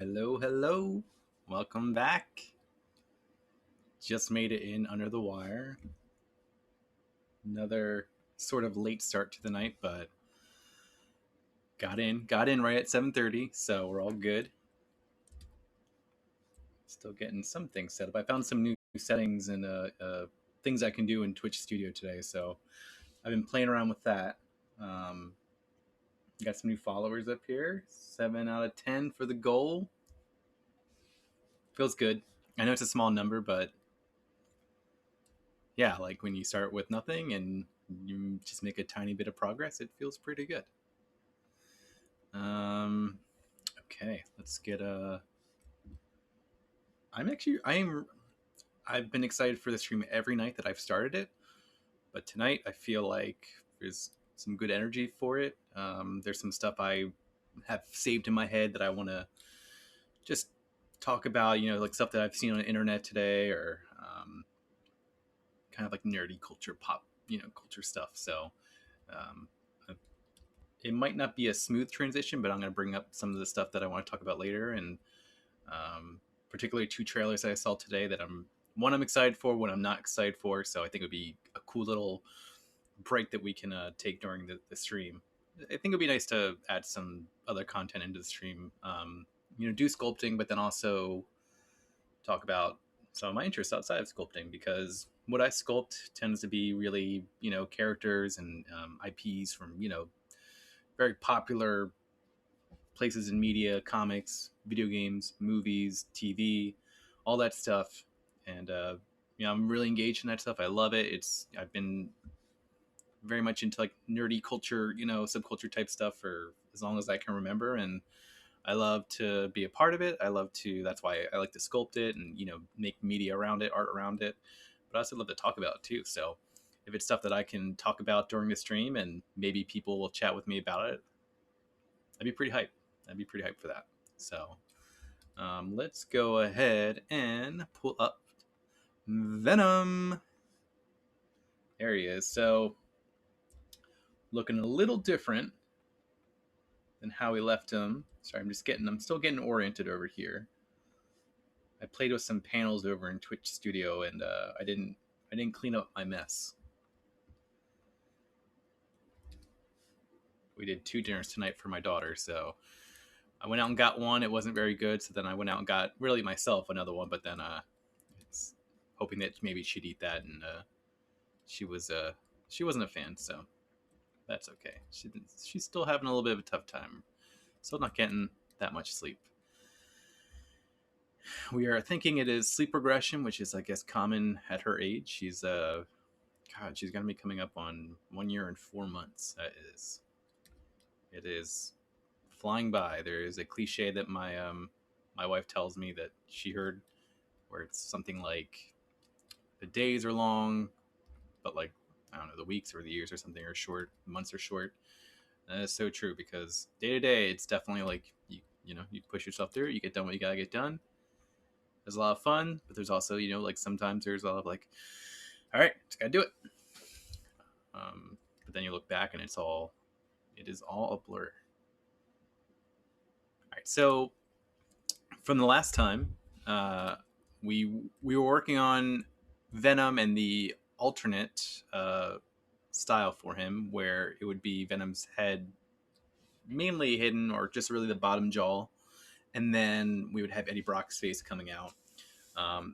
Hello, hello. Welcome back. Just made it in under the wire. Another sort of late start to the night, but got in right at 7:30, so we're all good. Still getting some things set up. I found some new settings and things I can do in Twitch Studio today, so I've been playing around with that. Um, got some new followers up here. 7 out of 10 for the goal. Feels good. I know it's a small number, but yeah, like when you start with nothing and you just make a tiny bit of progress, it feels pretty good. Um, okay, let's get a. I've been excited for the stream every night that I've started it, but tonight I feel like there's some good energy for it. There's some stuff I have saved in my head that I want to just talk about. Like stuff that I've seen on the internet today, or kind of like nerdy culture, pop, culture stuff. So um, it might not be a smooth transition, but I'm going to bring up some of the stuff that I want to talk about later, and particularly two trailers that I saw today that I'm excited for, one I'm not excited for. So I think it would be a cool little break that we can take during the stream. I think it'd be nice to add some other content into the stream. Do sculpting, but then also talk about some of my interests outside of sculpting, because what I sculpt tends to be really, characters and IPs from, very popular places in media, comics, video games, movies, TV, all that stuff. And I'm really engaged in that stuff. I love it. I've been very much into like nerdy culture, subculture type stuff for as long as I can remember, and I love to be a part of it. That's why I like to sculpt it and, make media around it, art around it. But I also love to talk about it too. So if it's stuff that I can talk about during the stream and maybe people will chat with me about it, I'd be pretty hyped. I'd be pretty hyped for that. So let's go ahead and pull up Venom. There he is. So looking a little different than how we left him. Sorry, I'm still getting oriented over here. I played with some panels over in Twitch Studio, and I didn't clean up my mess. We did 2 dinners tonight for my daughter, so I went out and got one. It wasn't very good, so then I went out and got really myself another one. But then, hoping that maybe she'd eat that, and she wasn't a fan, so that's okay. She's still having a little bit of a tough time. Still not getting that much sleep. We are thinking it is sleep regression, which is, I guess, common at her age. She's she's gonna be coming up on 1 year and 4 months. It is flying by. There is a cliche that my wife tells me that she heard, where it's something like the days are long, but like, I don't know, the weeks or the years or something are short, months are short. And that is so true, because day to day, it's definitely like you push yourself through it, you get done what you gotta get done. There's a lot of fun, but there's also, like sometimes there's a lot of like, all right, just gotta do it. But then you look back and it is all a blur. All right, so from the last time, we were working on Venom and the alternate style for him, where it would be Venom's head mainly hidden, or just really the bottom jaw, and then we would have Eddie Brock's face coming out.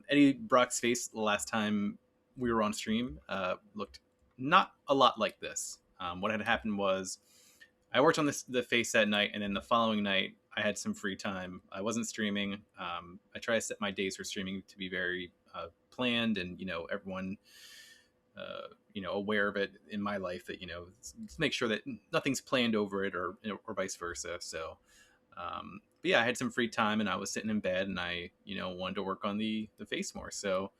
Eddie Brock's face the last time we were on stream looked not a lot like this. What had happened was I worked on the face that night, and then the following night I had some free time. I wasn't streaming. I try to set my days for streaming to be very planned, and everyone aware of it in my life, that make sure that nothing's planned over it, or vice versa. So but yeah, I had some free time and I was sitting in bed, and I wanted to work on the face more. So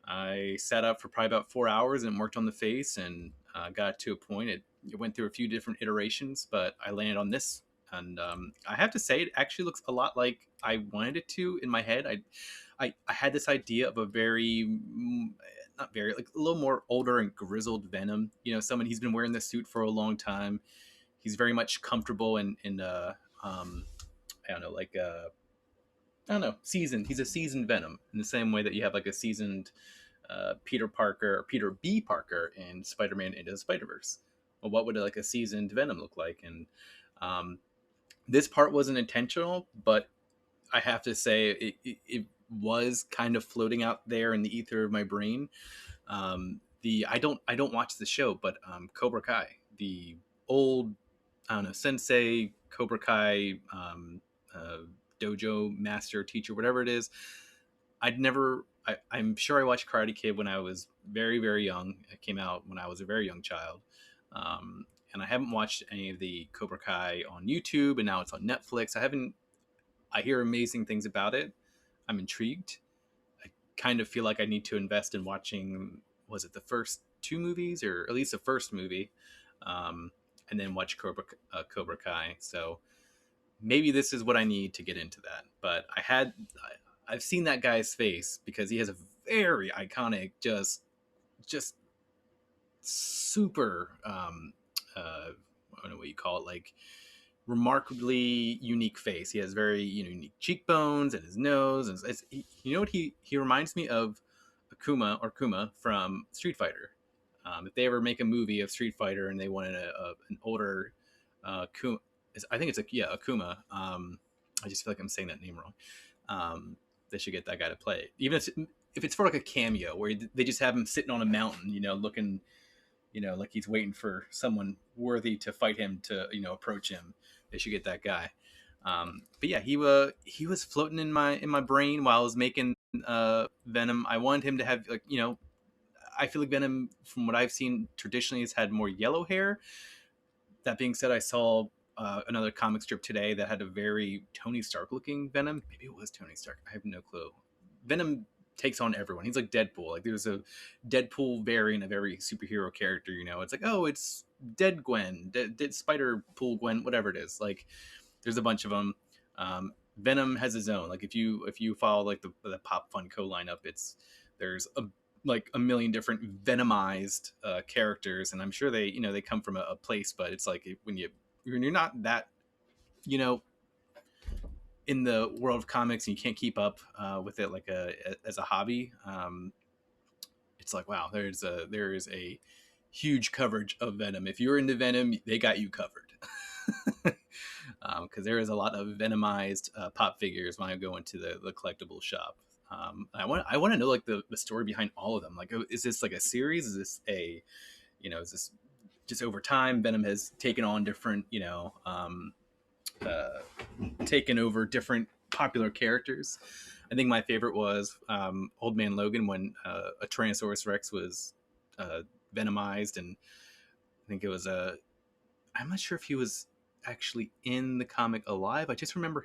I sat up for probably about 4 hours and worked on the face, and got to a point. It went through a few different iterations, but I landed on this. And I have to say, it actually looks a lot like I wanted it to in my head. I had this idea of a very, not very, like a little more older and grizzled Venom. Someone, he's been wearing this suit for a long time. He's very much comfortable in I don't know, like I don't know, seasoned. He's a seasoned Venom in the same way that you have like a seasoned Peter Parker or Peter B. Parker in Spider-Man Into the Spider-Verse. Well, what would like a seasoned Venom look like? And um, this part wasn't intentional, but I have to say it was kind of floating out there in the ether of my brain. The I don't watch the show, but Cobra Kai, the old, I don't know, sensei Cobra Kai uh, dojo master teacher, whatever it is. I'd never. I'm sure I watched Karate Kid when I was very very young. It came out when I was a very young child. And I haven't watched any of the Cobra Kai on YouTube, and now it's on Netflix. I haven't. I hear amazing things about it. I'm intrigued. I kind of feel like I need to invest in watching. Was it the first two movies, or at least the first movie, um, and then watch Cobra Kai? So maybe this is what I need to get into that. But I've seen that guy's face because he has a very iconic, just super, I don't know what you call it, like remarkably unique face. He has very unique cheekbones and his nose. And you know what he reminds me of Kuma from Street Fighter. If they ever make a movie of Street Fighter and they wanted an older Kuma, I think it's Akuma. I just feel like I'm saying that name wrong. They should get that guy to play it. Even if it's for like a cameo where they just have him sitting on a mountain, looking, like he's waiting for someone worthy to fight him to, approach him. They should get that guy. But yeah, he was floating in my brain while I was making Venom. I wanted him to have like, I feel like Venom, from what I've seen traditionally, has had more yellow hair. That being said, I saw another comic strip today that had a very Tony Stark looking Venom. Maybe it was Tony Stark. I have no clue. Venom takes on everyone. He's like Deadpool. Like there's a Deadpool variant of every superhero character. It's like, oh, it's Dead Gwen, Dead Spider Pool Gwen, whatever it is. Like there's a bunch of them. Venom has his own. Like if you follow like the Pop Funko lineup, there's like a million different venomized characters, and I'm sure they come from a place, but it's like when you're not that you know in the world of comics and you can't keep up with it like as a hobby. It's like, wow, there is a huge coverage of Venom. If you're into Venom, they got you covered. Because there is a lot of venomized pop figures when I go into the collectible shop. I want to know like the story behind all of them. Like, is this like a series? Is this is this just over time Venom has taken on different, uh, taken over different popular characters? I think my favorite was Old Man Logan when a Tyrannosaurus Rex was venomized, and I think it was I'm not sure if he was actually in the comic alive. I just remember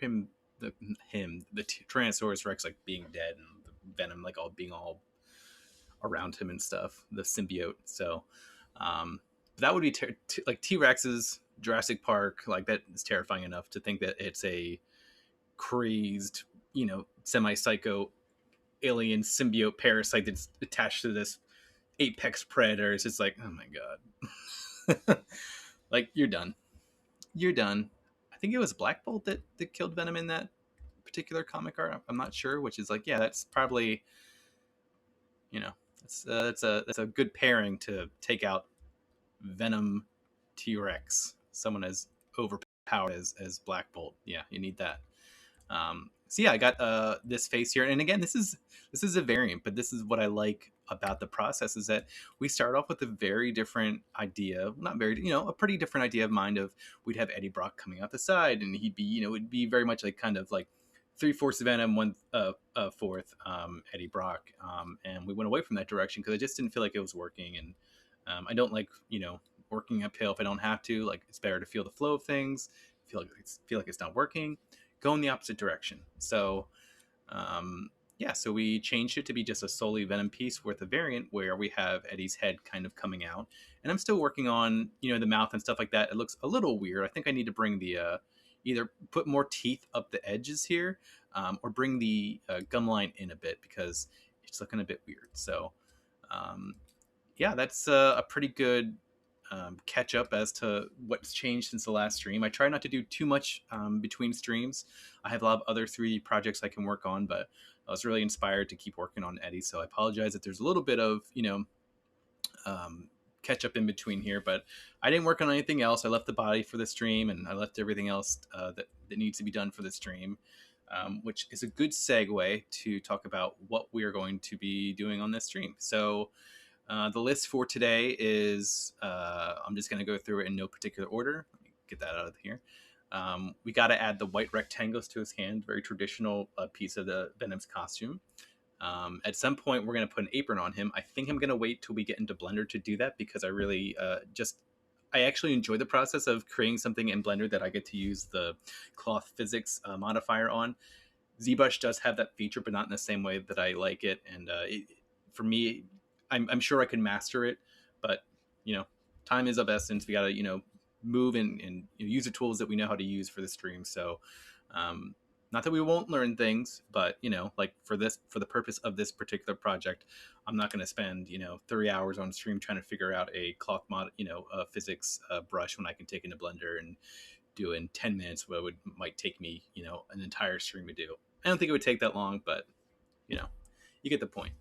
the Tyrannosaurus Rex like being dead and the Venom like all being all around him and stuff, the symbiote. So that would be like T-Rex's Jurassic Park. Like that is terrifying enough to think that it's a crazed, semi-psycho alien symbiote parasite that's attached to this apex predator. It's just like, oh my god. Like you're done. You're done. I think it was Black Bolt that killed Venom in that particular comic art. I'm not sure, which is like, yeah, that's probably, that's a good pairing to take out Venom T-Rex. Someone as overpowered as Black Bolt. Yeah, you need that. So yeah, I got this face here, and again, this is a variant, but this is what I like about the process is that we start off with a very different idea, not very, a pretty different idea of mind of we'd have Eddie Brock coming out the side, and he'd be, it'd be very much like kind of like 3/4 Venom, 1/4 Eddie Brock, and we went away from that direction because I just didn't feel like it was working, and I don't like working uphill if I don't have to. Like it's better to feel the flow of things, feel like it's not working, go in the opposite direction. So yeah, so we changed it to be just a solely Venom piece with a variant where we have Eddie's head kind of coming out, and I'm still working on the mouth and stuff like that. It looks a little weird. I think I need to bring the either put more teeth up the edges here, or bring the gum line in a bit because it's looking a bit weird. So yeah, that's a pretty good catch up as to what's changed since the last stream. I try not to do too much between streams. I have a lot of other 3D projects I can work on, but I was really inspired to keep working on Eddie. So I apologize if there's a little bit of, catch up in between here, but I didn't work on anything else. I left the body for the stream, and I left everything else that needs to be done for the stream, which is a good segue to talk about what we are going to be doing on this stream. So the list for today is, I'm just going to go through it in no particular order. Let me get that out of here. We got to add the white rectangles to his hand, very traditional piece of the Venom's costume. At some point, we're going to put an apron on him. I think I'm going to wait till we get into Blender to do that, because I really I actually enjoy the process of creating something in Blender that I get to use the cloth physics modifier on. ZBrush does have that feature, but not in the same way that I like it. And for me, I'm sure I can master it, but time is of essence. We got to move and use the tools that we know how to use for the stream. So not that we won't learn things, but like for the purpose of this particular project, I'm not going to spend 30 hours on stream trying to figure out a cloth mod physics brush, when I can take into Blender and do in 10 minutes what might take me an entire stream to do. I don't think it would take that long, but you get the point.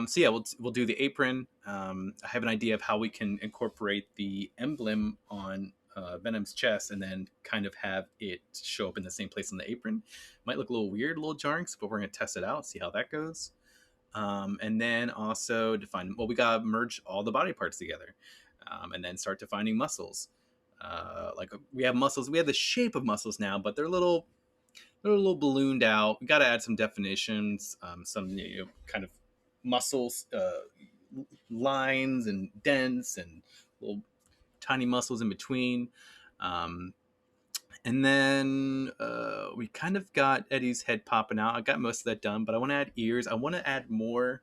So yeah, we'll do the apron. I have an idea of how we can incorporate the emblem on Venom's chest and then kind of have it show up in the same place on the apron. Might look a little weird, a little jarring, but we're going to test it out, see how that goes. And then also define, we got to merge all the body parts together, and then start defining muscles. Like we have muscles, we have the shape of muscles now, but they're a little ballooned out. We got to add some definitions, some kind of muscles, lines and dents and little tiny muscles in between. And then we kind of got Eddie's head popping out. I got most of that done, but I want to add ears. I want to add more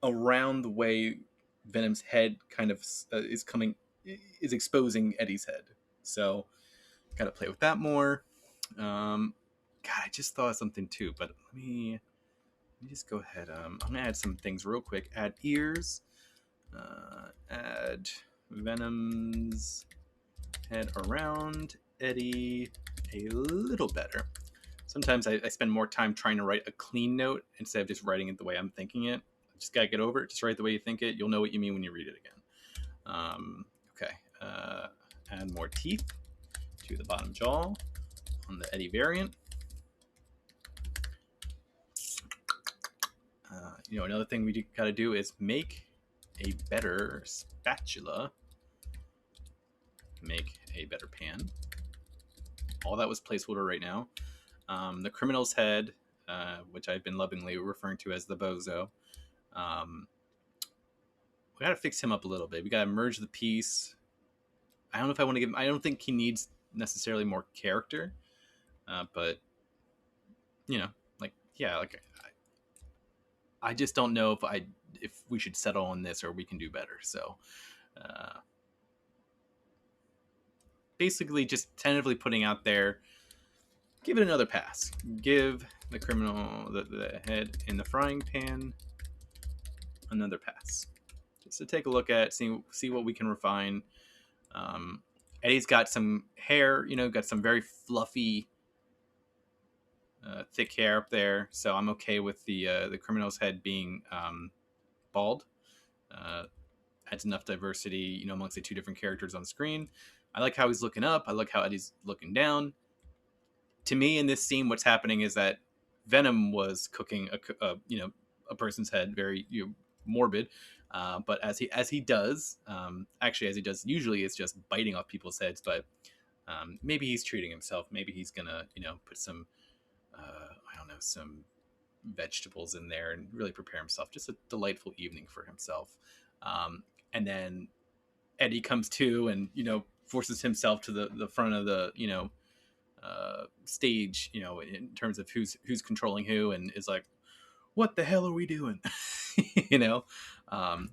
around the way Venom's head kind of is exposing Eddie's head. So got to play with that more. God, I just thought of something too, but let me just go ahead. I'm gonna add some things real quick. Add ears. Add Venom's head around Eddie a little better. Sometimes I spend more time trying to write a clean note instead of just writing it the way I'm thinking it. Just gotta get over it. Just write the way you think it. You'll know what you mean when you read it again. Okay. Add more teeth to the bottom jaw on the Eddie variant. Another thing we got to do is make a better spatula, make a better pan. All that was placeholder right now. The criminal's head, which I've been lovingly referring to as the bozo. We got to fix him up a little bit. We got to merge the piece. I don't know if I want to give him, I don't think he needs necessarily more character, but I just don't know if we should settle on this or we can do better. So basically just tentatively putting out there, give it another pass. Give the criminal, the head in the frying pan, another pass. Just to take a look at, see what we can refine. Eddie's got some hair, got some very fluffy, thick hair up there, so I'm okay with the criminal's head being bald. Adds enough diversity, amongst the two different characters on screen. I like how he's looking up. I like how Eddie's looking down. To me, in this scene, what's happening is that Venom was cooking a person's head, very morbid. But as he does, usually it's just biting off people's heads. But maybe he's treating himself. Maybe he's gonna put some some vegetables in there and really prepare himself. Just a delightful evening for himself. And then Eddie comes to and forces himself to the front of the stage, in terms of who's controlling who, and is like, what the hell are we doing?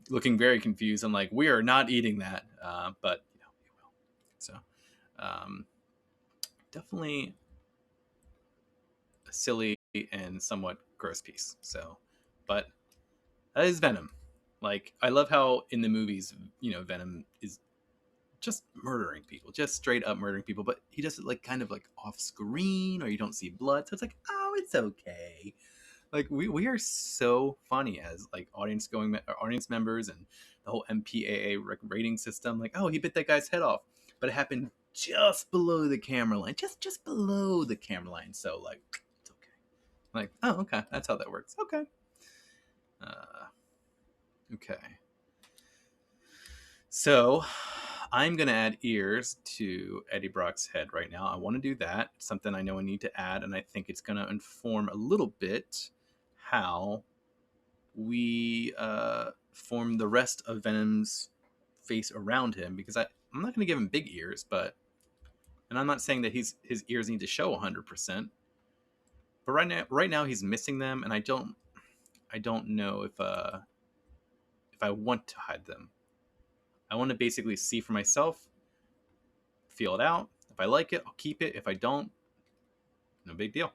Looking very confused. I'm like, we are not eating that, but we will. So definitely a silly and somewhat gross piece. So, but that is Venom. Like, I love how in the movies, Venom is just murdering people, just straight up murdering people, but he does it like kind of like off screen, or you don't see blood, so it's like, oh, it's okay. Like, we are so funny as like audience members, and the whole MPAA rating system. Like, oh, he bit that guy's head off, but it happened just below the camera line, just below the camera line. So like, it's okay. Like, oh, okay, that's how that works. Okay. Okay. So I'm going to add ears to Eddie Brock's head right now. I want to do that. It's something I know I need to add, and I think it's going to inform a little bit how we form the rest of Venom's face around him, because I'm not going to give him big ears, and I'm not saying that his ears need to show 100%, but right now he's missing them, and I don't know if I want to hide them. I want to basically see for myself, feel it out. If I like it, I'll keep it. If I don't, no big deal.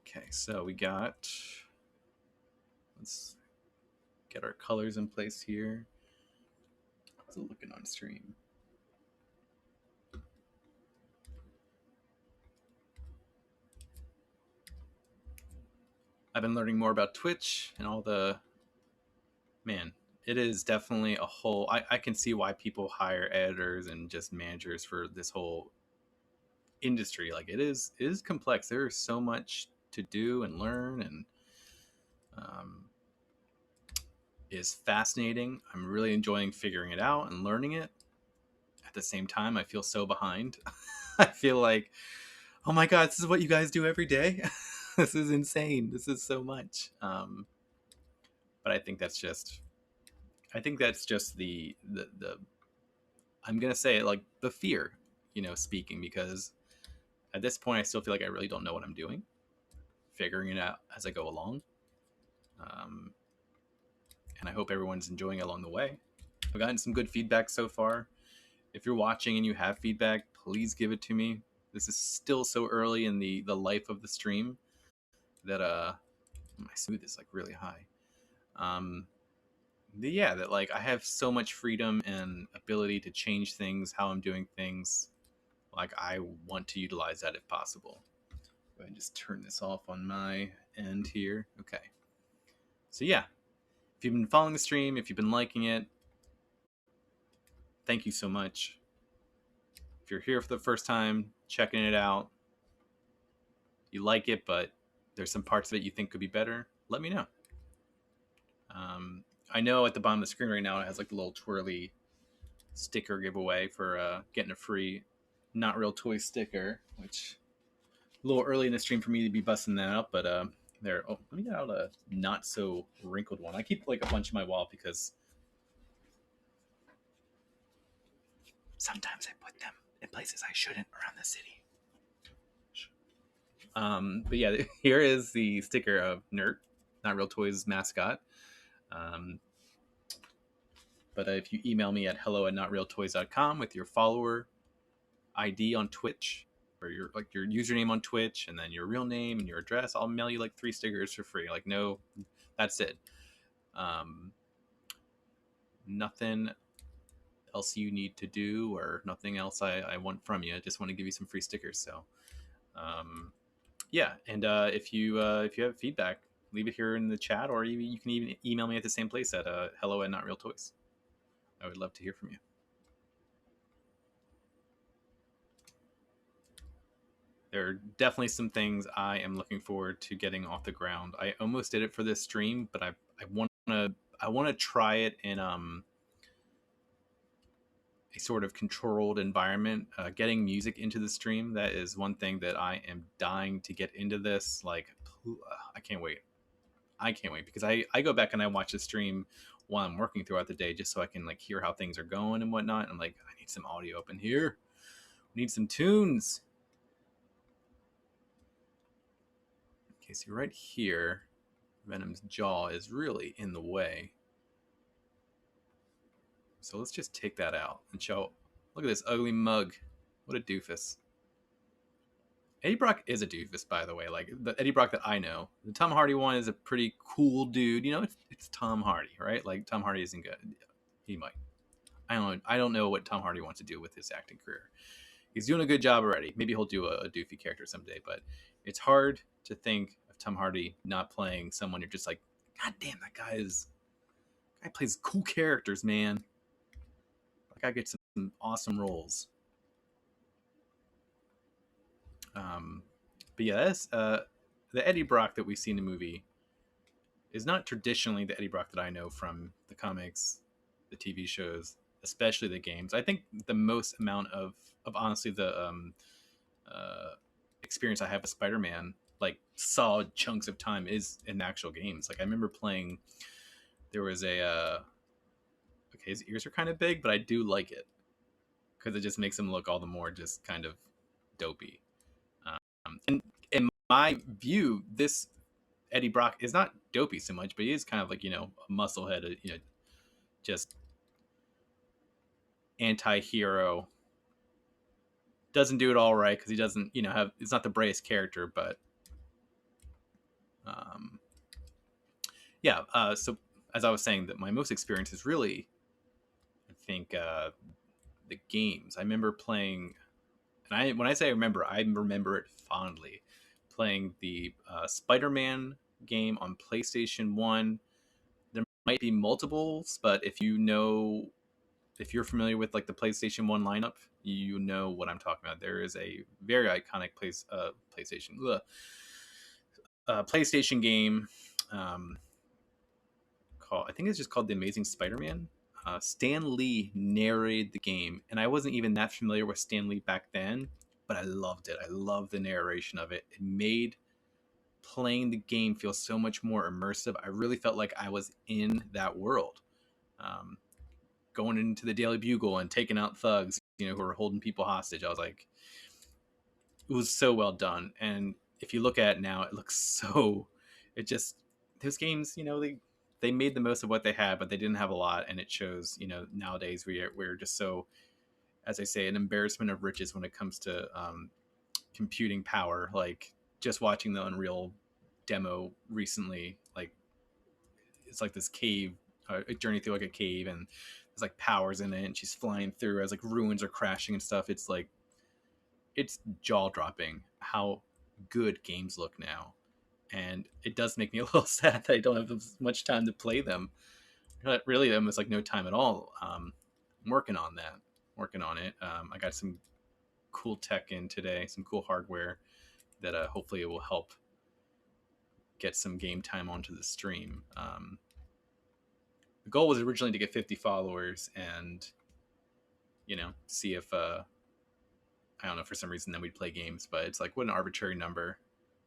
Okay, so let's get our colors in place here. How's it looking on stream? I've been learning more about Twitch and all the, man, it is definitely a whole, I can see why people hire editors and just managers for this whole industry. Like, it is complex. There is so much to do and learn, and is fascinating. I'm really enjoying figuring it out and learning it. At the same time, I feel so behind. I feel like, oh my god, this is what you guys do every day. This is insane. This is so much. But I think that's just the I'm gonna say it, like, the fear, speaking, because at this point I still feel like I really don't know what I'm doing, figuring it out as I go along. And I hope everyone's enjoying it along the way. I've gotten some good feedback so far. If you're watching and you have feedback, please give it to me. This is still so early in the life of the stream that my smooth is like really high. Yeah, that like I have so much freedom and ability to change things, how I'm doing things. Like, I want to utilize that if possible. Go ahead and just turn this off on my end here. Okay. So yeah, if you've been following the stream, if you've been liking it, thank you so much. If you're here for the first time, checking it out, you like it, but there's some parts of it you think could be better, let me know. I know at the bottom of the screen right now it has like the little twirly sticker giveaway for getting a free Not Real Toy sticker, which a little early in the stream for me to be busting that out, but there. Oh, let me get out a not so wrinkled one. I keep like a bunch in my wall because sometimes I put them in places I shouldn't around the city. But yeah, here is the sticker of Nert, Not Real Toys mascot. But if you email me at hello@notrealtoys.com with your follower ID on Twitch, or your username on Twitch, and then your real name and your address, I'll mail you like 3 stickers for free. Like, no, that's it. Nothing else you need to do, or nothing else I want from you. I just want to give you some free stickers. So yeah, and if you have feedback, leave it here in the chat, or you can even email me at the same place at hello@notrealtoys. I would love to hear from you. There are definitely some things I am looking forward to getting off the ground. I almost did it for this stream, but I want to try it in a sort of controlled environment. Getting music into the stream, that is one thing that I am dying to get into this. Like, I can't wait. Because I go back and I watch the stream while I'm working throughout the day, just so I can like hear how things are going and whatnot. And I'm like, I need some audio up in here. I need some tunes. Okay, so right here, Venom's jaw is really in the way. So let's just take that out and show. Look at this ugly mug. What a doofus. Eddie Brock is a doofus, by the way. Like the Eddie Brock that I know, the Tom Hardy one is a pretty cool dude. You know, it's Tom Hardy, right? Like Tom Hardy isn't good. He might. I don't know what Tom Hardy wants to do with his acting career. He's doing a good job already. Maybe he'll do a doofy character someday, but it's hard to think of Tom Hardy not playing someone you're just like, God damn, that guy plays cool characters, man. That guy gets some awesome roles. But yeah, that's the Eddie Brock that we see in the movie is not traditionally the Eddie Brock that I know from the comics, the TV shows, especially the games. I think the most amount of honestly the experience I have with Spider-Man, like solid chunks of time, is in actual games. Like I remember playing. There was a okay, his ears are kind of big, but I do like it because it just makes him look all the more just kind of dopey. And in my view, this Eddie Brock is not dopey so much, but he is kind of like, you know, a musclehead, you know, just anti-hero. Doesn't do it all right because he doesn't, you know, have, it's not the brightest character, but yeah. So as I was saying, that my most experience is really, I think, the games. I remember playing, and when I say I remember it fondly, playing the Spider-Man game on PlayStation 1. There might be multiples, but if you're familiar with like the PlayStation 1 lineup, you know what I'm talking about. There is a very iconic PlayStation game called, I think it's just called The Amazing Spider-Man. Stan Lee narrated the game, and I wasn't even that familiar with Stan Lee back then, but I loved it. I loved the narration of it. It made playing the game feel so much more immersive. I really felt like I was in that world. Going into the Daily Bugle and taking out thugs, you know, who were holding people hostage. I was like, it was so well done. And if you look at it now, it looks so, it just, those games, you know, they made the most of what they had, but they didn't have a lot. And it shows, you know, nowadays we're just so, as I say, an embarrassment of riches when it comes to computing power. Like just watching the Unreal demo recently, like it's like this cave, a journey through like a cave, and there's like powers in it, and she's flying through as like ruins are crashing and stuff. It's like, it's jaw dropping how good games look now, and it does make me a little sad that I don't have as much time to play them. Really, almost like no time at all. I'm working on that, working on it. I got some cool tech in today, some cool hardware that hopefully it will help get some game time onto the stream. The goal was originally to get 50 followers and, you know, see if I don't know, for some reason then we'd play games, but it's like, what an arbitrary number.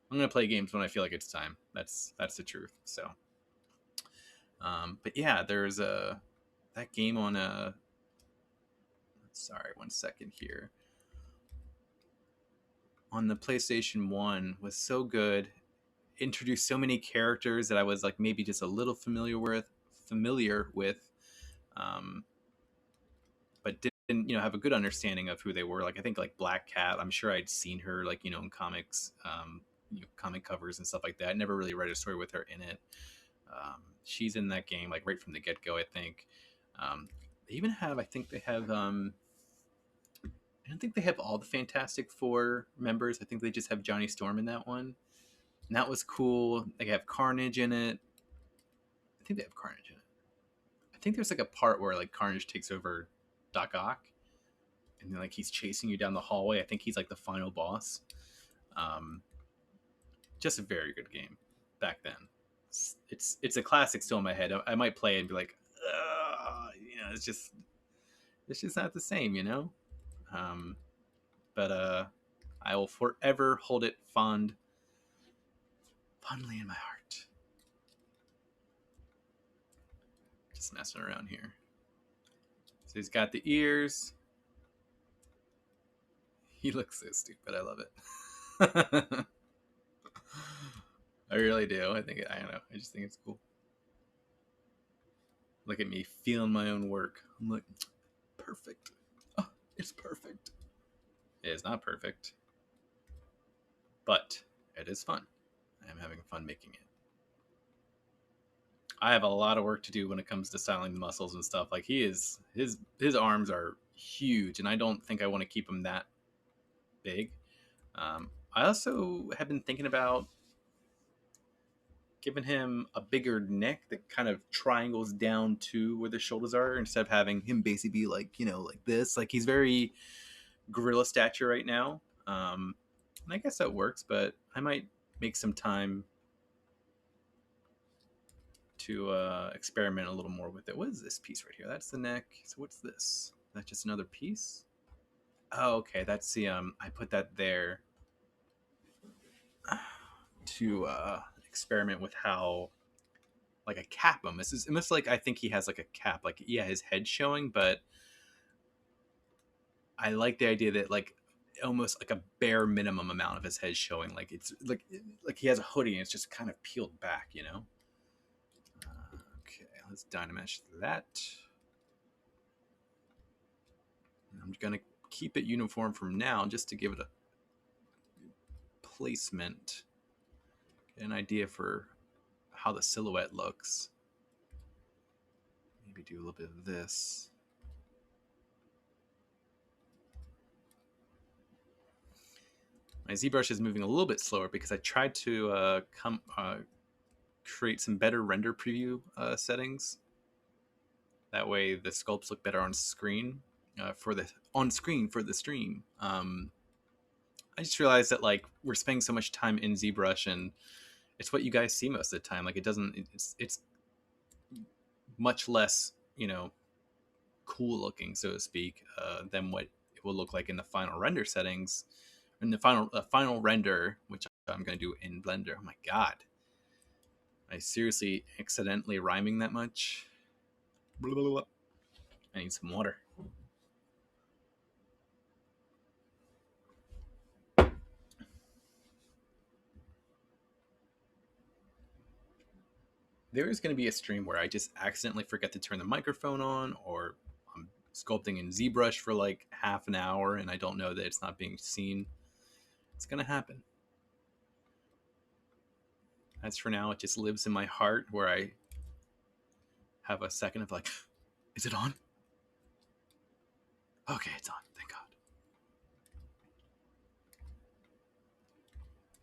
I'm gonna play games when I feel like it's time. That's the truth. So but yeah, there's that game on sorry, 1 second here, on the PlayStation 1 was so good. Introduced so many characters that I was like maybe just a little familiar with, but didn't, you know, have a good understanding of who they were. Like I think like Black Cat, I'm sure I'd seen her like, you know, in comics, you know, comic covers and stuff like that. I never really read a story with her in it. She's in that game like right from the get-go, I think. They even have, I think they have I don't think they have all the Fantastic Four members. I think they just have Johnny Storm in that one. And that was cool. They have Carnage in it. I think they have Carnage in it. I think there's like a part where like Carnage takes over Doc Ock, and then like he's chasing you down the hallway. I think he's like the final boss. Just a very good game back then. It's a classic still in my head. I might play it and be like, you know, it's just not the same, you know. But I will forever hold it fondly in my heart. Just messing around here. So he's got the ears. He looks so stupid. I love it. I really do. I don't know. I just think it's cool. Look at me feeling my own work. I'm like, perfect. Oh, it's perfect. It is not perfect. but it is fun. I'm having fun making it. I have a lot of work to do when it comes to styling the muscles and stuff. Like his arms are huge, and I don't think I want to keep him that big. I also have been thinking about giving him a bigger neck that kind of triangles down to where the shoulders are, instead of having him basically be like, like this. Like he's very gorilla stature right now. And I guess that works, but I might make some time to experiment a little more with it. What is this piece right here? That's the neck. So what's this? Is that just another piece? Oh, okay. That's the I put that there to experiment with how like a cap almost. It's almost like I think he has like a cap. Like yeah, his head showing, but I like the idea that like almost like a bare minimum amount of his head showing. Like it's like he has a hoodie and it's just kind of peeled back, Okay, let's Dynamesh that. I'm gonna keep it uniform from now just to give it a placement, get an idea for how the silhouette looks. Maybe do a little bit of this. My ZBrush is moving a little bit slower because I tried to create some better render preview settings. That way the sculpts look better on screen for the stream. I just realized that like we're spending so much time in ZBrush, and it's what you guys see most of the time. Like it's much less cool looking, so to speak, than what it will look like in the final render settings, in the final render, which I'm going to do in Blender. Oh my god, I seriously accidentally rhyming that much. Blah, blah, blah. I need some water. There is going to be a stream where I just accidentally forget to turn the microphone on, or I'm sculpting in ZBrush for like half an hour and I don't know that it's not being seen. It's going to happen. As for now, it just lives in my heart, where I have a second of like, is it on? Okay, it's on. Thank God.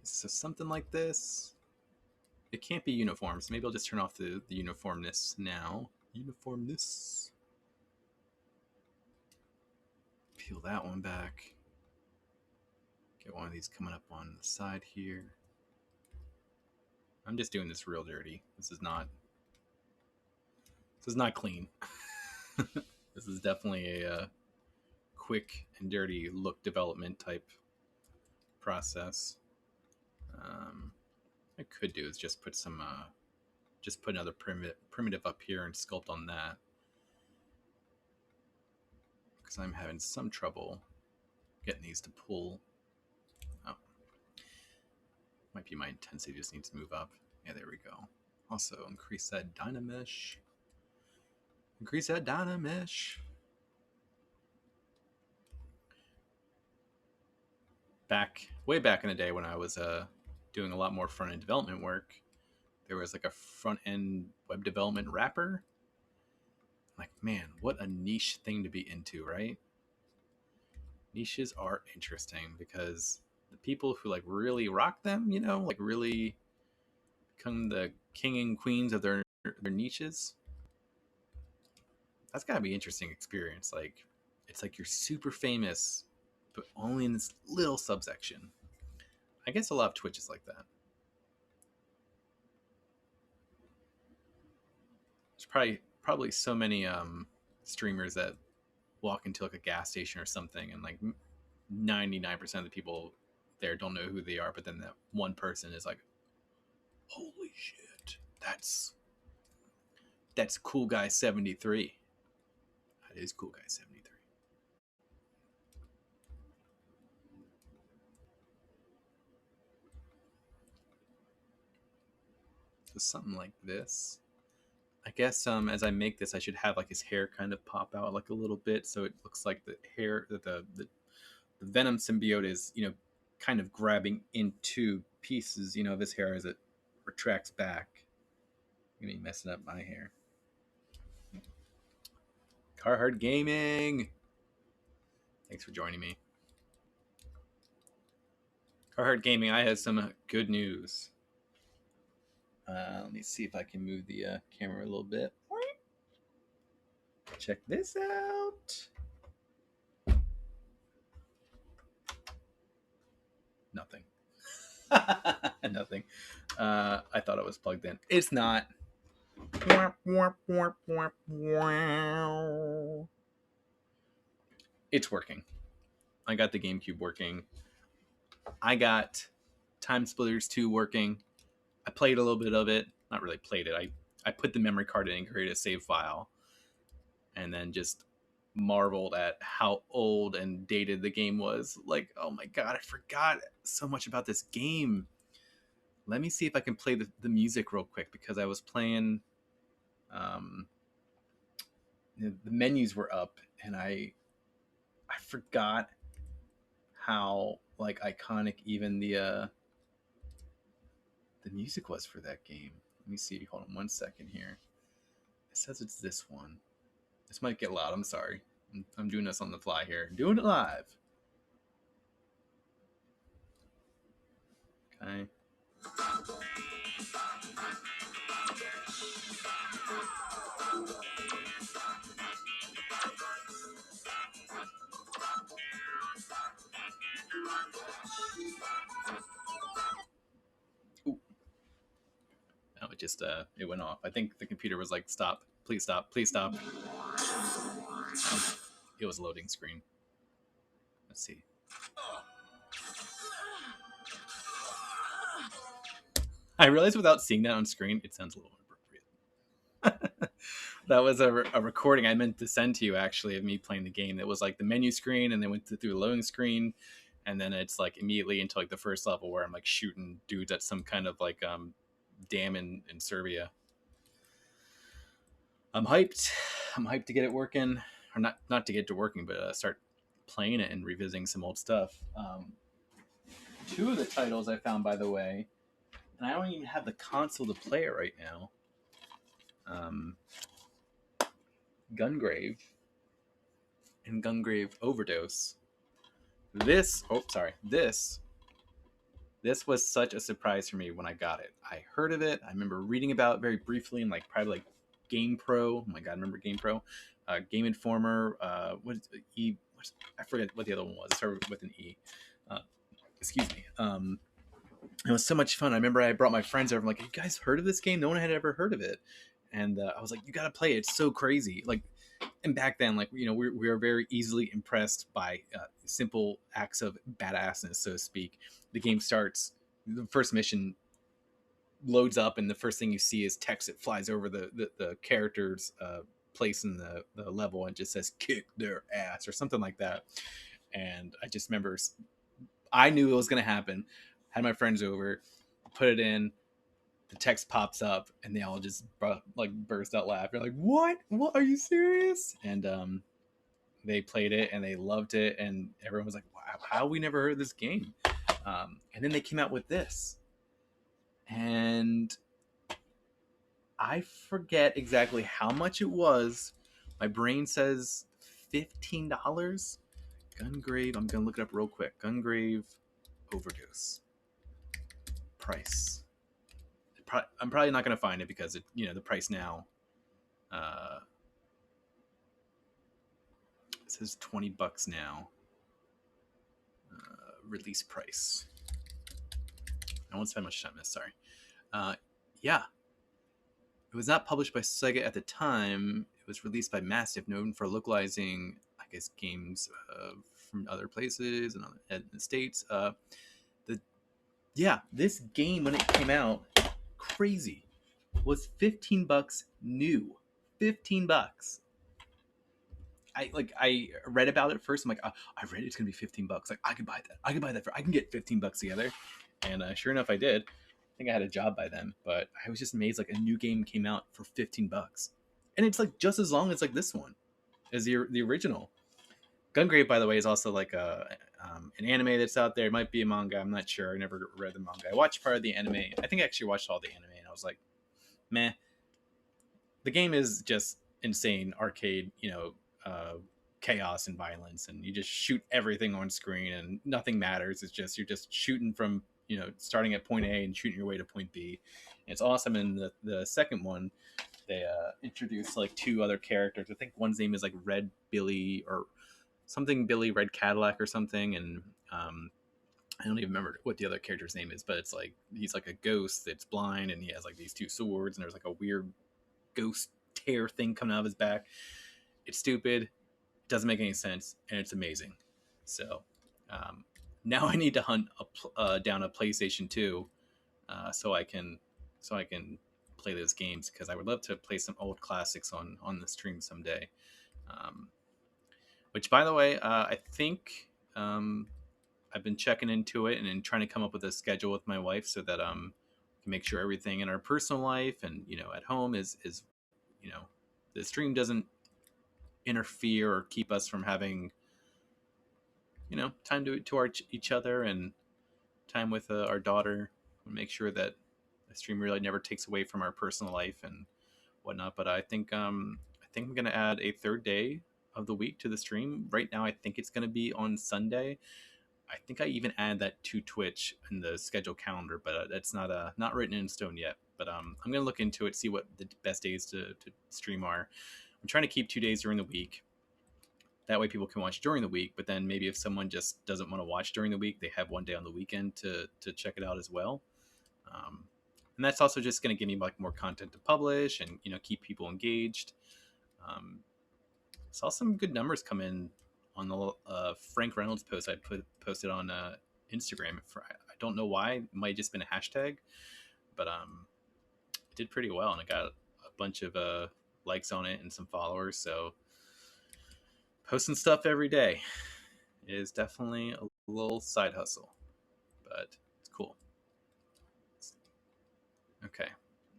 So something like this. It can't be uniform, so maybe I'll just turn off the uniformness now. Uniformness. Peel that one back. Get one of these coming up on the side here. I'm just doing this real dirty. This is not clean. This is definitely a quick and dirty look development type process. I could do is just put some just put another primitive up here and sculpt on that, because I'm having some trouble getting these to pull. Oh, might be my intensity just needs to move up. Yeah, there we go. Also increase that Dynamesh. Increase that Dynamesh. Way back in the day when I was doing a lot more front end development work, there was like a front end web development wrapper. Like, man, what a niche thing to be into, right? Niches are interesting because the people who like really rock them, like really become the king and queens of their niches. That's gotta be an interesting experience. Like, it's like you're super famous, but only in this little subsection. I guess a lot of Twitch is like that. There's probably so many streamers that walk into like a gas station or something, and like 99% of the people there don't know who they are, but then that one person is like, holy shit, that's Cool Guy 73. That is Cool Guy 73. So something like this. I guess as I make this, I should have like his hair kind of pop out like a little bit, so it looks like the hair, the Venom symbiote is kind of grabbing into pieces, of his hair as it retracts back. I'm gonna be messing up my hair. Carhartt Gaming. Thanks for joining me. Carhartt Gaming, I have some good news. Let me see if I can move the camera a little bit. Check this out. Nothing. Nothing. I thought it was plugged in. It's not. It's working. I got the GameCube working. I got Time Splitters 2 working. I played a little bit of it. Not really played it. I put the memory card in and created a save file. And then just marveled at how old and dated the game was. Like, oh my god, I forgot so much about this game. Let me see if I can play the music real quick, because I was playing... the menus were up, and I forgot how like iconic even the music was for that game. Let me see. Hold on 1 second here. It says it's this one. This might get loud. I'm sorry. I'm doing this on the fly here. Doing it live. Okay. Ooh. No, it just it went off. I think the computer was like, stop. Please stop. Please stop. It was a loading screen. Let's see. I realized without seeing that on screen, it sounds a little inappropriate. That was a recording I meant to send to you, actually, of me playing the game. It was like the menu screen, and then went through the loading screen, and then it's like immediately into like the first level where I'm like shooting dudes at some kind of like dam in Serbia. I'm hyped. I'm hyped to get it working, or not to get it working, but start playing it and revisiting some old stuff. Two of the titles I found, by the way, and I don't even have the console to play it right now. Gungrave and Gungrave Overdose. This was such a surprise for me when I got it. I heard of it. I remember reading about it very briefly in like probably like Game Pro. Oh my god, I remember Game Pro, Game Informer. I forget what the other one was. It started with an E. Excuse me. It was so much fun. I remember I brought my friends over. I'm like, "You guys heard of this game? No one had ever heard of it." And I was like, "You gotta play it. It's so crazy!" Like, and back then, like, we were very easily impressed by simple acts of badassness, so to speak. The game starts. The first mission loads up, and the first thing you see is text that flies over the character's place in the level, and just says "kick their ass" or something like that. And I just remember, I knew it was going to happen. Had my friends over, put it in, the text pops up, and they all just like burst out laughing. Like, what are you serious? And they played it and they loved it, and everyone was like, wow, how we never heard of this game. And then they came out with this, and I forget exactly how much it was. My brain says $15. Gungrave, I'm gonna look it up real quick. Gungrave Overdose price. I'm probably not gonna find it because the price now. It says $20 now. Release price. I won't spend much time on this. Sorry. Yeah. It was not published by Sega at the time. It was released by Massive, known for localizing, I guess, games from other places and in the States. This game, when it came out, crazy, was $15 new. $15. I read about it first. I'm like, I read it's gonna be $15. Like, I could buy that. I can get $15 together. And sure enough, I did. I think I had a job by then, but I was just amazed. Like, a new game came out for $15, and it's like just as long as like this one, as the original. Gungrave, by the way, is also like a an anime that's out there. It might be a manga. I'm not sure. I never read the manga. I watched part of the anime. I think I actually watched all the anime, and I was like, meh. The game is just insane arcade, chaos and violence, and you just shoot everything on screen, and nothing matters. It's just you're just shooting from starting at point A and shooting your way to point B. And it's awesome. In the second one, they introduced like two other characters. I think one's name is like Red Billy or something Billy Red Cadillac or something, and I don't even remember what the other character's name is, but it's like he's like a ghost that's blind, and he has like these two swords, and there's like a weird ghost tear thing coming out of his back. It's stupid, doesn't make any sense, and it's amazing. So now I need to hunt down a PlayStation 2 so I can play those games, because I would love to play some old classics on the stream someday. Which, by the way, I think I've been checking into it and trying to come up with a schedule with my wife so that we can make sure everything in our personal life and at home is the stream doesn't interfere or keep us from having time to each other and time with our daughter, and make sure that the stream really never takes away from our personal life and whatnot. But I think I'm gonna add a third day of the week to the stream. Right now, I think it's gonna be on Sunday. I think I even added that to Twitch in the schedule calendar, but that's not written in stone yet. But I'm gonna look into it, see what the best days to stream are. I'm trying to keep 2 days during the week. That way people can watch during the week, but then maybe if someone just doesn't want to watch during the week, they have one day on the weekend to check it out as well. And that's also just going to give me like more content to publish and keep people engaged. Saw some good numbers come in on the Frank Reynolds post I posted on Instagram. I don't know why, it might have just been a hashtag, but it did pretty well, and I got a bunch of likes on it and some followers. So posting stuff every day is definitely a little side hustle, but it's cool. Okay,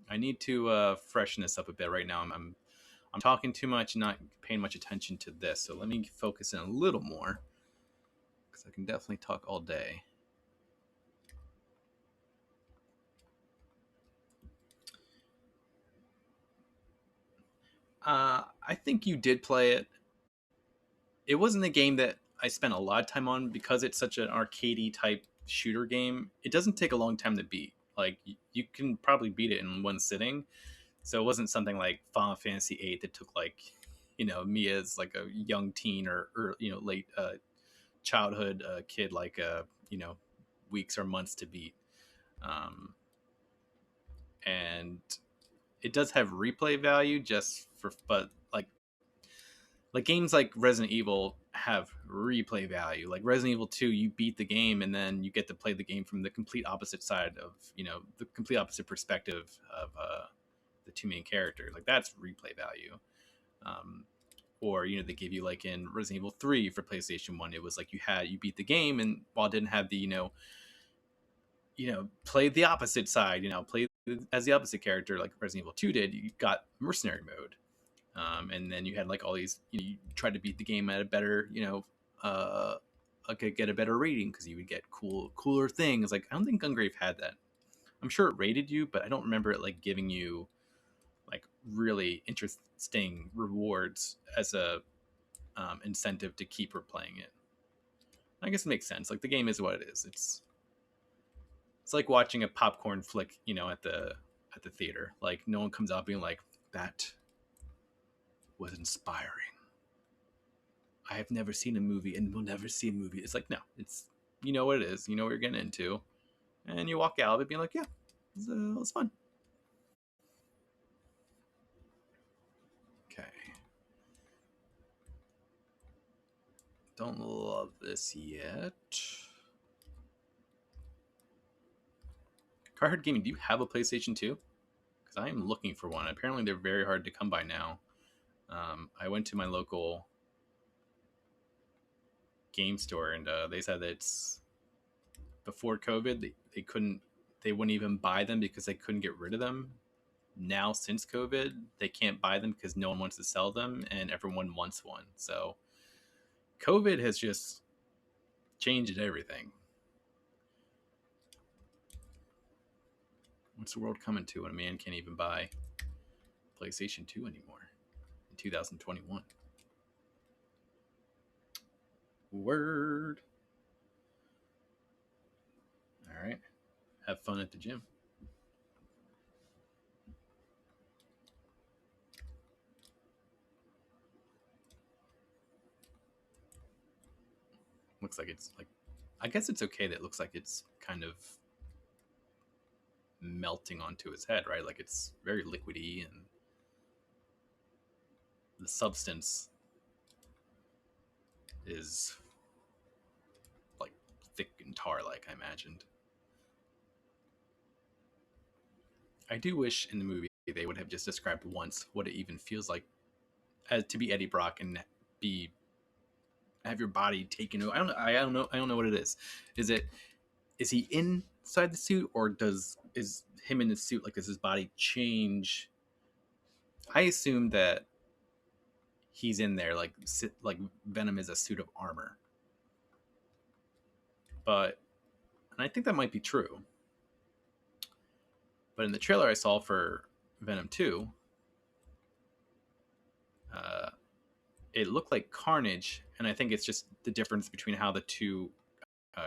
I need to freshen this up a bit right now. I'm talking too much and not paying much attention to this, so let me focus in a little more, because I can definitely talk all day. I think you did play it. It wasn't a game that I spent a lot of time on, because it's such an arcadey type shooter game. It doesn't take a long time to beat. Like you can probably beat it in one sitting. So it wasn't something like Final Fantasy VIII that took like, me as like a young teen or late childhood kid, like weeks or months to beat. And it does have replay value but like games like Resident Evil have replay value. Like Resident Evil 2, you beat the game and then you get to play the game from the complete opposite side of, the complete opposite perspective of the two main characters. Like that's replay value. Or they give you, like in Resident Evil 3 for PlayStation 1, it was like you beat the game, and while it didn't have the play the opposite side, play as the opposite character like Resident Evil 2 did, you got mercenary mode. And then you had like all these, you tried to beat the game at a better, get a better rating, because you would get cooler things. Like I don't think Gungrave had that. I'm sure it rated you, but I don't remember it like giving you like really interesting rewards as a incentive to keep replaying it. I guess it makes sense. Like the game is what it is. It's like watching a popcorn flick, at the theater. Like no one comes out being like, that was inspiring. I have never seen a movie and will never see a movie. It's like, no, it's, what it is. You know what you're getting into. And you walk out of it being like, yeah, it was fun. Okay. Don't love this yet. Carhard Gaming, do you have a PlayStation 2? Because I am looking for one. Apparently they're very hard to come by now. I went to my local game store, and they said that it's before COVID, they wouldn't even buy them because they couldn't get rid of them. Now, since COVID, they can't buy them because no one wants to sell them, and everyone wants one. So COVID has just changed everything. What's the world coming to when a man can't even buy PlayStation 2 anymore in 2021? Word. All right. Have fun at the gym. Looks like it's like, I guess it's okay that it looks like it's kind of melting onto his head, right? Like it's very liquidy and the substance is like thick and tar-like, I imagined. I do wish in the movie they would have just described once what it even feels like as to be Eddie Brock and be have your body taken over. I don't know what it is. Is he inside the suit, or is him in the suit, like, does his body change? I assume that he's in there, like Venom is a suit of armor, but and I think that might be true. But in the trailer I saw for Venom 2, it looked like Carnage, and I think it's just the difference between how the two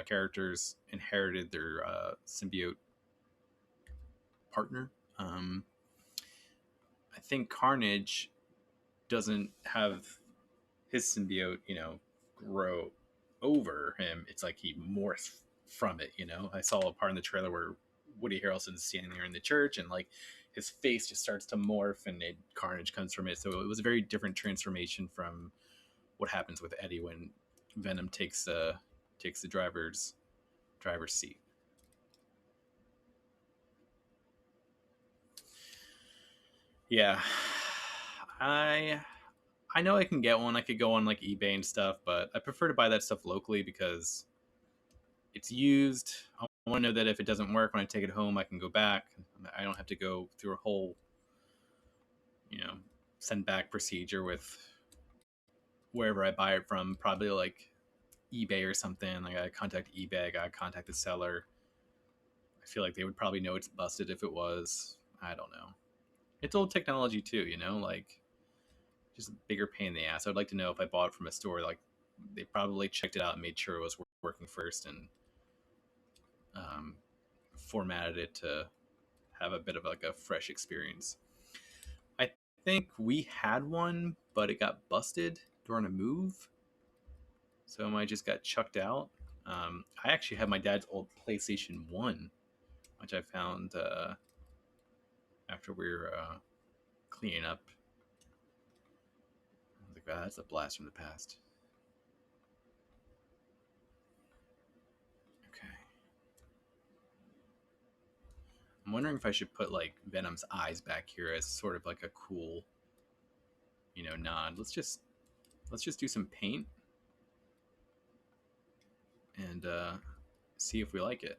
characters inherited their symbiote partner. I think Carnage doesn't have his symbiote, grow over him. It's like he morphs from it. I saw a part in the trailer where Woody Harrelson's standing there in the church, and like his face just starts to morph, and Carnage comes from it. So it was a very different transformation from what happens with Eddie when Venom takes the driver's seat. Yeah, I know I can get one. I could go on like eBay and stuff, but I prefer to buy that stuff locally because it's used. I want to know that if it doesn't work when I take it home, I can go back. I don't have to go through a whole, send back procedure with wherever I buy it from. Probably like eBay or something. Like I contact eBay, I contact the seller. I feel like they would probably know it's busted if it was. I don't know. It's old technology too, like just a bigger pain in the ass. I'd like to know if I bought it from a store, like they probably checked it out and made sure it was working first and formatted it to have a bit of like a fresh experience. I think we had one, but it got busted during a move, so mine just got chucked out. I actually have my dad's old PlayStation 1, which I found after we were cleaning up. I was like, wow, that's a blast from the past. Okay. I'm wondering if I should put like Venom's eyes back here as sort of like a cool, nod. Let's just do some paint and see if we like it.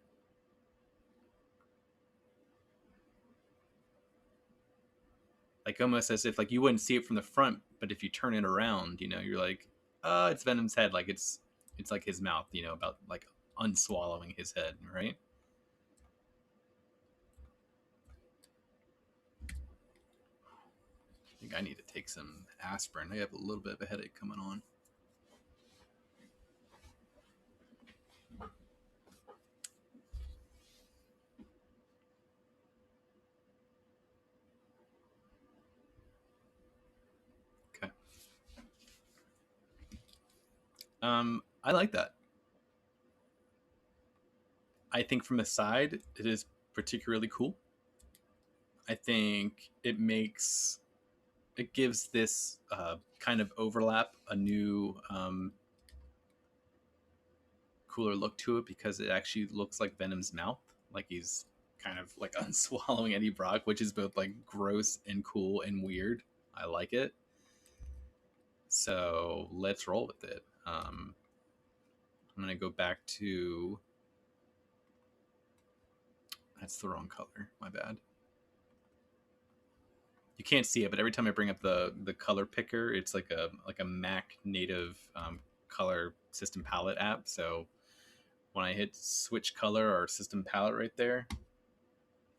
Like almost as if like you wouldn't see it from the front, but if you turn it around, you're like, it's Venom's head. Like it's like his mouth, about like unswallowing his head, right? I think I need to take some aspirin. I have a little bit of a headache coming on. Okay. I like that. I think from the side, it is particularly cool. I think it gives this kind of overlap a new cooler look to it because it actually looks like Venom's mouth, like he's kind of like unswallowing Eddie Brock, which is both like gross and cool and weird. I like it. So let's roll with it. I'm gonna go back to. That's the wrong color. My bad. You can't see it, but every time I bring up the color picker, it's like a Mac native color system palette app. So when I hit switch color or system palette right there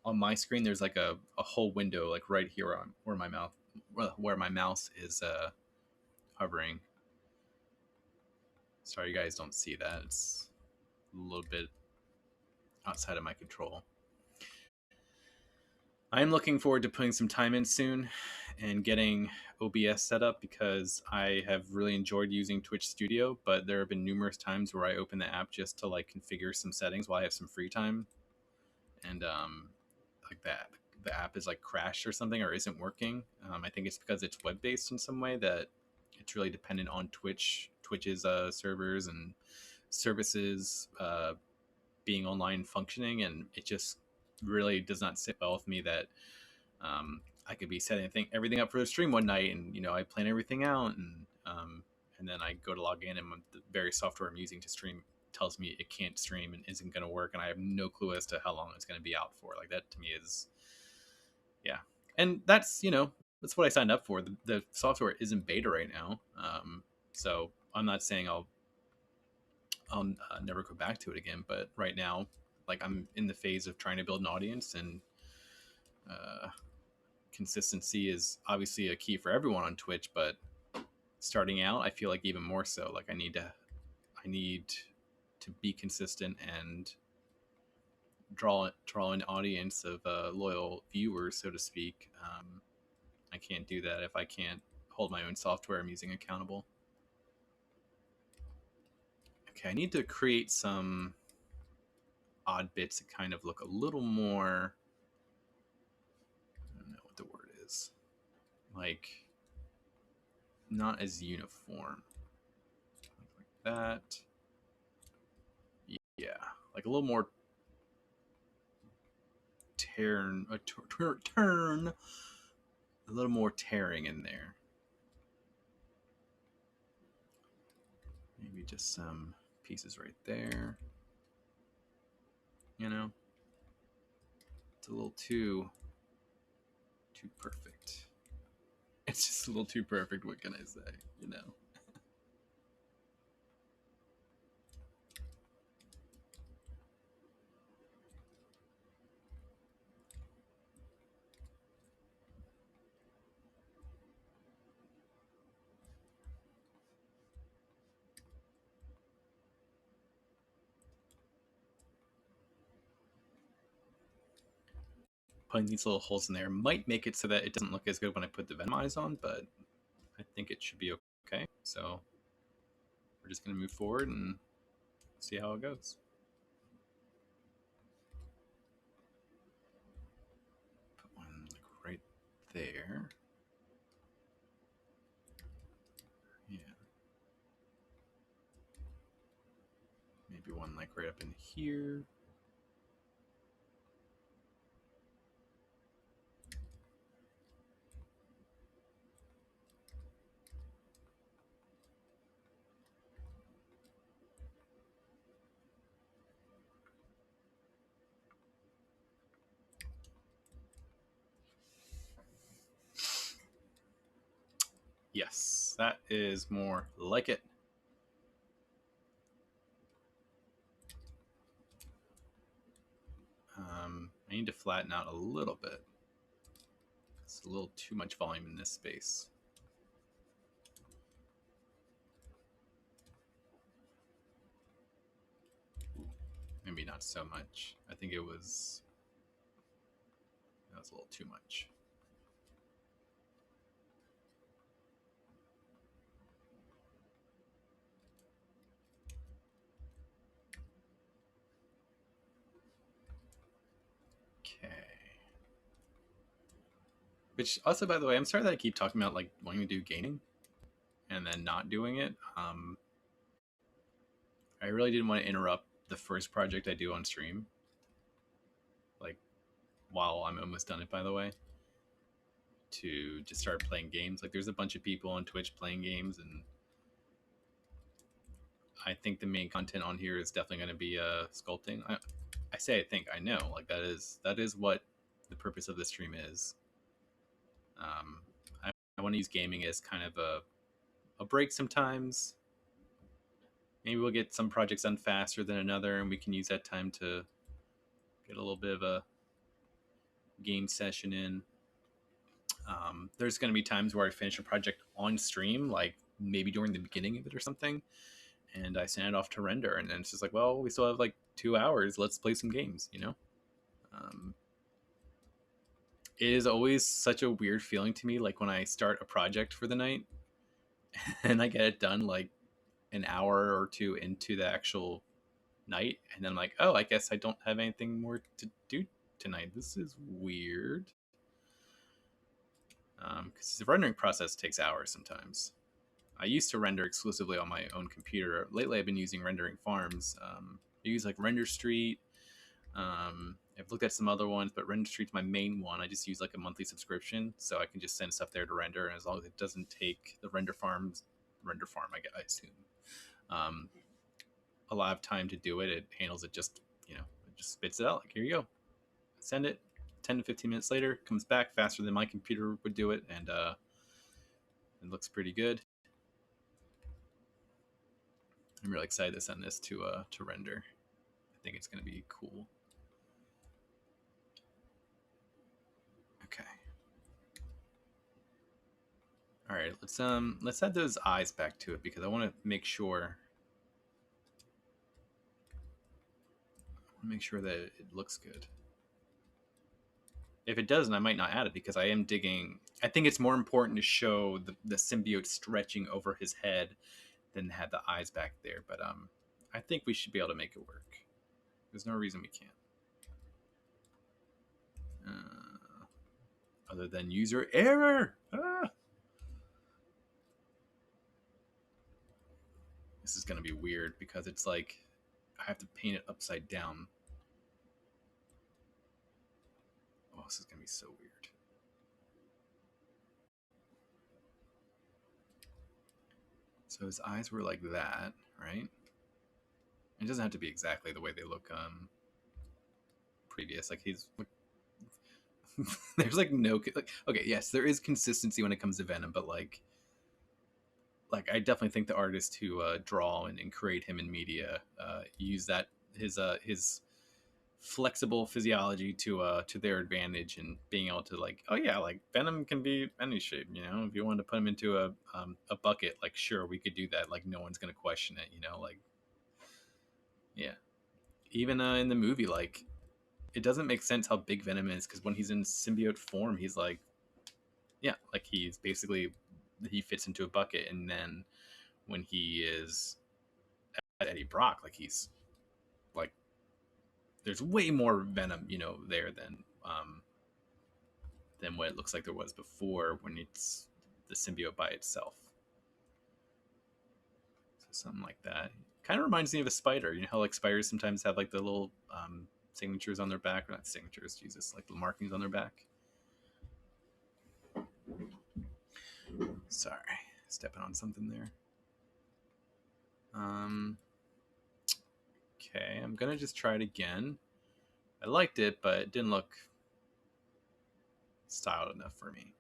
on my screen, there's like a whole window like right here where my mouse is hovering. Sorry, you guys don't see that. It's a little bit outside of my control. I am looking forward to putting some time in soon and getting OBS set up because I have really enjoyed using Twitch Studio, but there have been numerous times where I open the app just to like configure some settings while I have some free time, and like that the app is like crashed or something or isn't working. I think it's because it's web based in some way that it's really dependent on Twitch's servers and services being online functioning, and it just really does not sit well with me that I could be setting everything up for the stream one night, and I plan everything out, and then I go to log in, and the very software I'm using to stream tells me it can't stream and isn't going to work, and I have no clue as to how long it's going to be out for. Like that to me is, yeah, and that's what I signed up for. The software is in beta right now, so I'm not saying I'll never go back to it again, but right now, like I'm in the phase of trying to build an audience, and uh, consistency is obviously a key for everyone on Twitch, but starting out, I feel like even more so. Like I need to be consistent and draw an audience of loyal viewers, so to speak. I can't do that if I can't hold my own software I'm using accountable. Okay, I need to create some odd bits that kind of look a little more. I don't know what the word is. Like not as uniform. Like that. Yeah, like a little more turn, a little more tearing in there. Maybe just some pieces right there. It's a little too perfect. It's just a little too perfect. What can I say? Putting these little holes in there might make it so that it doesn't look as good when I put the Venom eyes on, but I think it should be okay. So we're just going to move forward and see how it goes. Put one like right there. Yeah. Maybe one like right up in here. Yes, that is more like it. I need to flatten out a little bit. It's a little too much volume in this space. Maybe not so much. I think that was a little too much. Okay. Which also, by the way, I'm sorry that I keep talking about like wanting to do gaming and then not doing it. I really didn't want to interrupt the first project I do on stream. Like while I'm almost done it, by the way, to just start playing games. Like there's a bunch of people on Twitch playing games, and I think the main content on here is definitely going to be sculpting. I say I think I know like that is what the purpose of the stream is. I want to use gaming as kind of a break sometimes, maybe we'll get some projects done faster than another, and we can use that time to get a little bit of a game session in. There's going to be times where I finish a project on stream, like maybe during the beginning of it or something, and I send it off to render, and then it's just like, well, we still have like 2 hours. Let's play some games, you know? Um, it is always such a weird feeling to me, like when I start a project for the night and I get it done like an hour or two into the actual night, and then I'm like, oh, I guess I don't have anything more to do tonight. This is weird. Because the rendering process takes hours sometimes. I used to render exclusively on my own computer. Lately, I've been using rendering farms. I use like Render Street. I've looked at some other ones, but Render Street's my main one. I just use like a monthly subscription, so I can just send stuff there to render, and as long as it doesn't take the render farm, I assume, um, a lot of time to do it. It handles it just, it just spits it out. Like, here you go, send it. 10 to 15 minutes later, comes back faster than my computer would do it, and it looks pretty good. I'm really excited to send this to render. I think it's going to be cool. Okay. All right, let's add those eyes back to it because I want to make sure that it looks good. If it doesn't, I might not add it because I am digging. I think it's more important to show the symbiote stretching over his head than have the eyes back there. But I think we should be able to make it work. There's no reason we can't. Other than user error. This is going to be weird because it's like I have to paint it upside down. Oh, this is going to be so weird. So his eyes were like that, right? It doesn't have to be exactly the way they look previous. Like he's there's like no like, okay, yes, there is consistency when it comes to Venom, but like I definitely think the artists who draw and create him in media use that his flexible physiology to their advantage and being able to like, oh yeah, like Venom can be any shape, if you wanted to put him into a bucket, like sure, we could do that, like no one's gonna question it, like yeah. Even in the movie, like it doesn't make sense how big Venom is because when he's in symbiote form, he's like, yeah, like he's basically he fits into a bucket, and then when he is at Eddie Brock, like he's like there's way more Venom, there than what it looks like there was before when it's the symbiote by itself. So something like that. Kind of reminds me of a spider. You know how like spiders sometimes have like the little signatures on their back, or not signatures, Jesus, like the markings on their back. Sorry, stepping on something there. Okay, I'm gonna just try it again. I liked it, but it didn't look styled enough for me.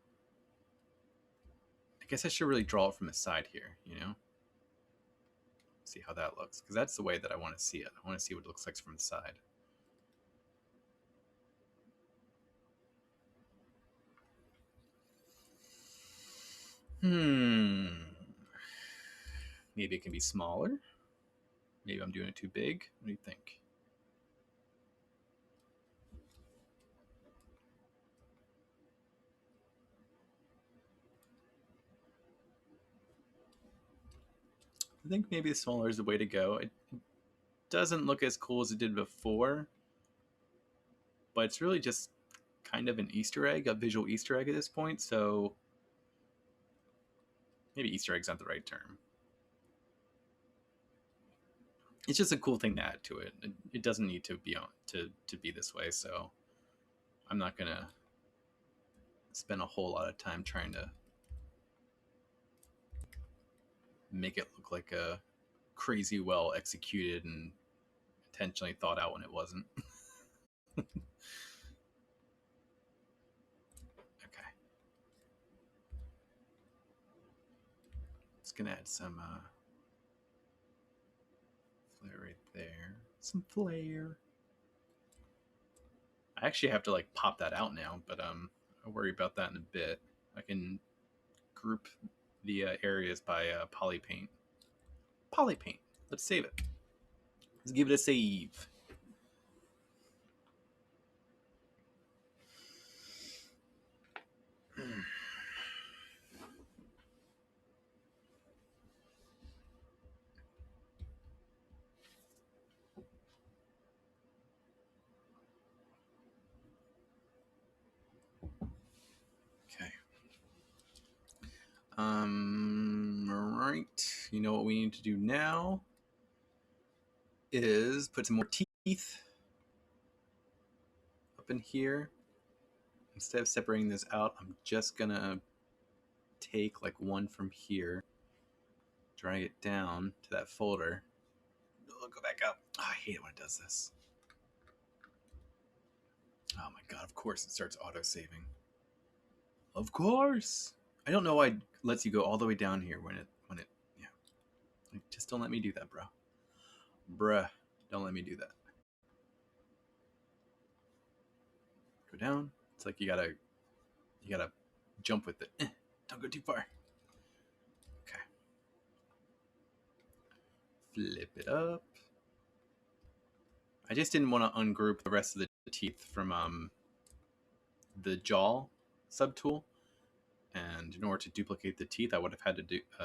I guess I should really draw it from the side here, see how that looks, because that's the way that I want to see it. I want to see what it looks like from the side. Maybe it can be smaller. Maybe I'm doing it too big. What do you think? I think maybe the smaller is the way to go. It doesn't look as cool as it did before, but it's really just kind of an Easter egg, a visual Easter egg at this point. So maybe Easter egg's not the right term. It's just a cool thing to add to it. It doesn't need to be to be this way. So I'm not gonna spend a whole lot of time trying to make it look like a crazy well executed and intentionally thought out when it wasn't. Okay. Just gonna add some Flare right there. Some flare. I actually have to like pop that out now, but I'll worry about that in a bit. I can group the areas by poly paint. Poly paint. Let's save it. Let's give it a save. Okay. Right. You know what we need to do now is put some more teeth up in here. Instead of separating this out, I'm just gonna take like one from here, drag it down to that folder. Oh, go back up. Oh, I hate it when it does this. Oh my god, of course it starts auto-saving. Of course. I don't know why it lets you go all the way down here when it yeah. Like, just don't let me do that, bro. Bruh, don't let me do that. Go down. It's like you gotta jump with it. Don't go too far. Okay. Flip it up. I just didn't want to ungroup the rest of the teeth from the jaw subtool, and in order to duplicate the teeth, I would have had to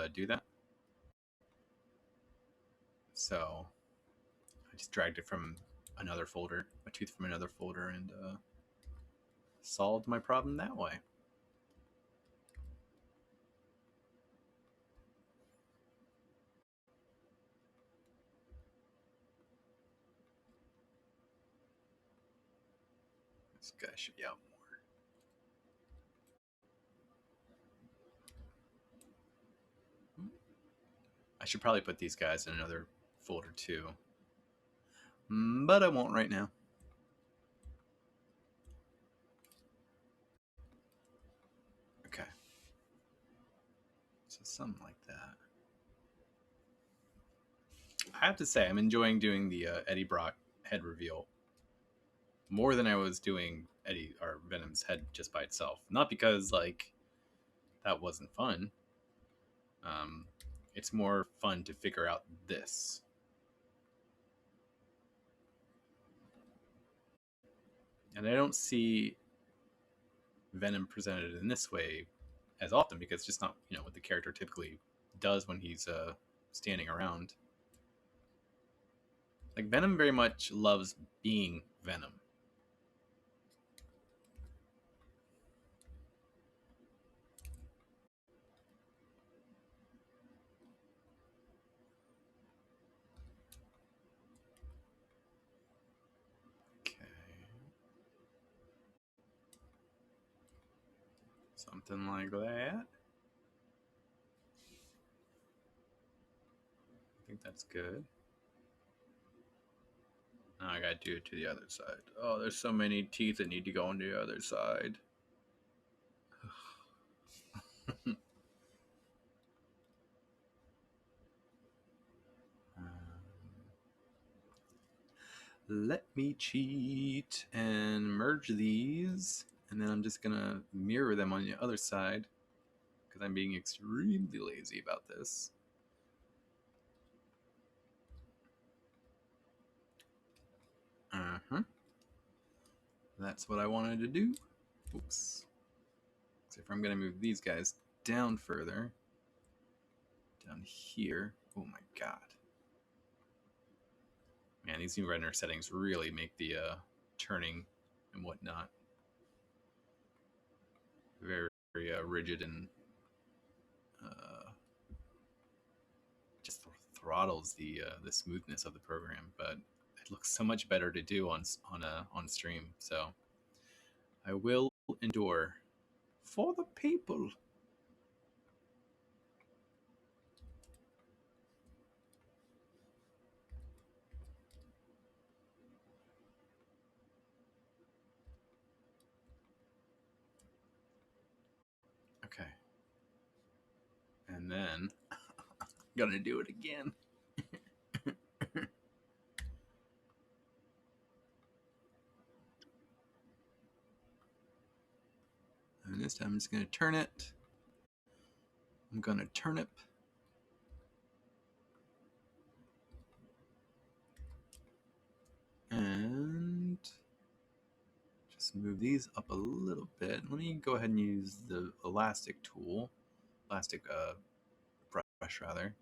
do that. So I just dragged it from another folder, a tooth from another folder, and solved my problem that way. This guy should be out more. I should probably put these guys in another folder too, but I won't right now. Okay. So something like that. I have to say, I'm enjoying doing the Eddie Brock head reveal more than I was doing Eddie or Venom's head just by itself. Not because like that wasn't fun. It's more fun to figure out this. And I don't see Venom presented in this way as often because it's just not, you know, what the character typically does when he's standing around. Like Venom very much loves being Venom. Okay. Something like that. I think that's good. Now I gotta do it to the other side. Oh, there's so many teeth that need to go on the other side. Let me cheat and merge these, and then I'm just gonna mirror them on the other side because I'm being extremely lazy about this. That's what I wanted to do. Oops. So if I'm gonna move these guys down further, down here. Oh my god. Man, these new render settings really make the turning and whatnot very, very rigid and just throttles the smoothness of the program. But it looks so much better to do on stream. So I will endure for the people. Okay. And then I'm gonna do it again. This time I'm just going to turn it. I'm going to turnip. And just move these up a little bit. Let me go ahead and use the elastic tool. Elastic brush, rather.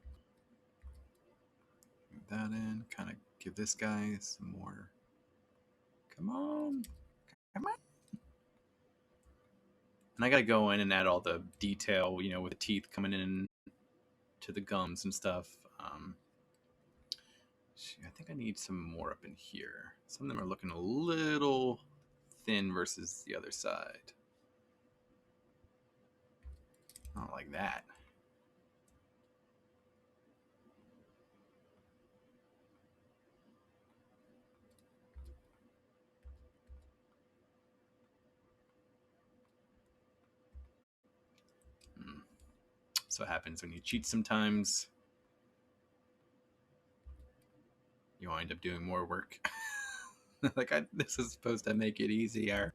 Move that in. Kind of give this guy some more. Come on. Come on. And I got to go in and add all the detail, you know, with the teeth coming in to the gums and stuff. I think I need some more up in here. Some of them are looking a little thin versus the other side. I don't like that. So what happens when you cheat sometimes. You wind up doing more work. Like, this is supposed to make it easier.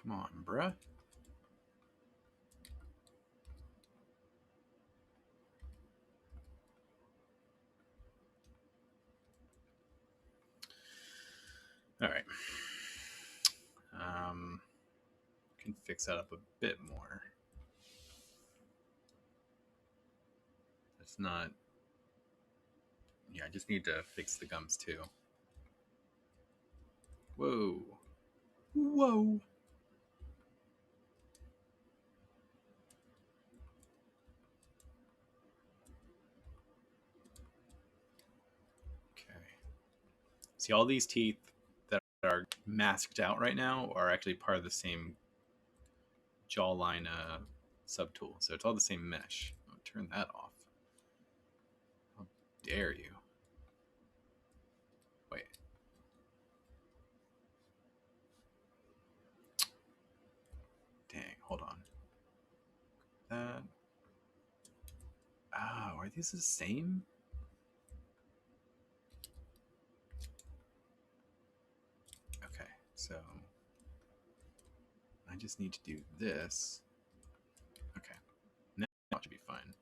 Come on, bruh. All right. Can fix that up a bit more. It's not. Yeah, I just need to fix the gums too. Whoa. Whoa. Okay. See, all these teeth that are masked out right now are actually part of the same jawline subtool. So it's all the same mesh. I'll turn that off. How dare you? Wait. Dang, hold on. That. Oh, are these the same? Okay, so I just need to do this. Okay, now it should be fine.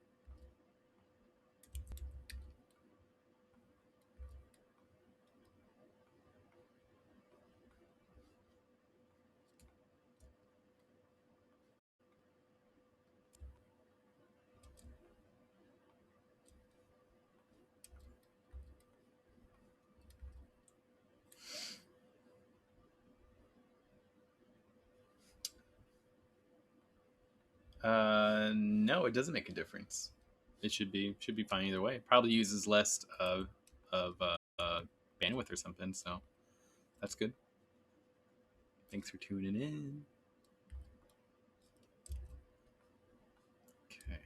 No, it doesn't make a difference. It should be fine either way. It probably uses less of bandwidth or something, so that's good. Thanks for tuning in. Okay.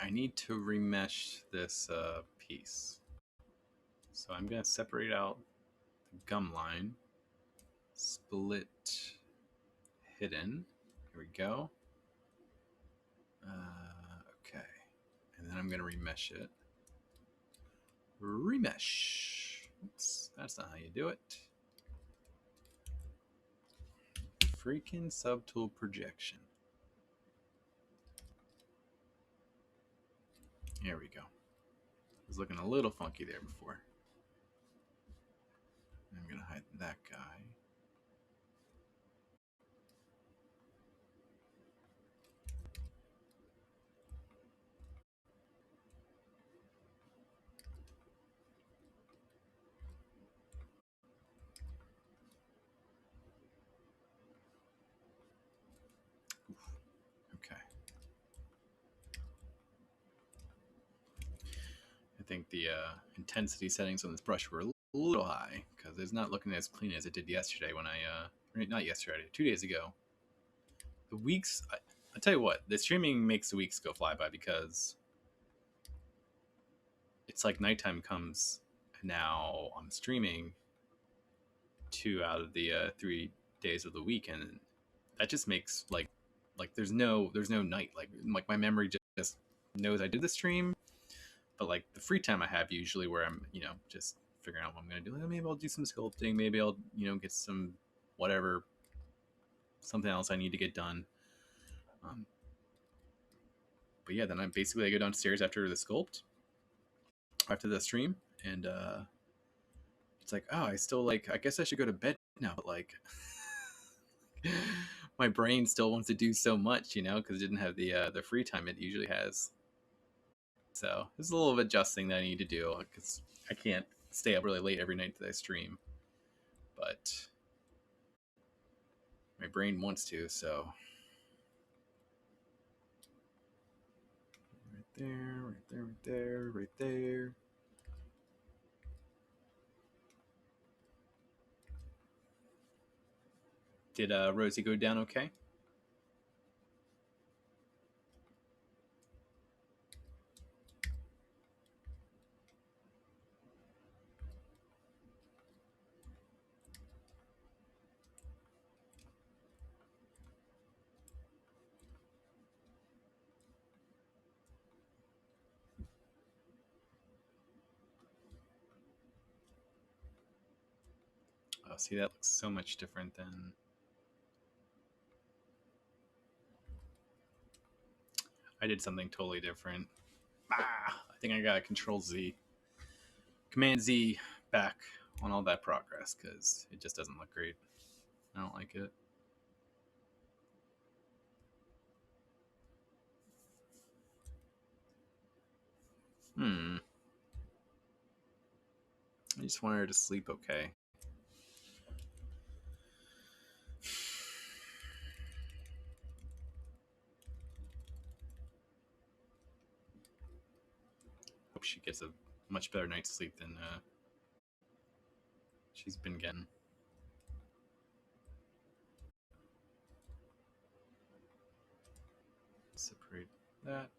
I need to remesh this piece. So I'm going to separate out the gum line, split hidden. Here we go. Okay. And then I'm going to remesh it. Remesh. Oops, that's not how you do it. Freaking subtool projection. There we go. It was looking a little funky there before. I'm going to hide that guy. Okay. I think the intensity settings on this brush were a little high because it's not looking as clean as it did yesterday when not yesterday, 2 days ago. The weeks, I tell you what, the streaming makes the weeks go fly by because it's like nighttime comes now I'm streaming 2 out of the 3 days of the week, and that just makes like there's no night. Like my memory just knows I did the stream, but like the free time I have usually where I'm just figuring out what I'm gonna do. Like, maybe I'll do some sculpting. Maybe I'll get some whatever, something else I need to get done. Um, but yeah, then I go downstairs after the sculpt, after the stream, and it's like, oh, I still like. I guess I should go to bed now, but like, my brain still wants to do so much, because it didn't have the free time it usually has. So there's a little bit of adjusting that I need to do because I can't stay up really late every night that I stream, but my brain wants to. So right there, right there, right there, right there. Did Rosie go down okay? Oh, see, that looks so much different than... I did something totally different. I think I got Control Z, Command Z back on all that progress because it just doesn't look great. I don't like it. I just want her to sleep okay. Hope she gets a much better night's sleep than she's been getting. Separate that.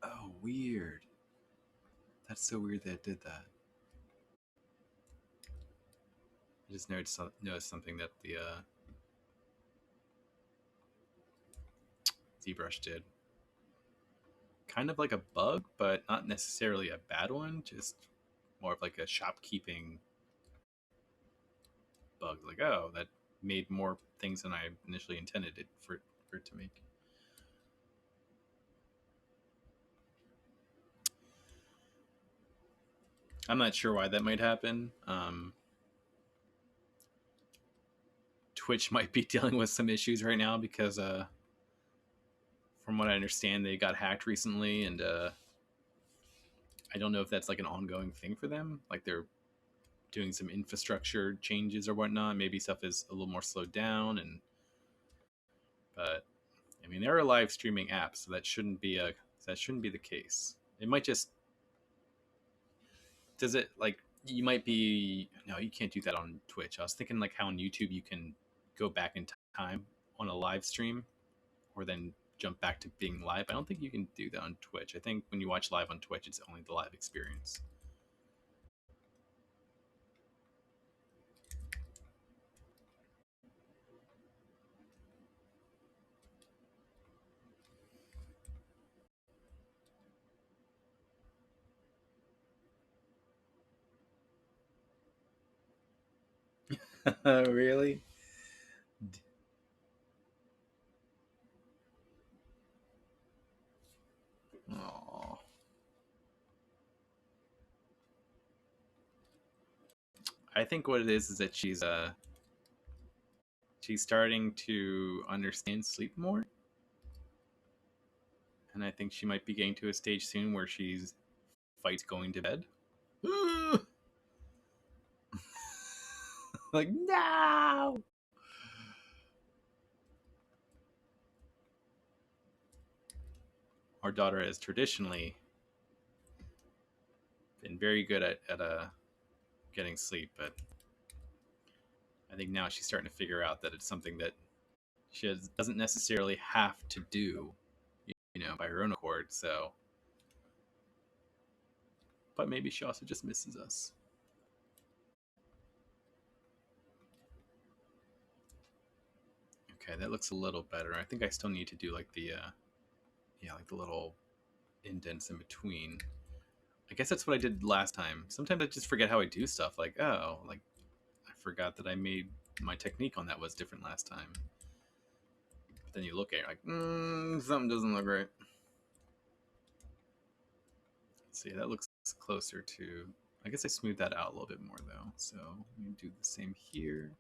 Oh, weird. That's so weird that it did that. I just noticed something that the ZBrush did. Kind of like a bug, but not necessarily a bad one. Just more of like a shopkeeping bug. Like, oh, that made more things than I initially intended it for it to make. I'm not sure why that might happen. Twitch might be dealing with some issues right now because, from what I understand, they got hacked recently, and I don't know if that's like an ongoing thing for them. Like they're doing some infrastructure changes or whatnot. Maybe stuff is a little more slowed down, but I mean they're a live streaming app, so that shouldn't be the case. It might just... does it like... you might be... no, you can't do that on Twitch. I was thinking like how on YouTube you can go back in time on a live stream or then jump back to being live. I don't think you can do that on Twitch. I think when you watch live on Twitch, it's only the live experience. Really? Oh, I think what it is that she's starting to understand sleep more, and I think she might be getting to a stage soon where she's fights going to bed. Like, no. Our daughter has traditionally been very good at getting sleep, but I think now she's starting to figure out that it's something that she doesn't necessarily have to do. by her own accord. So, but maybe she also just misses us. Okay, that looks a little better. I think I still need to do like the like the little indents in between. I guess that's what I did last time. Sometimes I just forget how I do stuff. Like, oh, like I forgot that I made my technique on that was different last time. But then you look at it like, something doesn't look right. Let's see, that looks closer to. I guess I smoothed that out a little bit more though. So let me do the same here.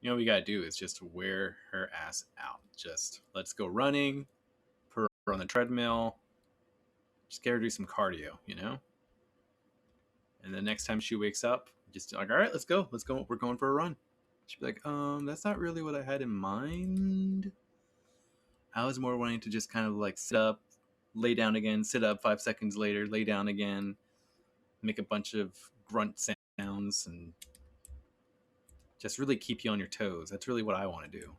What we gotta do is just wear her ass out. Just let's go running, put her on the treadmill, just get her to do some cardio. And the next time she wakes up, just like, all right, let's go. We're going for a run. She'd be like, that's not really what I had in mind. I was more wanting to just kind of like sit up, lay down again, sit up 5 seconds later, lay down again, make a bunch of grunt sounds, and just really keep you on your toes. That's really what I want to do.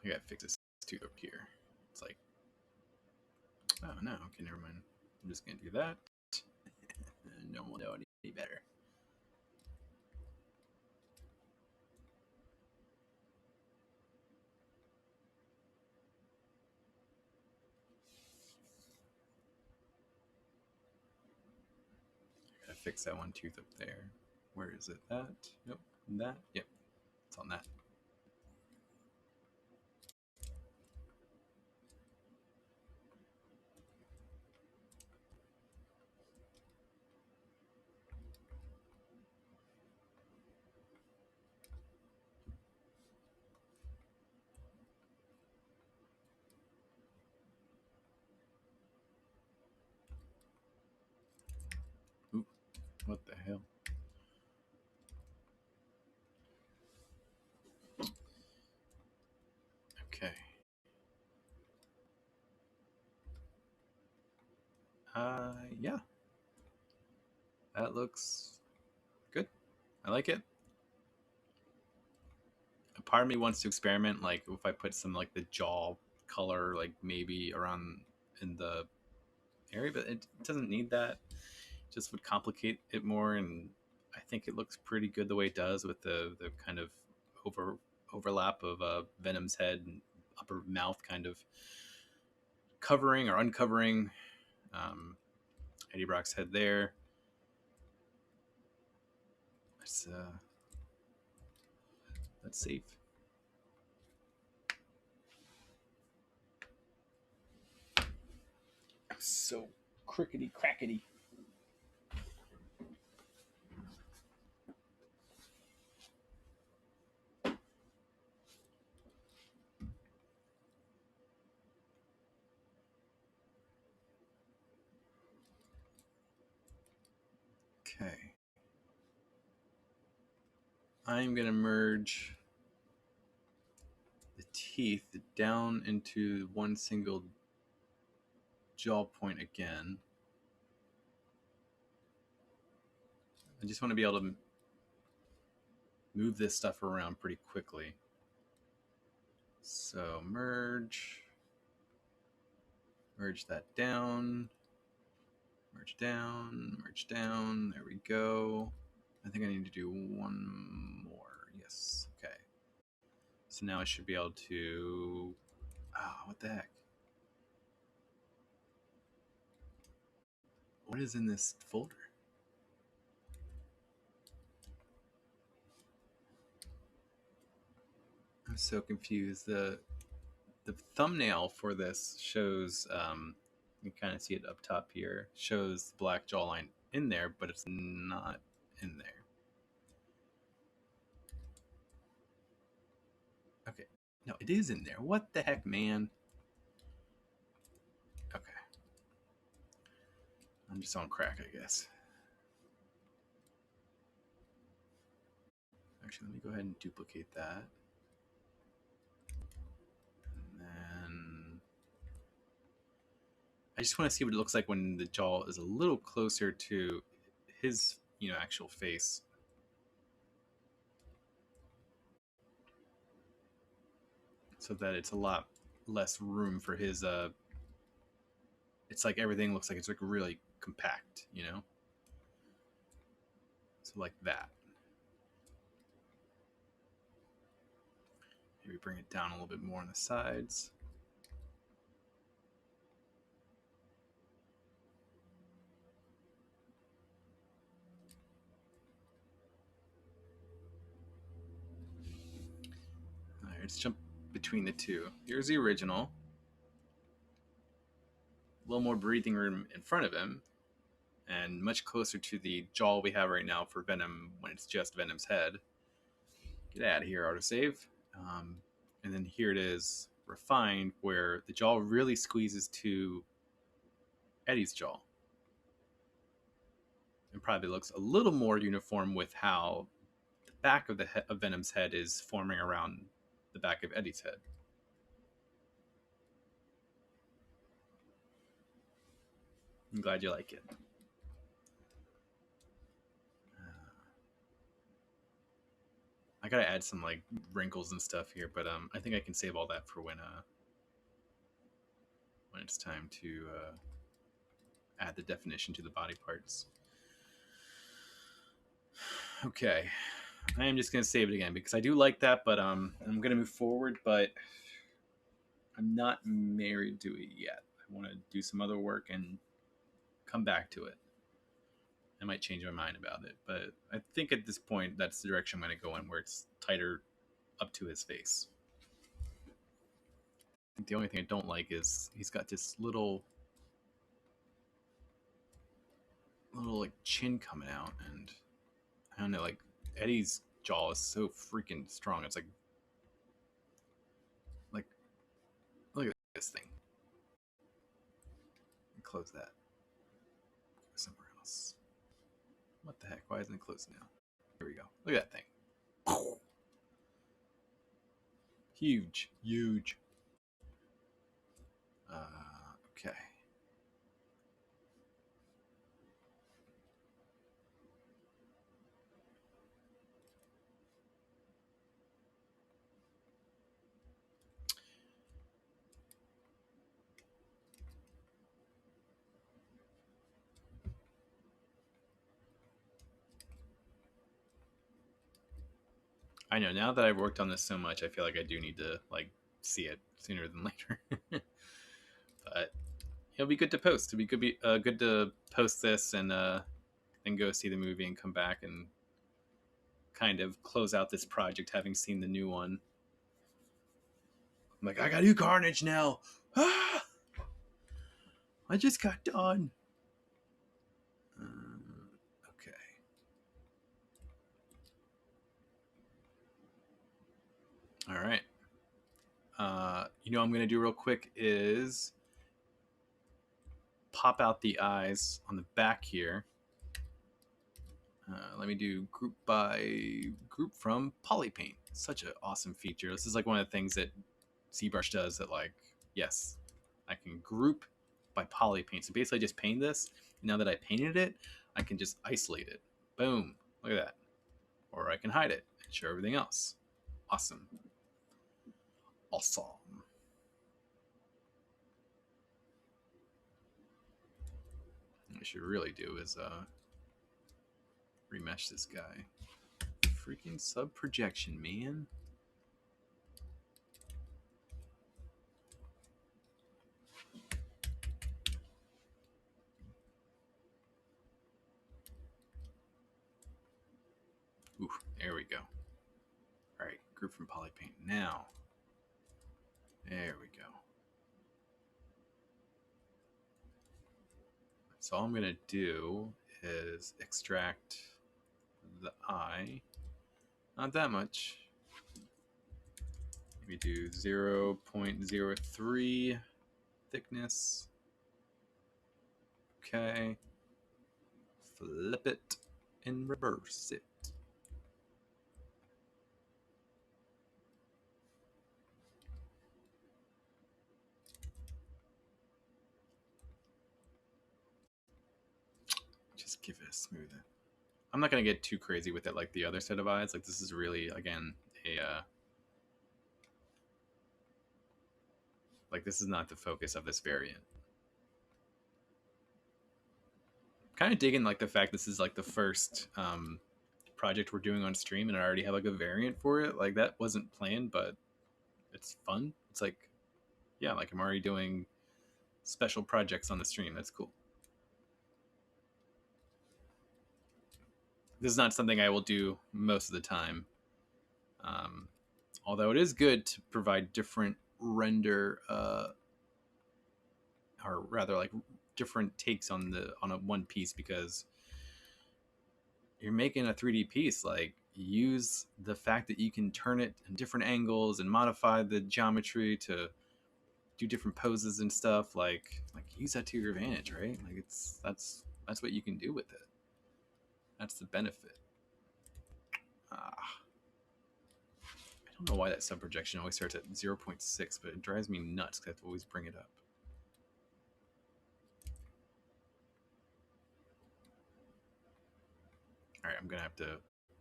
I gotta fix this tooth up here. It's like, oh no, okay, never mind. I'm just gonna do that. No one know any better. Gotta fix that one tooth up there. Where is it? That? Nope. That? Yep. It's on that. Ooh, what the hell? Okay. Yeah. That looks good. I like it. A part of me wants to experiment, like if I put some like the jaw color, like maybe around in the area, but it doesn't need that. It just would complicate it more, and I think it looks pretty good the way it does with the kind of overlap of Venom's head and upper mouth kind of covering or uncovering Eddie Brock's head there. That's safe. So crickety crackety. Okay. I'm going to merge the teeth down into one single jaw point again. I just want to be able to move this stuff around pretty quickly. So merge that down, merge down, there we go. I think I need to do one more. Yes, okay. So now I should be able to, what the heck? What is in this folder? I'm so confused. The thumbnail for this shows, you kind of see it up top here, shows the black jawline in there, but it's not in there. Okay. No, it is in there. What the heck, man? Okay. I'm just on crack, I guess. Actually, let me go ahead and duplicate that. And then I just want to see what it looks like when the jaw is a little closer to his, actual face. So that it's a lot less room for his it's like everything looks like it's like really compact, So like that. Maybe bring it down a little bit more on the sides. All right, let's jump between the two. Here's the original. A little more breathing room in front of him, and much closer to the jaw we have right now for Venom when it's just Venom's head. Get out of here, autosave. And then here it is refined where the jaw really squeezes to Eddie's jaw. And probably looks a little more uniform with how the back of of Venom's head is forming around the back of Eddie's head. I'm glad you like it. I gotta add some like wrinkles and stuff here, but I think I can save all that for when it's time to add the definition to the body parts. Okay, I am just gonna save it again because I do like that, but I'm gonna move forward, but I'm not married to it yet. I want to do some other work and come back to it. I might change my mind about it, but I think at this point that's the direction I'm going to go in, where it's tighter up to his face. I think the only thing I don't like is he's got this little like chin coming out, and I don't know, like Eddie's jaw is so freaking strong. It's like look at this thing. Close that. Go somewhere else. What the heck? Why isn't it closed now? Here we go. Look at that thing. Huge. Okay. I know, now that I've worked on this so much, I feel like I do need to like see it sooner than later. But it'll be good to post. It'll be good to post this and then go see the movie and come back and kind of close out this project, having seen the new one. I'm like, I got new Carnage now. Ah! I just got done. Okay. All right. I'm going to do real quick is pop out the eyes on the back here. Let me do group from Polypaint. Such an awesome feature. This is like one of the things that ZBrush does that, like, yes, I can group by Polypaint. So basically I just paint this. Now that I painted it, I can just isolate it. Boom. Look at that. Or I can hide it and show everything else. Awesome. Awesome. What I should really do is remesh this guy. Freaking sub projection, man. Ooh, there we go. All right, group from Polypaint now. There we go. So all I'm gonna do is extract the eye. Not that much. Maybe do 0.03 thickness. Okay. Flip it and reverse it. Just give it a smooth. I'm not going to get too crazy with it like the other set of eyes. Like, this is really, again, like, this is not the focus of this variant. Kind of digging, like, the fact this is, like, the first project we're doing on stream, and I already have, like, a variant for it. Like, that wasn't planned, but it's fun. It's like, yeah, like, I'm already doing special projects on the stream. That's cool. This is not something I will do most of the time. Although it is good to provide different render, or rather like different takes on a one piece, because you're making a 3D piece. Like, use the fact that you can turn it in different angles and modify the geometry to do different poses and stuff. Like use that to your advantage, right? Like, that's what you can do with it. That's the benefit. I don't know why that sub projection always starts at 0.6, but it drives me nuts because I have to always bring it up. All right, I'm gonna have to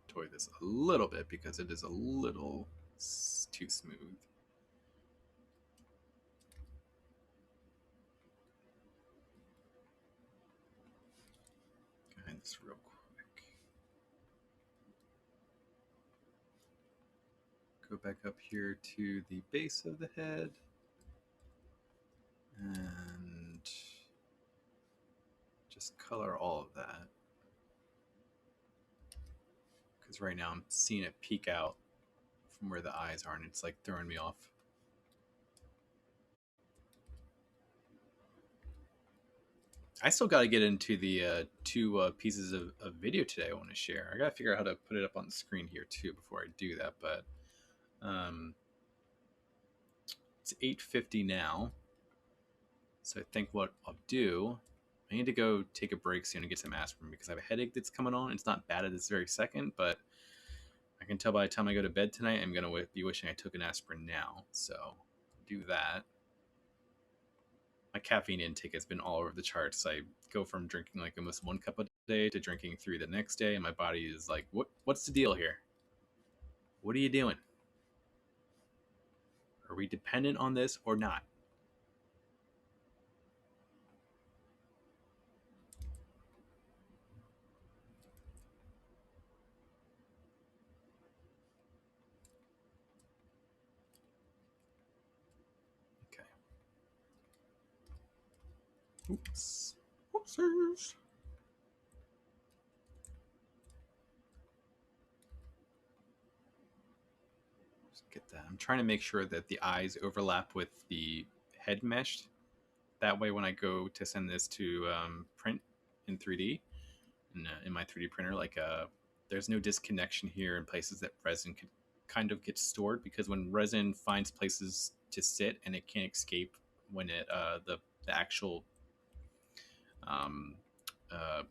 toy this a little bit because it is a little too smooth. Behind this real quick. Go back up here to the base of the head and just color all of that, because right now I'm seeing it peek out from where the eyes are and it's like throwing me off. I still got to get into the two pieces of video today I want to share. I got to figure out how to put it up on the screen here too before I do that, but it's 8:50 now. So I think what I'll do, I need to go take a break soon and get some aspirin because I have a headache that's coming on. It's not bad at this very second, but I can tell by the time I go to bed tonight, I'm going to be wishing I took an aspirin now. So do that. My caffeine intake has been all over the charts. I go from drinking like almost 1 cup a day to drinking 3 the next day, and my body is like, what's the deal here? What are you doing? Are we dependent on this or not? Okay. Oops. Whoopsies. Get that. I'm trying to make sure that the eyes overlap with the head mesh. That way, when I go to send this to print in 3D, in my 3D printer, like there's no disconnection here in places that resin could kind of get stored, because when resin finds places to sit and it can't escape when it the actual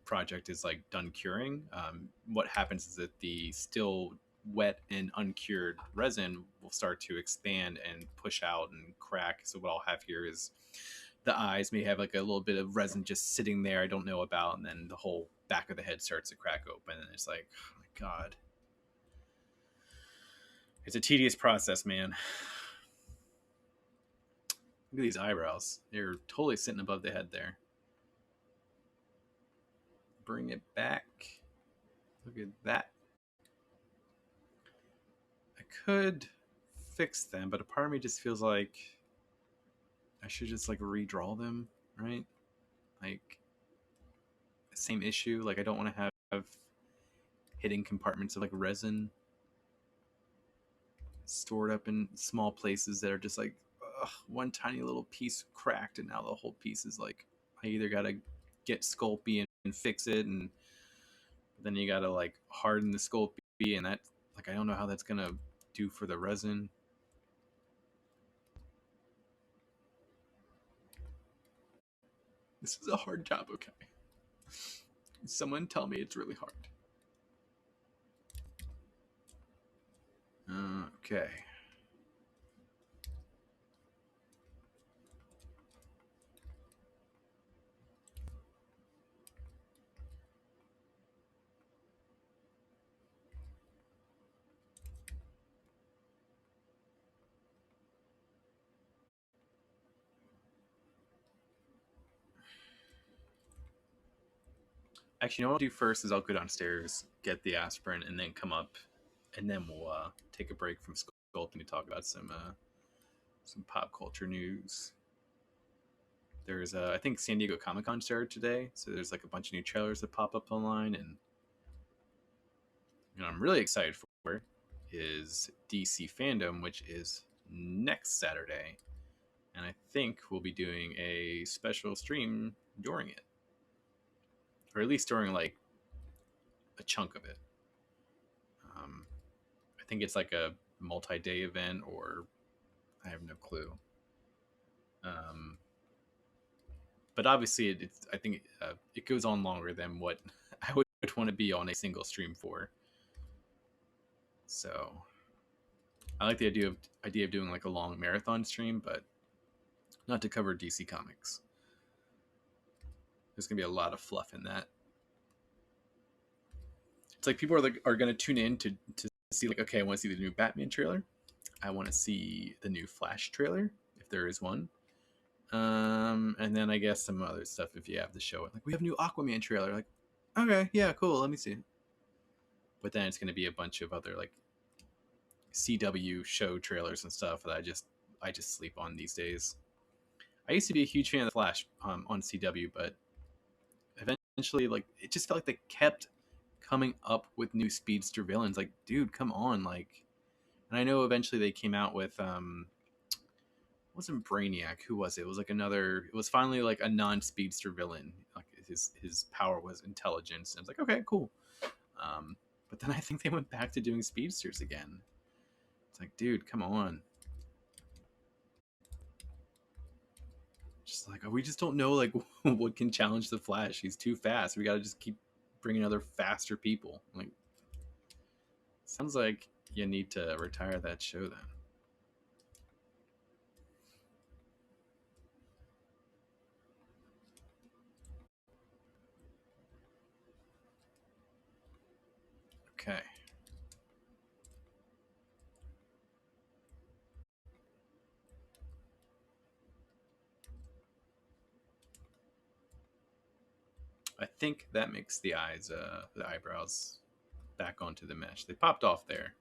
project is like done curing, what happens is that the still wet and uncured resin will start to expand and push out and crack. So what I'll have here is the eyes may have like a little bit of resin just sitting there I don't know about, and then the whole back of the head starts to crack open, and it's like, oh my god, it's a tedious process, man. Look at these eyebrows, they're totally sitting above the head there. Bring it back. Look at that. I could fix them, but a part of me just feels like I should just like redraw them, right? Like, same issue. Like, I don't want to have hidden compartments of like resin stored up in small places that are just like, one tiny little piece cracked, and now the whole piece is like, I either gotta get Sculpting and fix it and Then you gotta like harden the Sculpt, and that like I don't know how that's gonna do for the resin. This is a hard job, okay? Someone tell me it's really hard. Okay. Actually, you know what I'll do first is I'll go downstairs, get the aspirin, and then come up, and then we'll take a break from sculpting to talk about some pop culture news. There's I think San Diego Comic Con started today, so there's like a bunch of new trailers that pop up online, and I'm really excited for is DC Fandom, which is next Saturday, and I think we'll be doing a special stream during it, or at least during like a chunk of it. I think it's like a multi-day event, or I have no clue. Um, but obviously, I think it goes on longer than what I would want to be on a single stream for. So I like the idea of doing like a long marathon stream, but not to cover DC Comics. There's gonna be a lot of fluff in that. It's like people are gonna tune in to see like, okay, I want to see the new Batman trailer. I want to see the new Flash trailer if there is one. And then I guess some other stuff if you have the show. Like we have a new Aquaman trailer. Like, okay, yeah, cool. Let me see. But then it's gonna be a bunch of other like CW show trailers and stuff that I just sleep on these days. I used to be a huge fan of the Flash on CW, but eventually, like, it just felt like they kept coming up with new speedster villains. Like, dude, come on, like. And I know eventually they came out with it wasn't Brainiac. Who was it? It was like another. It was finally like a non-speedster villain. Like his power was intelligence, and it's like, okay, cool. But then I think they went back to doing speedsters again. It's like, dude, come on. Just like, we just don't know like what can challenge the Flash. He's too fast. We got to just keep bringing other faster people. Like, sounds like you need to retire that show then. Okay. I think that makes the eyebrows back onto the mesh. They popped off there.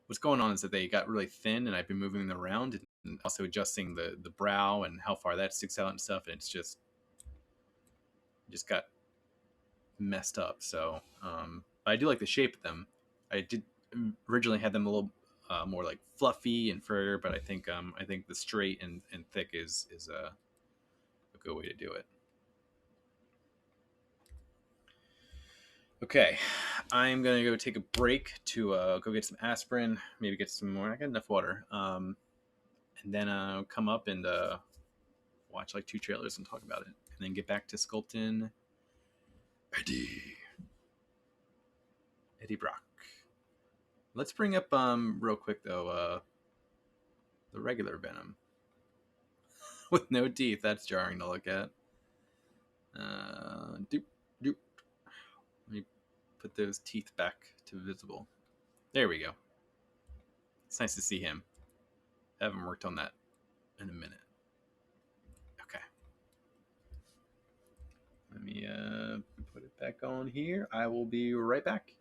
What's going on is that they got really thin, and I've been moving them around and also adjusting the brow and how far that sticks out and stuff, and it's just got messed up. So, but I do like the shape of them. I did originally had them a little more like fluffy and further, but I think the straight and thick is a good way to do it. Okay, I'm gonna go take a break to go get some aspirin, maybe get some more. I got enough water, and then come up and watch like 2 trailers and talk about it, and then get back to sculpting Eddie Brock. Let's bring up real quick though the regular Venom with no teeth. That's jarring to look at. Doop doop. Let me put those teeth back to visible. There we go. It's nice to see him. I haven't worked on that in a minute. Okay. Let me put it back on here. I will be right back.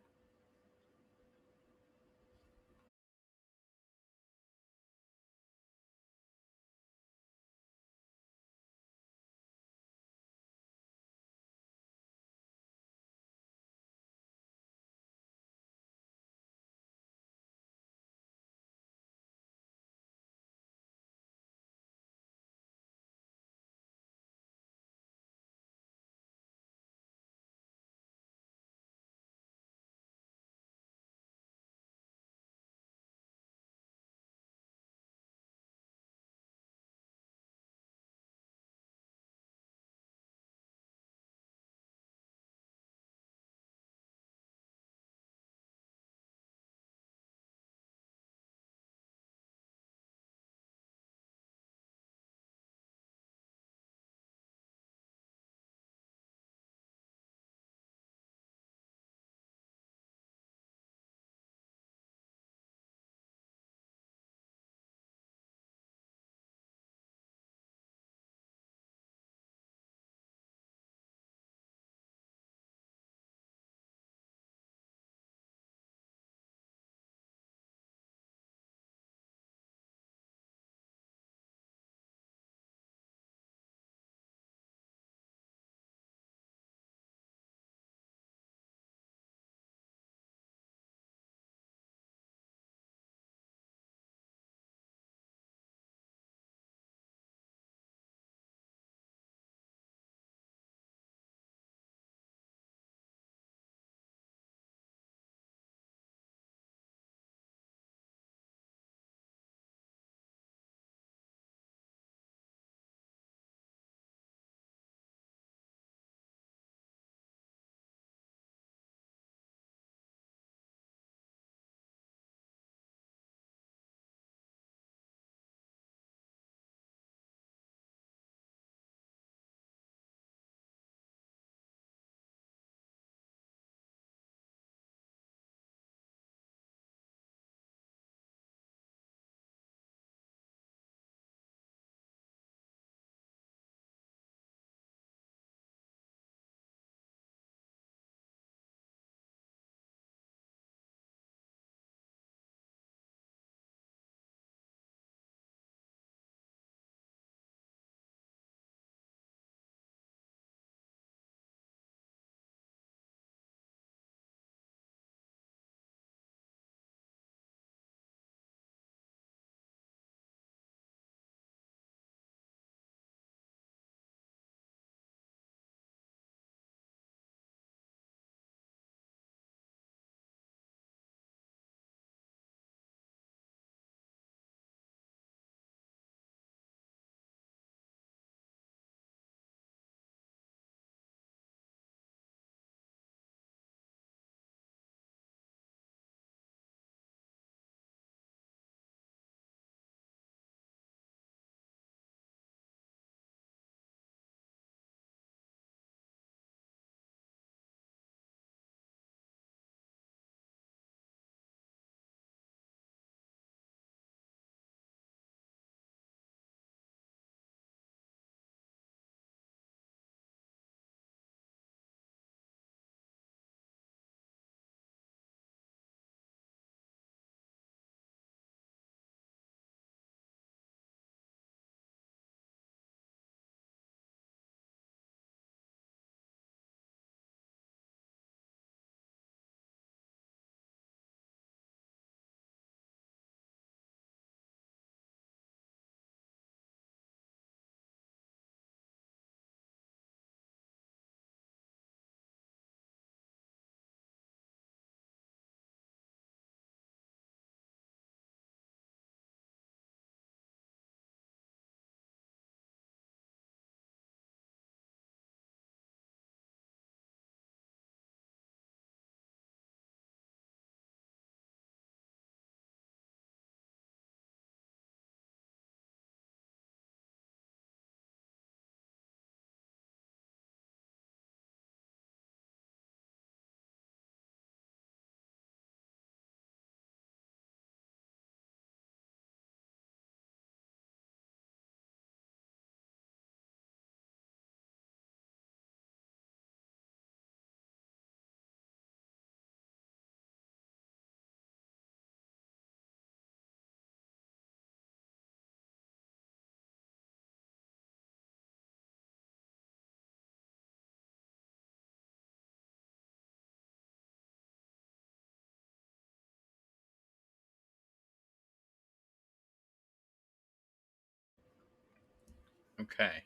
Okay.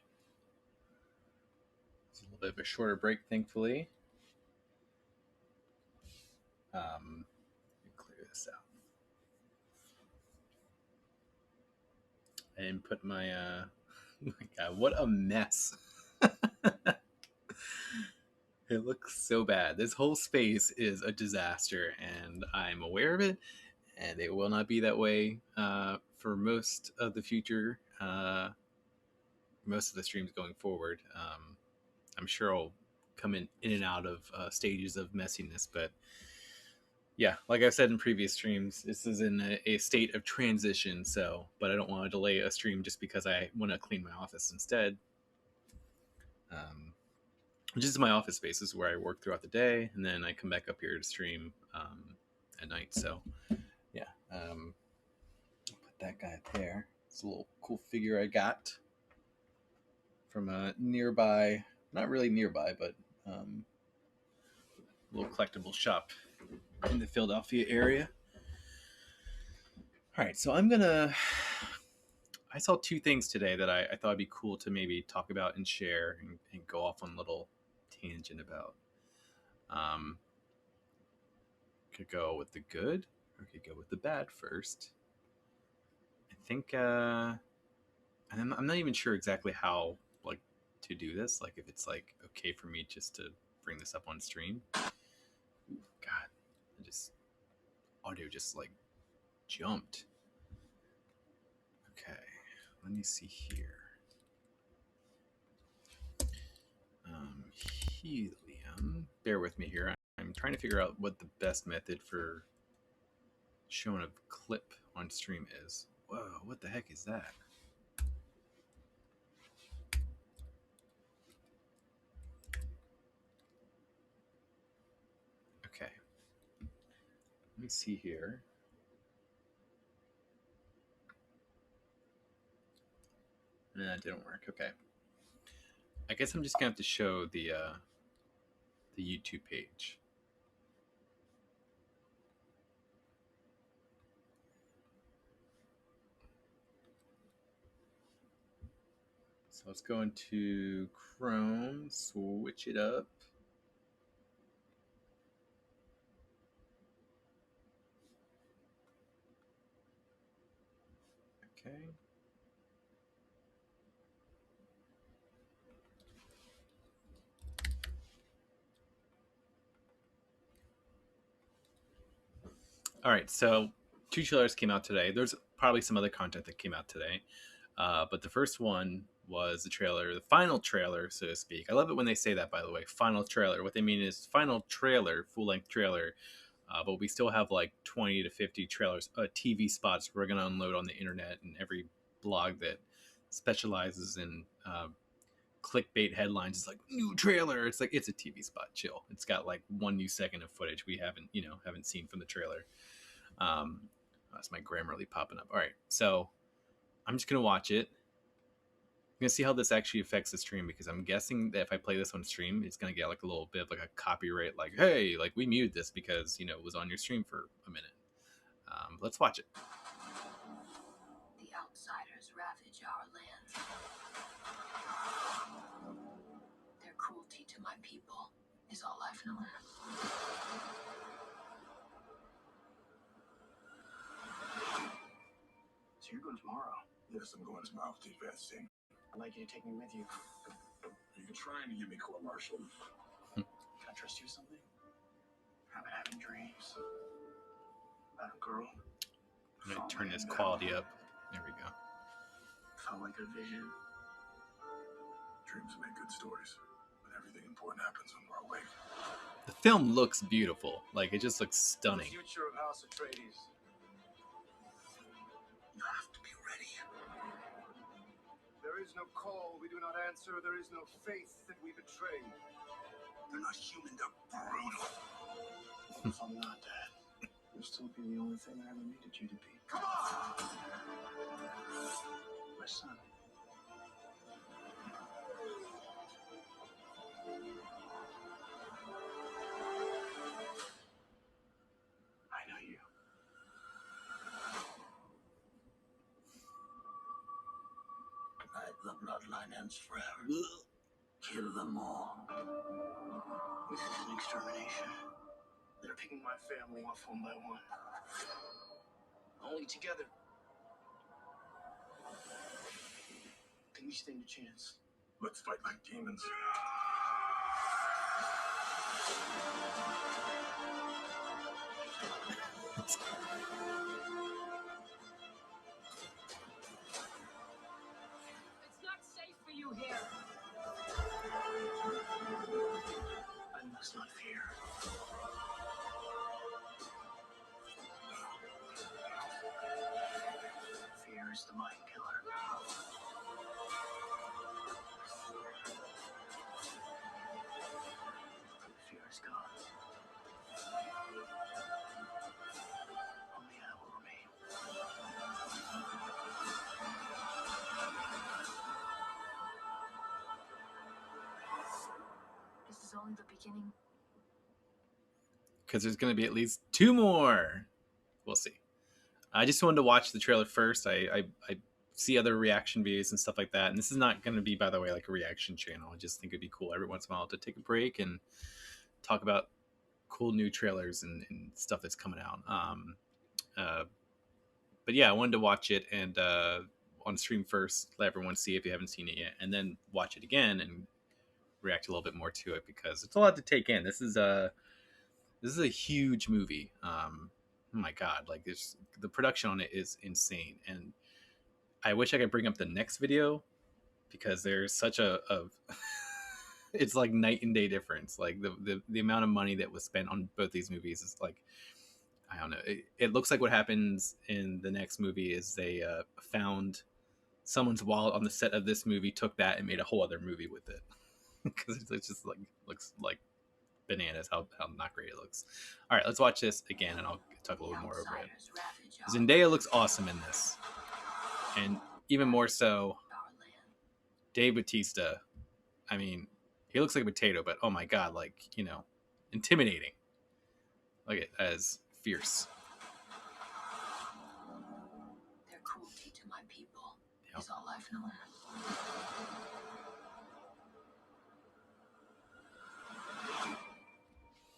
It's a little bit of a shorter break, thankfully. Clear this out. I didn't put my my God, what a mess. It looks so bad. This whole space is a disaster, and I'm aware of it, and it will not be that way for most of the future, most of the streams going forward. I'm sure I'll come in and out of stages of messiness, but yeah, like I've said in previous streams, this is in a state of transition. So, but I don't want to delay a stream just because I want to clean my office instead. Which is my office space. This is where I work throughout the day, and then I come back up here to stream at night. So, yeah, put that guy up there. It's a little cool figure I got from a nearby, not really nearby, but a little collectible shop in the Philadelphia area. All right, so I saw two things today that I thought would be cool to maybe talk about and share and go off on a little tangent about. Could go with the good or could go with the bad first. I think I'm not even sure exactly how like to do this. Like if it's like okay for me just to bring this up on stream. Ooh, God, audio just like jumped. Okay, let me see here. Helium. Bear with me here. I'm trying to figure out what the best method for showing a clip on stream is. Whoa, what the heck is that? Okay. Let me see here. That didn't work. Okay. I guess I'm just gonna have to show the YouTube page. So let's go into Chrome, switch it up. Okay. All right, so two trailers came out today. There's probably some other content that came out today. But the first one was the trailer, the final trailer, so to speak. I love it when they say that, by the way, final trailer. What they mean is final trailer, full-length trailer. But we still have like 20 to 50 trailers, TV spots we're going to unload on the internet, and every blog that specializes in clickbait headlines is like new trailer. It's like it's a TV spot. Chill. It's got like 1 new second of footage we haven't seen from the trailer. That's my Grammarly popping up. All right, so I'm just gonna watch it. I'm gonna see how this actually affects the stream, because I'm guessing that if I play this on stream, it's gonna get like a little bit of like a copyright, like, hey, like we muted this because it was on your stream for a minute. Let's watch it. The outsiders ravage our lands. Their cruelty to my people is all I've known. So you're going tomorrow? Yes, I'm going tomorrow to investing. I'd like you to take me with you. You're trying to give me court-martial. Can I trust you with something? I've been having dreams about a girl. I'm gonna turn this quality up. There we go. Felt like a vision. Dreams make good stories, but everything important happens when we're awake. The film looks beautiful. Like, it just looks stunning. The future of House Atreides. You have to be ready. There is no call we do not answer. There is no faith that we betray. They're not human, they're brutal. If I'm not dead, you'll still be the only thing I ever needed you to be. Come on! My son. I know you. I have the bloodline ends forever. Kill them all. This is an extermination. They're picking my family off one by one. Only together can we stand a chance. Let's fight like demons. It's not safe for you here. I must not fear. Fear is the mind killer. Fear is gone. Only I will remain. This is only the beginning. Because there's going to be at least 2 more. We'll see. I just wanted to watch the trailer first. I see other reaction videos and stuff like that. And this is not going to be, by the way, like a reaction channel. I just think it'd be cool every once in a while to take a break and talk about cool new trailers and stuff that's coming out. But yeah, I wanted to watch it and on stream first, let everyone see if you haven't seen it yet, and then watch it again and react a little bit more to it because it's a lot to take in. This is a huge movie. Oh my god, like the production on it is insane, and I wish I could bring up the next video because there's such a it's like night and day difference. Like the amount of money that was spent on both these movies is like, I don't know. It looks like what happens in the next movie is they found someone's wallet on the set of this movie, took that and made a whole other movie with it because it's just like looks like bananas how not great it looks. All right, let's watch this again and I'll talk a little more over it. Zendaya looks awesome in this, and even more so Dave Bautista. I mean, he looks like a potato, but oh my god, like, you know, intimidating. Look at as fierce. Their cruelty to my people Yep. is all I've known.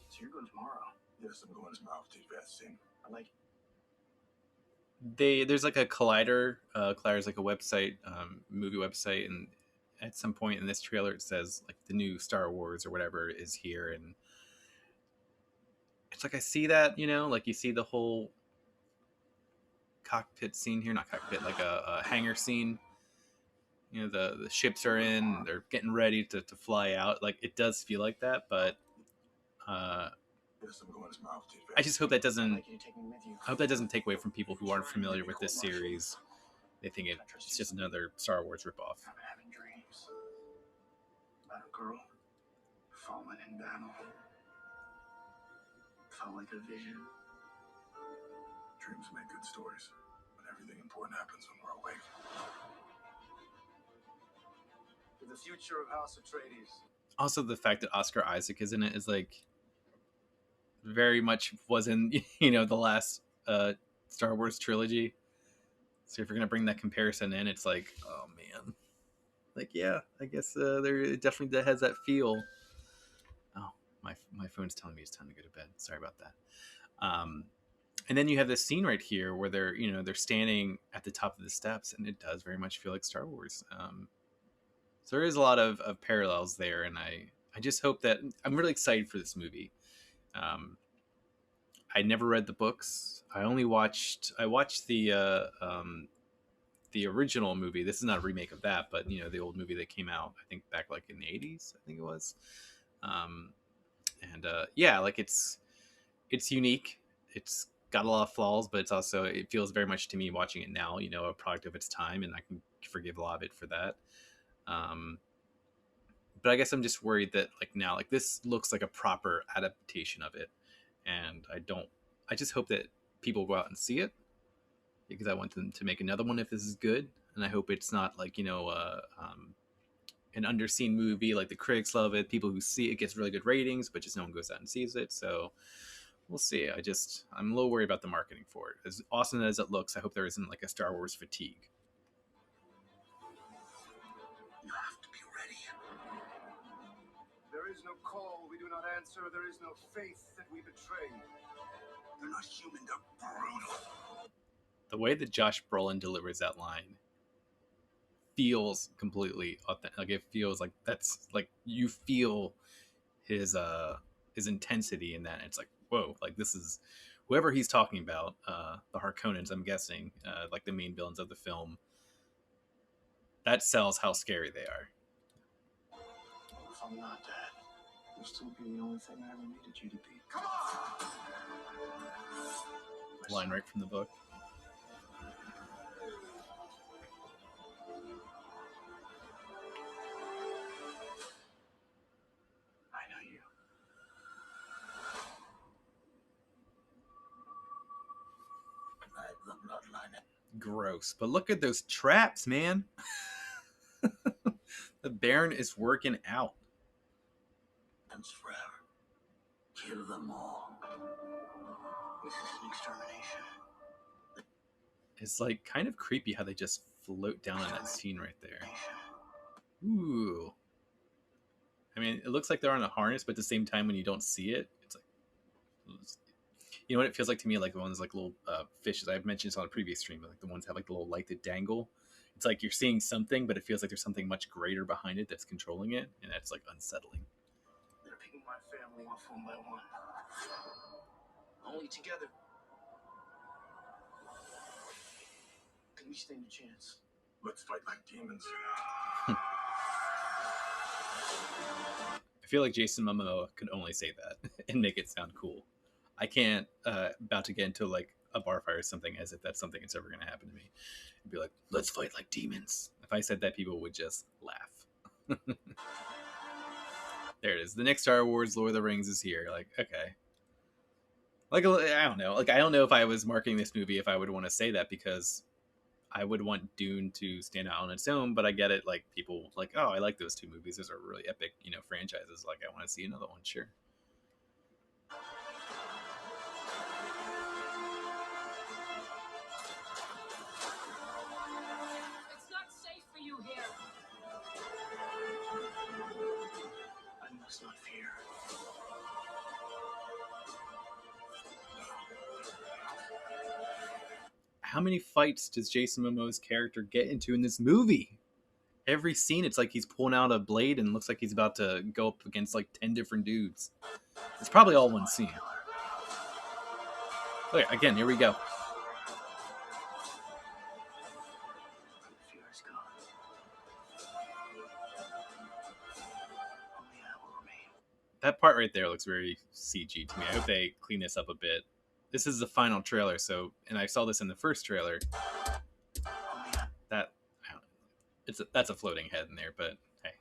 So you're going tomorrow? Yes, I'm going to Mouth Investing. I like There's like a Collider. Collider's like a website, movie website, and at some point in this trailer it says like the new Star Wars or whatever is here, and it's like I see that, you know, like you see the whole cockpit scene here, not cockpit, like a hangar scene. You know, the ships are in, they're getting ready to fly out. Like it does feel like that, but yes, I'm going to Mouth I just hope that doesn't. I'd like you to take me with you. I hope that doesn't take away from people who aren't familiar with this series. They think it's just another Star Wars ripoff. I've been having dreams about a girl fallen in battle. Felt like a vision. Dreams make good stories, but everything important happens when we're awake. For the future of House Atreides. Also, the fact that Oscar Isaac is in it is like very much was in, you know, the last Star Wars trilogy. So if you're gonna bring that comparison in, it's like, oh man, like yeah, I guess there definitely has that feel. Oh, my phone's telling me it's time to go to bed. Sorry about that. And then you have this scene right here where they're standing at the top of the steps, and it does very much feel like Star Wars. So there is a lot of parallels there, and I just hope that I'm really excited for this movie. I never read the books. I watched the original movie. This is not a remake of that, but you know, the old movie that came out, I think back like in the 80s, I think it was. Yeah, like it's unique. It's got a lot of flaws, but it feels very much to me watching it now, you know, a product of its time, and I can forgive a lot of it for that. But I guess I'm just worried that like now, like this looks like a proper adaptation of it, and I just hope that people go out and see it because I want them to make another one if this is good, and I hope it's not like, you know, an underseen movie. Like the critics love it, people who see it gets really good ratings, but just no one goes out and sees it. So we'll see. I'm a little worried about the marketing for it. As awesome as it looks, I hope there isn't like a Star Wars fatigue. You have is no call we do not answer. There is no faith that we betray. They're not human, they're brutal. The way that Josh Brolin delivers that line feels completely authentic. Like, it feels like that's like you feel his intensity in that. It's like, whoa, like this is whoever he's talking about, the Harkonnens, I'm guessing, like the main villains of the film. That sells how scary they are. If I'm not dead, you'll still be the only thing I ever needed you to be. Come on! Line right from the book. I know you. Right, the bloodline. Gross. But look at those traps, man. The Baron is working out. Comes forever. Kill them all. This is an extermination. It's like kind of creepy how they just float down in that scene right there. Ooh. I mean, it looks like they're on a harness, but at the same time, when you don't see it, it's like, you know what it feels like to me? Like the ones like little fishes. I've mentioned this on a previous stream, but like the ones that have like the little light that dangle. It's like you're seeing something, but it feels like there's something much greater behind it that's controlling it, and that's like unsettling. They're picking my family off one by one. Only together can we stand a chance. Let's fight like demons. I feel like Jason Momoa could only say that and make it sound cool. I can't about to get into like a bar fight or something as if that's something that's ever going to happen to me. I'd be like, let's fight like demons. If I said that, people would just laugh. There it is. The next Star Wars Lord of the Rings is here. Like, okay. Like, I don't know. Like, I don't know if I was marketing this movie if I would want to say that, because I would want Dune to stand out on its own, but I get it. Like, people like, oh, I like those two movies. Those are really epic, franchises. Like, I want to see another one. Sure. It's not safe for you here. I must not fear. How many fights does Jason Momoa's character get into in this movie? Every scene, it's like he's pulling out a blade and looks like he's about to go up against like 10 different dudes. It's probably all one scene. Okay, again, here we go. Fear is gone. Only I will remain. That part right there looks very CG to me. I hope they clean this up a bit. This is the final trailer, so, and I saw this in the first trailer. That, that's a floating head in there, but hey.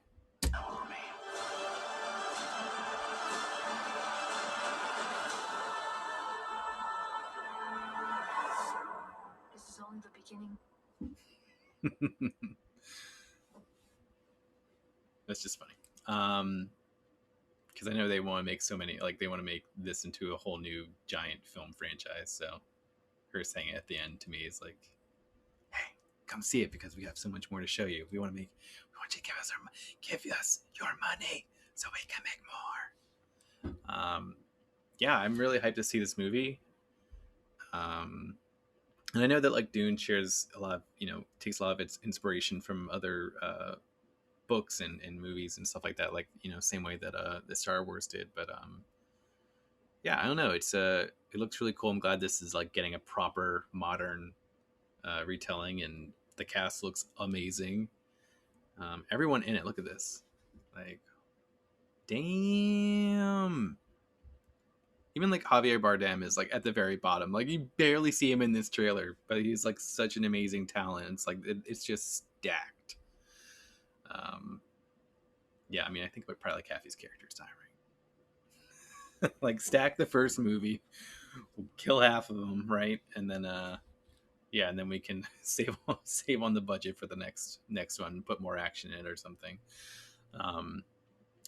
I will remain. This is only the beginning. That's just funny. Because I know they want to make so many, like they want to make this into a whole new giant film franchise. So her saying it at the end to me is like, "Hey, come see it because we have so much more to show you. We want you to give us your money so we can make more." Yeah, I'm really hyped to see this movie. And I know that like Dune shares a lot of, takes a lot of its inspiration from other books and movies and stuff like that, like same way that the Star Wars did. But yeah, I don't know, it looks really cool. I'm glad this is like getting a proper modern retelling, and the cast looks amazing. Everyone in it, look at this, like damn. Even like Javier Bardem is like at the very bottom. Like you barely see him in this trailer, but he's like such an amazing talent. It's like it's just stacked. Yeah, I mean, I think about probably like half his characters die, right? Like stack the first movie, we'll kill half of them, right? And then yeah, and then we can save on the budget for the next one, put more action in it or something.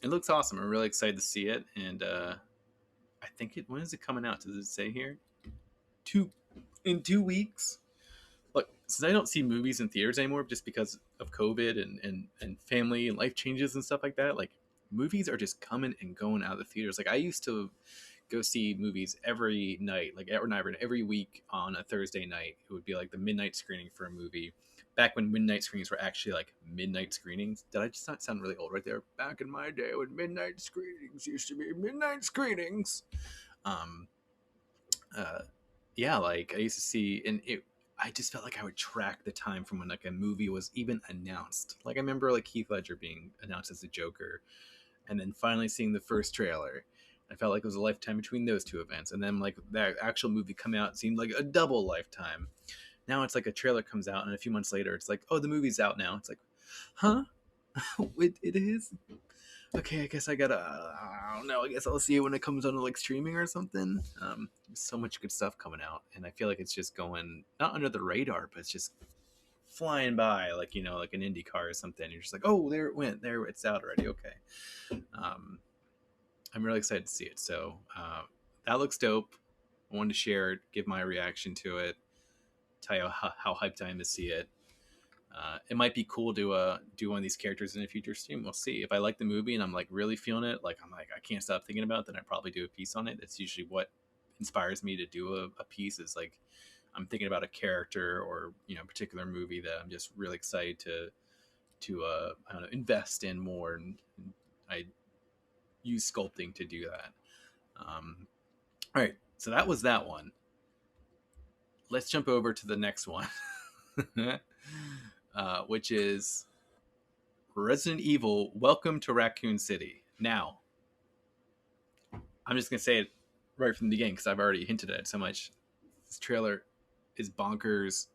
It looks awesome. I'm really excited to see it, and I think when is it coming out? Does it say here? In 2 weeks. Look, since I don't see movies in theaters anymore just because of COVID and family and life changes and stuff like that, like movies are just coming and going out of the theaters. Like I used to go see movies every night, like every week on a Thursday night. It would be like the midnight screening for a movie. Back when midnight screenings were actually like midnight screenings. Did I just not sound really old right there? Back in my day when midnight screenings used to be midnight screenings. Um, uh, yeah, like I used to see, and I just felt like I would track the time from when like a movie was even announced. Like I remember like Heath Ledger being announced as the Joker, and then finally seeing the first trailer. I felt like it was a lifetime between those two events, and then like that actual movie come out seemed like a double lifetime. Now it's like a trailer comes out, and a few months later, it's like, oh, the movie's out now. It's like, huh? It is. Okay, I guess I gotta. I don't know. I guess I'll see it when it comes on like streaming or something. There's so much good stuff coming out, and I feel like it's just going not under the radar, but it's just flying by, like like an indie car or something. You're just like, oh, there it went. There, it's out already. Okay. I'm really excited to see it. So that looks dope. I wanted to share it, give my reaction to it, tell you how hyped I am to see it. It might be cool to do one of these characters in a future stream. We'll see. If I like the movie and I'm like really feeling it, like I'm like I can't stop thinking about it, then I probably do a piece on it. That's usually what inspires me to do a piece. Is like I'm thinking about a character or a particular movie that I'm just really excited to I don't know, invest in more, and I use sculpting to do that. All right, so that was that one. Let's jump over to the next one. Which is Resident Evil Welcome to Raccoon City. Now, I'm just going to say it right from the beginning because I've already hinted at it so much. This trailer is bonkers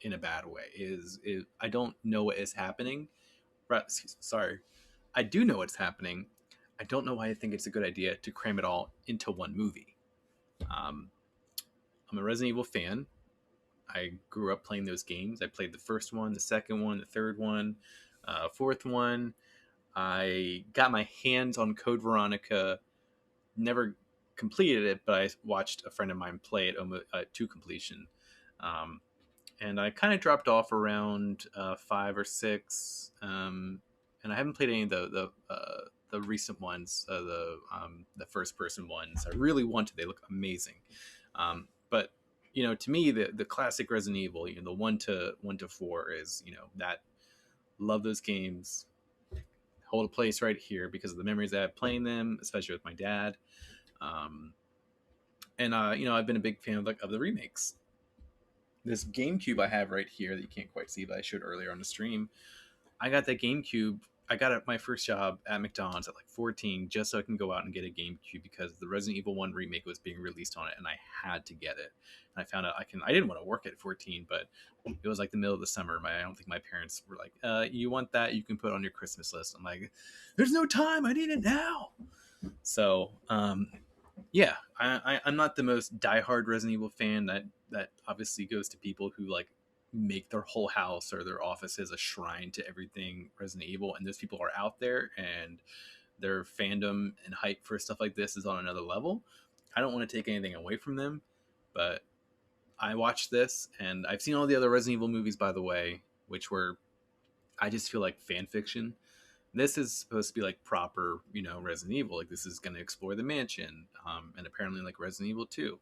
in a bad way. I don't know what is happening. Sorry. I do know what's happening. I don't know why I think it's a good idea to cram it all into one movie. I'm a Resident Evil fan. I grew up playing those games. I played the first one, the second one, the third one, fourth one. I got my hands on Code Veronica. Never completed it, but I watched a friend of mine play it to completion. And I kind of dropped off around 5 or 6. And I haven't played any of the recent ones, the first person ones. I really want to. They look amazing. But to me, the classic Resident Evil, the 1 to 4 is, that love those games, hold a place right here because of the memories I have playing them, especially with my dad. And I've been a big fan of the remakes. This GameCube I have right here that you can't quite see, but I showed earlier on the stream. I got that GameCube. I got my first job at McDonald's at like 14 just so I can go out and get a GameCube because the Resident Evil 1 remake was being released on it, and I had to get it. And I found out I didn't want to work at 14, but it was like the middle of the summer. I don't think my parents were like, you want that? You can put it on your Christmas list. I'm like, there's no time. I need it now. So, yeah, I'm not the most diehard Resident Evil fan. That obviously goes to people who like make their whole house or their office as a shrine to everything Resident Evil, and those people are out there, and their fandom and hype for stuff like this is on another level. I don't want to take anything away from them, but I watched this, and I've seen all the other Resident Evil movies, by the way, which were, I just feel like fan fiction. This is supposed to be like proper, Resident Evil. Like this is going to explore the mansion, and apparently like Resident Evil 2.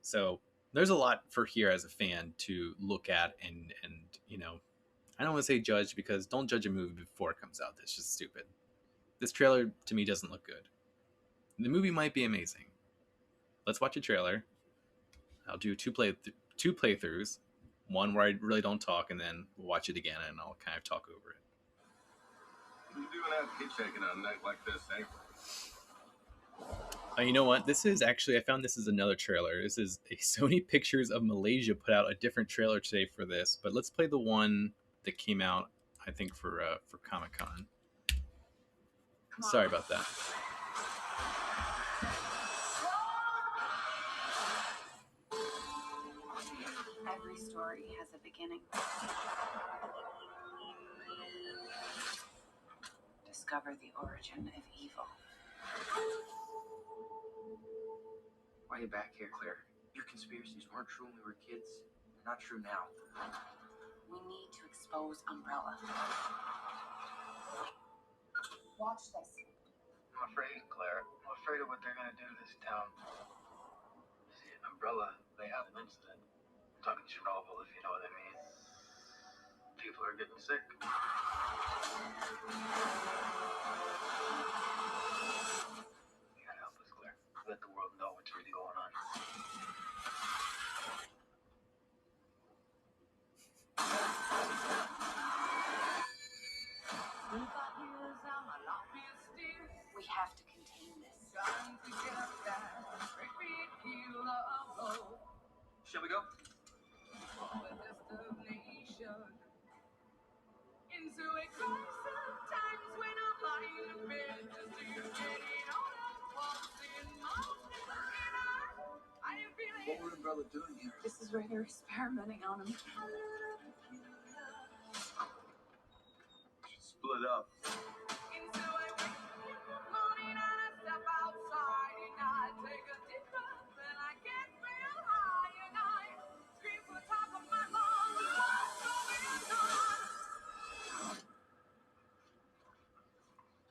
So there's a lot for here as a fan to look at, and I don't want to say judge because don't judge a movie before it comes out. That's just stupid. This trailer to me doesn't look good. The movie might be amazing. Let's watch a trailer. I'll do two playthroughs, one where I really don't talk, and then we'll watch it again and I'll kind of talk over it. What are you doing out hitchhiking on a night like this, eh? You know what? This is actually, I found this is another trailer. This is a Sony Pictures of Malaysia put out a different trailer today for this, but let's play the one that came out, I think, for Comic-Con. Sorry about that. Every story has a beginning. Discover the origin of evil. Why are you back here, Claire? Your conspiracies weren't true when we were kids. They're not true now. We need to expose Umbrella. Watch this. I'm afraid, Claire. I'm afraid of what they're gonna do to this town. See, Umbrella, they had an incident. I'm talking Chernobyl, if you know what I mean. People are getting sick. You gotta help us, Claire. Let the world know what's really going on. We have to contain this. Shall we go? What were Umbrella doing here? This is where they're experimenting on him. Split up.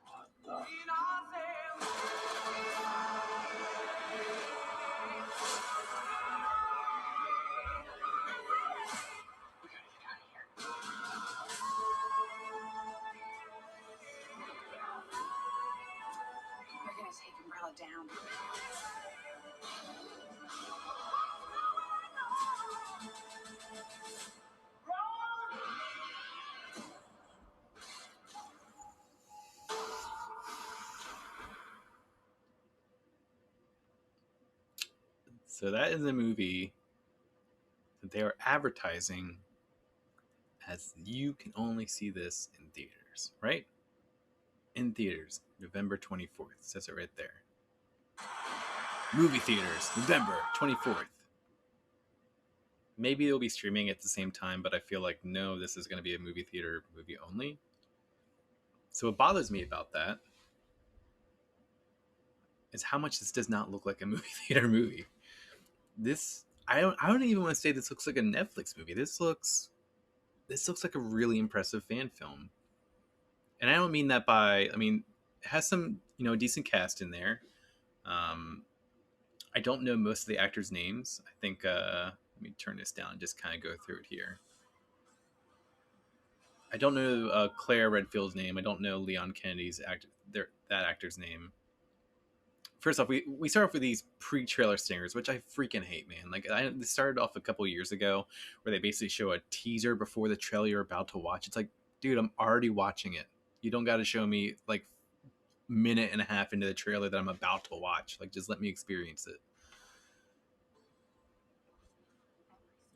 What the? We're gonna take Umbrella down. So that is a movie that they are advertising as you can only see this in theaters, right? In theaters, November 24th. It says it right there. Movie theaters, November 24th. Maybe they'll be streaming at the same time, but I feel like no, this is going to be a movie theater movie only. So what bothers me about that is how much this does not look like a movie theater movie. This I don't even want to say this looks like a Netflix movie. This looks like a really impressive fan film. And I don't mean that by, I mean, it has some, decent cast in there. I don't know most of the actors' names. I think, let me turn this down and just kind of go through it here. I don't know Claire Redfield's name. I don't know Leon Kennedy's that actor's name. First off, we start off with these pre-trailer stingers, which I freaking hate, man. Like, they started off a couple years ago where they basically show a teaser before the trailer you're about to watch. It's like, dude, I'm already watching it. You don't got to show me like minute and a half into the trailer that I'm about to watch. Like, just let me experience it.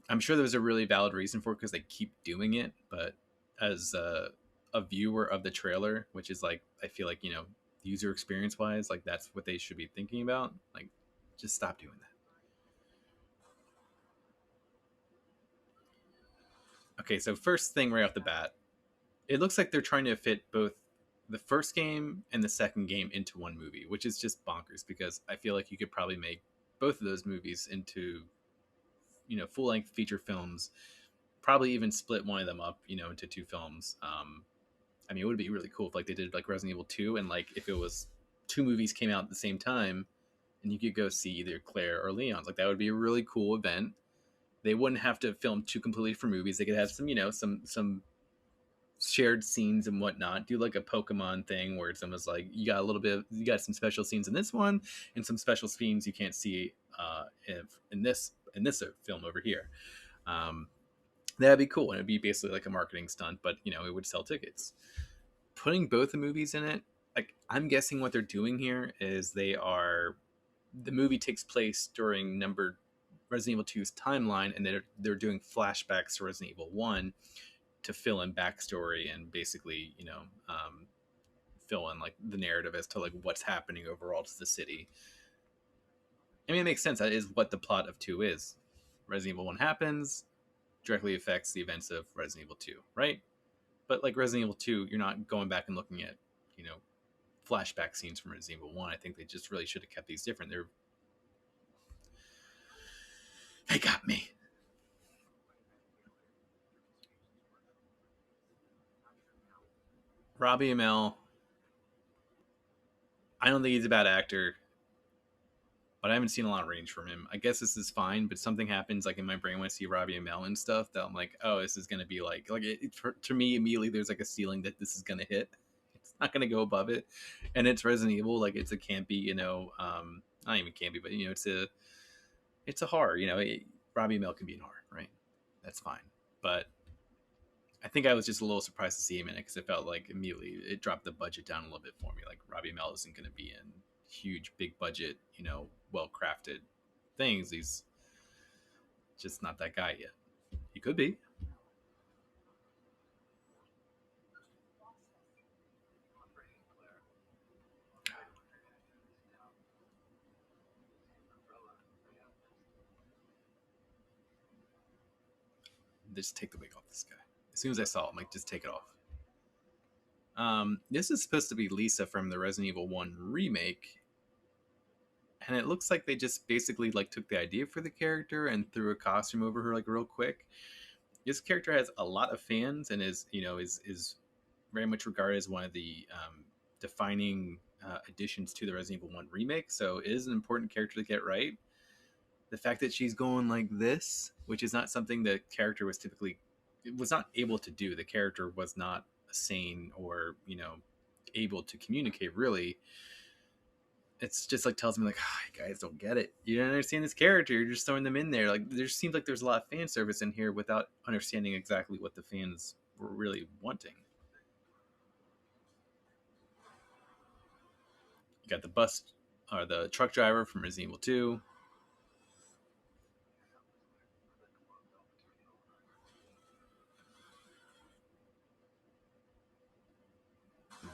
I'm sure there's a really valid reason for it because they keep doing it, but as a viewer of the trailer, which is like, I feel like, user experience wise, like that's what they should be thinking about. Like, just stop doing that. Okay, so first thing right off the bat, it looks like they're trying to fit both the first game and the second game into one movie, which is just bonkers because I feel like you could probably make both of those movies into, full-length feature films, probably even split one of them up, into two films. I mean, it would be really cool if like they did like Resident Evil 2 and like if it was two movies came out at the same time and you could go see either Claire or Leon's. Like that would be a really cool event. They wouldn't have to film two completely different movies. They could have some, some shared scenes and whatnot. Do like a Pokemon thing where it's almost like you got some special scenes in this one and some special scenes you can't see in this film over here. That'd be cool, and it'd be basically like a marketing stunt, but it would sell tickets. Putting both the movies in it, like I'm guessing what they're doing here is the movie takes place during Resident Evil 2's timeline, and they're doing flashbacks to Resident Evil 1 to fill in backstory and basically fill in like the narrative as to like what's happening overall to the city. I mean, it makes sense. That is what the plot of 2 is. Resident Evil 1 happens, directly affects the events of Resident Evil 2, right? But like Resident Evil 2, you're not going back and looking at, flashback scenes from Resident Evil 1. I think they just really should have kept these different. They got me. Robbie Amell I don't think he's a bad actor, but I haven't seen a lot of range from him. I guess this is fine, but something happens like in my brain when I see Robbie Amell and stuff that I'm like, oh, this is gonna be like to me immediately. There's like a ceiling that this is gonna hit. It's not gonna go above it, and it's Resident Evil. Like it's a campy, not even campy, but it's a horror. Robbie Amell can be in horror, right? That's fine, but I think I was just a little surprised to see him in it because it felt like immediately it dropped the budget down a little bit for me. Like Robbie Amell isn't going to be in huge, big budget, well crafted things. He's just not that guy yet. He could be. Just take the wig off this guy. As soon as I saw him, like just take it off. This is supposed to be Lisa from the Resident Evil 1 remake, and it looks like they just basically like took the idea for the character and threw a costume over her like real quick. This character has a lot of fans and is very much regarded as one of the defining additions to the Resident Evil 1 remake. So it is an important character to get right. The fact that she's going like this, which is not something the character was not able to do. The character was not sane or able to communicate really. It's just like tells me like, oh, you guys don't get it. You don't understand this character. You're just throwing them in there. Like there seems like there's a lot of fan service in here without understanding exactly what the fans were really wanting. You got the bus or the truck driver from Resident Evil 2.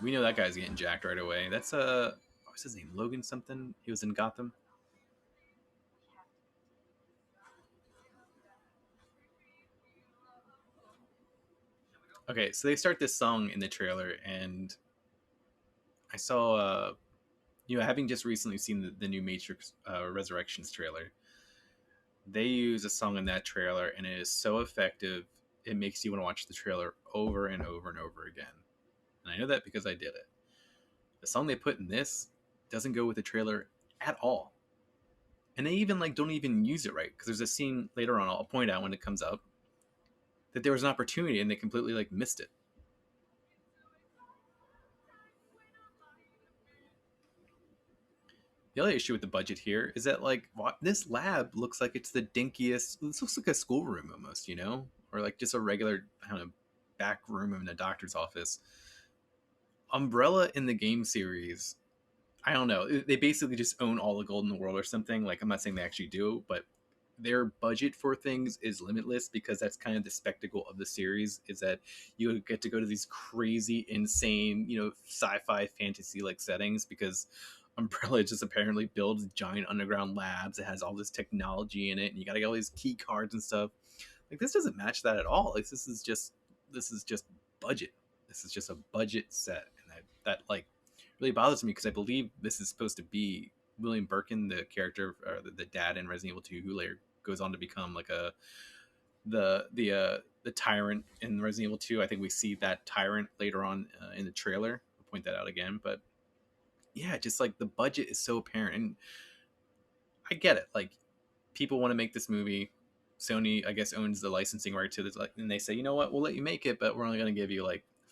We know that guy's getting jacked right away. That's what's his name? Logan something. He was in Gotham. Okay, so they start this song in the trailer, and I saw, having just recently seen the new Matrix Resurrections trailer, they use a song in that trailer, and it is so effective. It makes you want to watch the trailer over and over and over again. And I know that because I did it. The song they put in this doesn't go with the trailer at all. And they even don't even use it right because there's a scene later on I'll point out when it comes up that there was an opportunity and they completely missed it. The other issue with the budget here is that this lab looks like it's the dinkiest. This looks like a schoolroom almost, or just a regular kind of back room in a doctor's office. Umbrella in the game series, I don't know. They basically just own all the gold in the world or something. Like I'm not saying they actually do, but their budget for things is limitless because that's kind of the spectacle of the series is that you get to go to these crazy, insane, sci-fi fantasy settings because Umbrella just apparently builds giant underground labs. It has all this technology in it, and you got to get all these key cards and stuff. This doesn't match that at all. This is just budget. This is just a budget set, and that really bothers me because I believe this is supposed to be William Birkin, the character or the dad in Resident Evil 2, who later goes on to become the tyrant in Resident Evil 2. I think we see that tyrant later on in the trailer. I'll point that out again, but yeah, just the budget is so apparent, and I get it. People want to make this movie. Sony, I guess, owns the licensing right to this, and they say, you know what, we'll let you make it, but we're only going to give you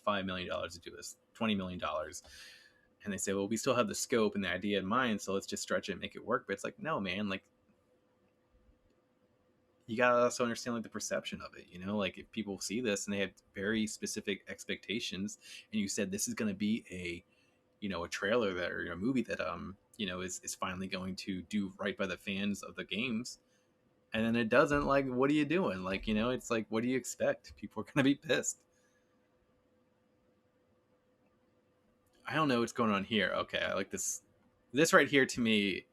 $5 million to do this, $20 million. And they say, well, we still have the scope and the idea in mind, so let's just stretch it and make it work. But it's no, man, you gotta also understand the perception of it. If people see this and they have very specific expectations, and you said this is going to be a trailer that or a movie that is finally going to do right by the fans of the games, and then it doesn't, what are you doing? It's what do you expect? People are gonna be pissed. I don't know what's going on here. Okay, I like this right here. To me,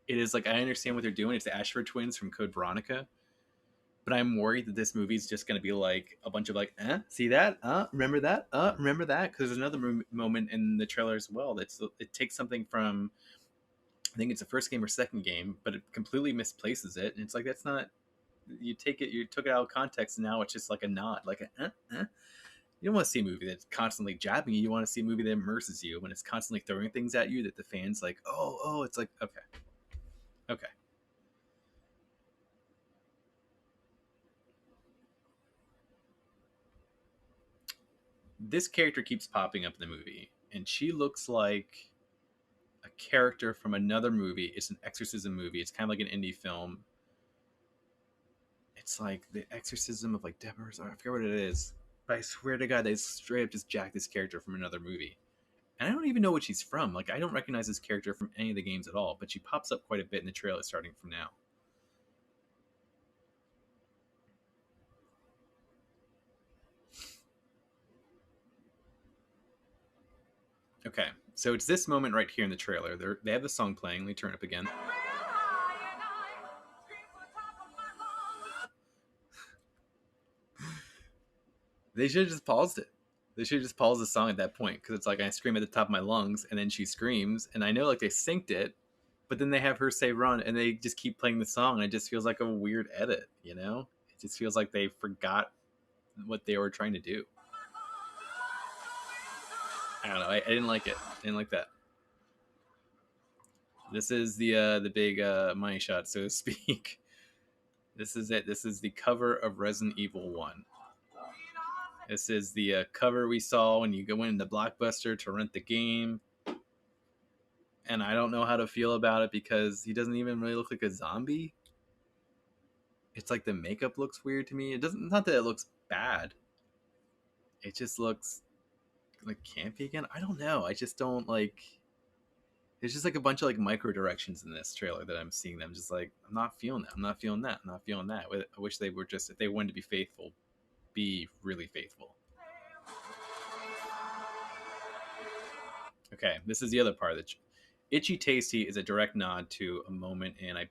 it is I understand what they're doing. It's the Ashford twins from Code Veronica, but I'm worried that this movie is just going to be a bunch of see that, remember that, remember that, because there's another moment in the trailer as well it takes something from, I think it's the first game or second game, but it completely misplaces it, and it's that's not, you took it out of context, and now it's just a nod, You don't want to see a movie that's constantly jabbing you. You want to see a movie that immerses you. When it's constantly throwing things at you that the fans like, oh, it's like, okay, okay. This character keeps popping up in the movie, and she looks like a character from another movie. It's an exorcism movie. It's kind of like an indie film. It's like the exorcism of like Deborah. I forget what it is. But I swear to God, they straight up just jacked this character from another movie. And I don't even know what she's from. Like, I don't recognize this character from any of the games at all, but she pops up quite a bit in the trailer starting from now. Okay, so it's this moment right here in the trailer. They have the song playing. Let me turn it up again. They should have just paused it. They should have just paused the song at that point, because it's like I scream at the top of my lungs, and then she screams, and I know like they synced it, but then they have her say run, and they just keep playing the song, and it just feels like a weird edit, you know? It just feels like they forgot what they were trying to do. I don't know. I didn't like it. I didn't like that. This is the big money shot, so to speak. This is it. This is the cover of Resident Evil 1. This is the cover we saw when you go into Blockbuster to rent the game. And I don't know how to feel about it because he doesn't even really look like a zombie. It's like the makeup looks weird to me. It doesn't, not that it looks bad. It just looks like campy again. I don't know. I just don't like. There's just like a bunch of like micro directions in this trailer that I'm seeing. Them just like, I'm not feeling that. I'm not feeling that. I'm not feeling that. I wish they were just, if they wanted to be faithful, be really faithful. Okay, this is the other part. That Itchy Tasty is a direct nod to a moment in, I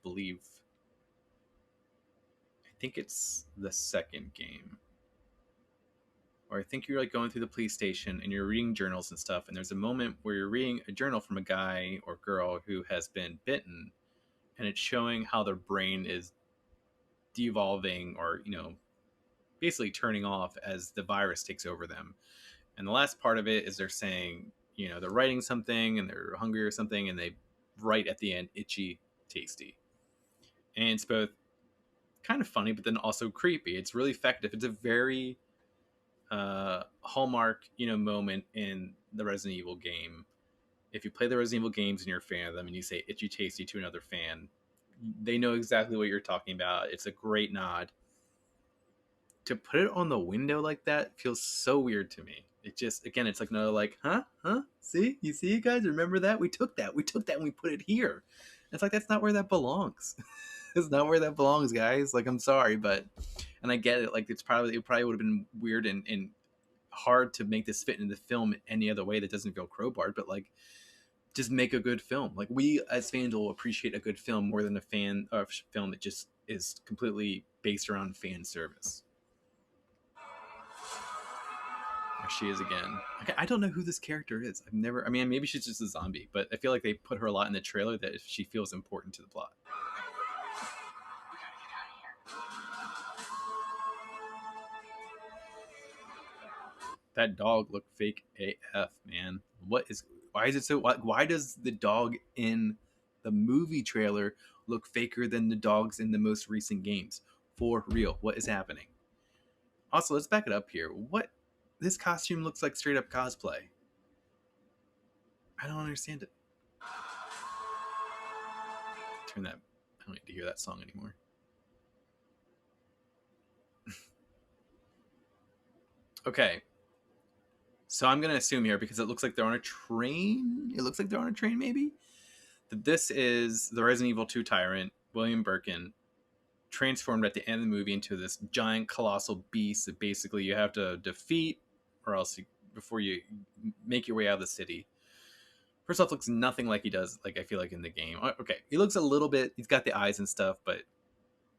think it's the second game. Or I think you're like going through the police station and you're reading journals and stuff, and there's a moment where you're reading a journal from a guy or girl who has been bitten, and it's showing how their brain is devolving or, basically turning off as the virus takes over them. And the last part of it is they're saying, they're writing something and they're hungry or something, and they write at the end, itchy, tasty. And it's both kind of funny, but then also creepy. It's really effective. It's a very hallmark, moment in the Resident Evil game. If you play the Resident Evil games and you're a fan of them and you say itchy tasty to another fan, they know exactly what you're talking about. It's a great nod. To put it on the window like that feels so weird to me. It just, again, it's like another like, huh? See? You see, you guys? Remember that? We took that and we put it here. It's like, that's not where that belongs. It's not where that belongs, guys. Like, I'm sorry, but, and I get it. Like, it probably would have been weird and hard to make this fit into the film any other way that doesn't feel crowbarred, but like, just make a good film. Like, we as fans will appreciate a good film more than a film that just is completely based around fan service. There she is again. Okay, I don't know who this character is. Maybe she's just a zombie, but I feel like they put her a lot in the trailer that she feels important to the plot. That dog looked fake AF, man. Why is it so, why does the dog in the movie trailer look faker than the dogs in the most recent games? For real, what is happening? Also, let's back it up here. This costume looks like straight up cosplay. I don't understand it. Turn that. I don't need to hear that song anymore. Okay. So I'm going to assume here, because it looks like they're on a train. It looks like they're on a train, maybe? That this is the Resident Evil 2 tyrant, William Birkin, transformed at the end of the movie into this giant, colossal beast that basically you have to defeat, or else before you make your way out of the city. First off, looks nothing like he does, like I feel like in the game. Okay, he looks a little bit, he's got the eyes and stuff, but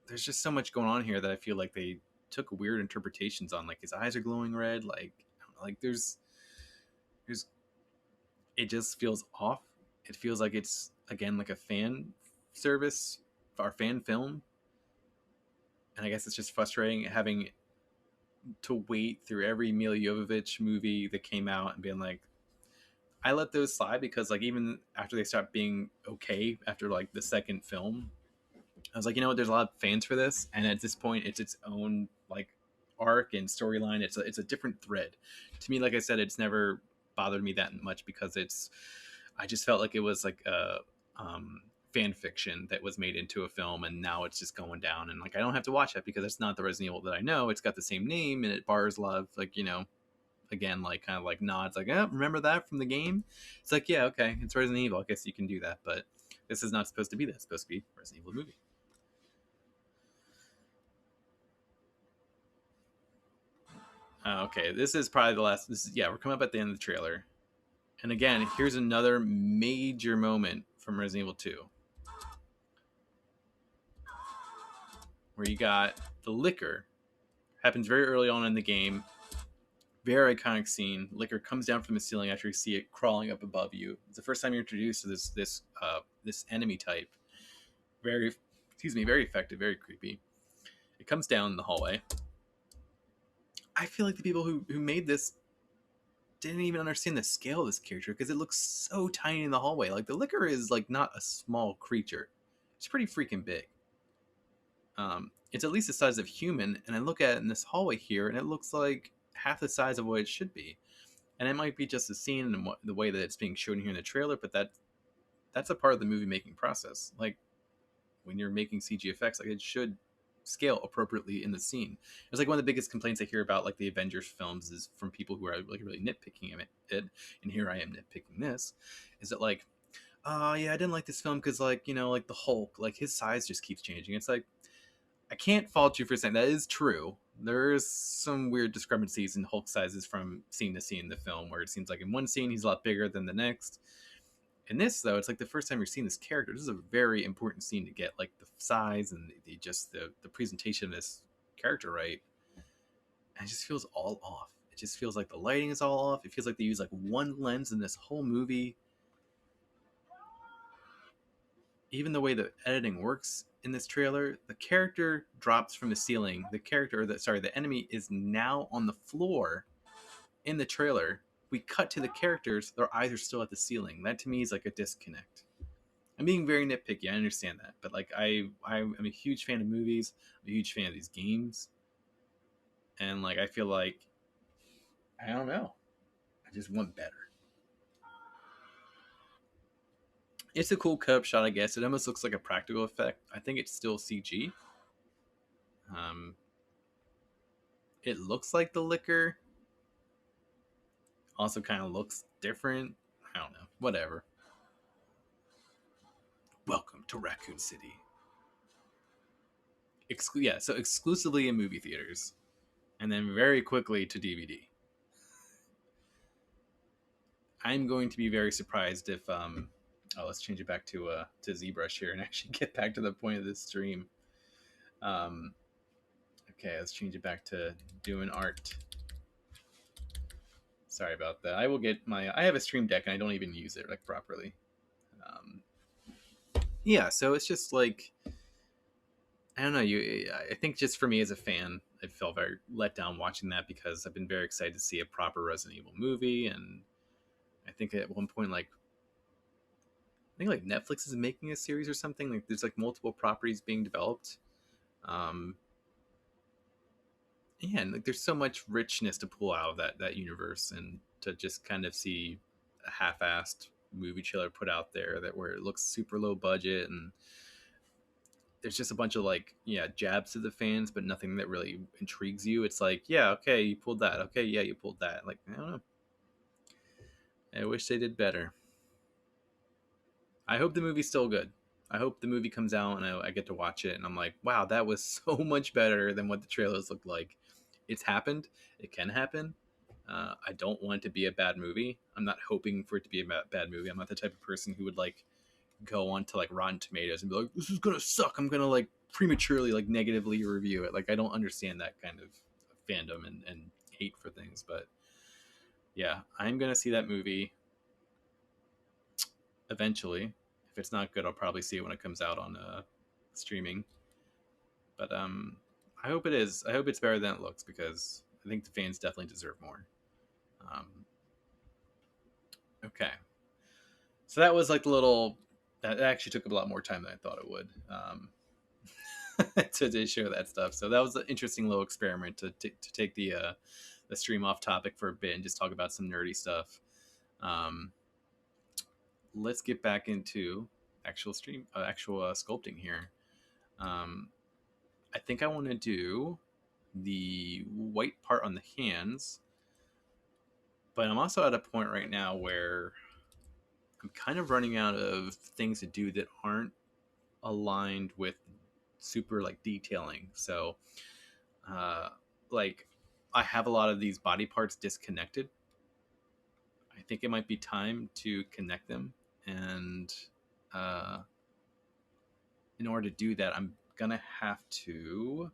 there's just so much going on here that I feel like they took weird interpretations on. Like, his eyes are glowing red, like, I don't know, like there's it just feels off. It feels like it's, again, like a fan service or fan film. And I guess it's just frustrating having to wait through every Mila Jovovich movie that came out and being like, I let those slide because like even after they stopped being okay after like the second film, I was like, you know what? There's a lot of fans for this, and at this point, it's its own like arc and storyline. It's a different thread. To me, like I said, it's never bothered me that much because it's. I just felt like it was like a fan fiction that was made into a film, and now it's just going down. And like I don't have to watch that because it's not the Resident Evil that I know. It's got the same name, and it borrows a lot of like again like kind of like nods like remember that from the game. It's like yeah okay, it's Resident Evil. I guess you can do that, but this is not supposed to be that. It's supposed to be Resident Evil movie. Okay, this is probably the last. This is yeah, we're coming up at the end of the trailer, and again, here's another major moment from Resident Evil 2, where you got the liquor. Happens very early on in the game. Very iconic scene. Liquor comes down from the ceiling after you see it crawling up above you. It's the first time you're introduced to this enemy type. Very, excuse me, very effective, very creepy. It comes down the hallway. I feel like the people who made this didn't even understand the scale of this character because it looks so tiny in the hallway. Like the liquor is like not a small creature; it's pretty freaking big. It's at least the size of a human, and I look at it in this hallway here, and it looks like half the size of what it should be. And it might be just the scene and the way that it's being shown here in the trailer, but that's a part of the movie making process. Like when you're making CG effects, like it should scale appropriately in the scene. It's like one of the biggest complaints I hear about like the Avengers films is from people who are like really nitpicking it, and here I am nitpicking this, is that like, oh yeah, I didn't like this film because like like the Hulk, like his size just keeps changing. It's like I can't fault you for saying that is true. There's some weird discrepancies in Hulk sizes from scene to scene in the film, where it seems like in one scene he's a lot bigger than the next. In this though, it's like the first time you're seeing this character. This is a very important scene to get like the size and the presentation of this character right. And it just feels all off. It just feels like the lighting is all off. It feels like they use like one lens in this whole movie. Even the way the editing works in this trailer, the character drops from the ceiling. The enemy is now on the floor in the trailer. We cut to the characters, their eyes are still at the ceiling. That to me is like a disconnect. I'm being very nitpicky, I understand that, but like I'm a huge fan of movies. I'm a huge fan of these games, and like I feel like I don't know. I just want better. It's a cool cut-up shot, I guess. It almost looks like a practical effect. I think it's still CG. Um, it looks like the liquor. Also, kind of looks different. I don't know. Whatever. Welcome to Raccoon City. So exclusively in movie theaters, and then very quickly to DVD. I'm going to be very surprised if let's change it back to ZBrush here and actually get back to the point of this stream. Okay, let's change it back to doing art. Sorry about that. I have a Stream Deck and I don't even use it like properly. Yeah, so it's just like I don't know. I think just for me as a fan, I felt very let down watching that because I've been very excited to see a proper Resident Evil movie, and I think at one point like Netflix is making a series or something. Like there's like multiple properties being developed. Yeah, and like there's so much richness to pull out of that universe, and to just kind of see a half-assed movie trailer put out there where it looks super low budget, and there's just a bunch of like jabs to the fans, but nothing that really intrigues you. It's like yeah, okay, you pulled that. Okay, yeah, you pulled that. Like I don't know. I wish they did better. I hope the movie's still good. I hope the movie comes out and I get to watch it and I'm like, wow, that was so much better than what the trailers looked like. It's happened. It can happen. I don't want it to be a bad movie. I'm not hoping for it to be a bad movie. I'm not the type of person who would like go on to like Rotten Tomatoes and be like, this is gonna suck. I'm gonna like prematurely like negatively review it. Like I don't understand that kind of fandom and hate for things. But yeah, I'm gonna see that movie eventually. If it's not good, I'll probably see it when it comes out on streaming. But I hope it is. I hope it's better than it looks because I think the fans definitely deserve more. Okay, so that was like the little. That actually took a lot more time than I thought it would. To show that stuff. So that was an interesting little experiment to take the stream off topic for a bit and just talk about some nerdy stuff. Um, let's get back into actual sculpting here. I think I want to do the white part on the hands, but I'm also at a point right now where I'm kind of running out of things to do that aren't aligned with super like detailing. So like I have a lot of these body parts disconnected. I think it might be time to connect them, and uh, in order to do that, I'm gonna have to.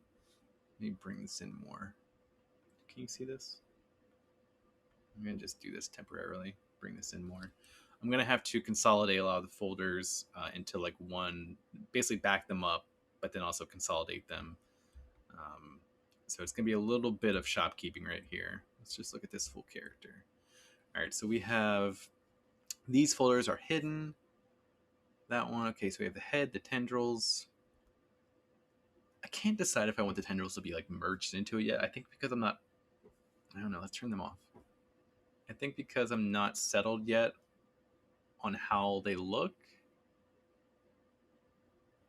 Let me bring this in more. Can you see this? I'm gonna just do this temporarily. Bring this in more. I'm gonna have to consolidate a lot of the folders into like one, basically back them up, but then also consolidate them. So it's gonna be a little bit of shopkeeping right here. Let's just look at this full character. All right, so we have these folders are hidden. That one, okay, so we have the head, the tendrils. I can't decide if I want the tendrils to be like merged into it yet. I think because I'm not, I don't know, let's turn them off. I think because I'm not settled yet on how they look.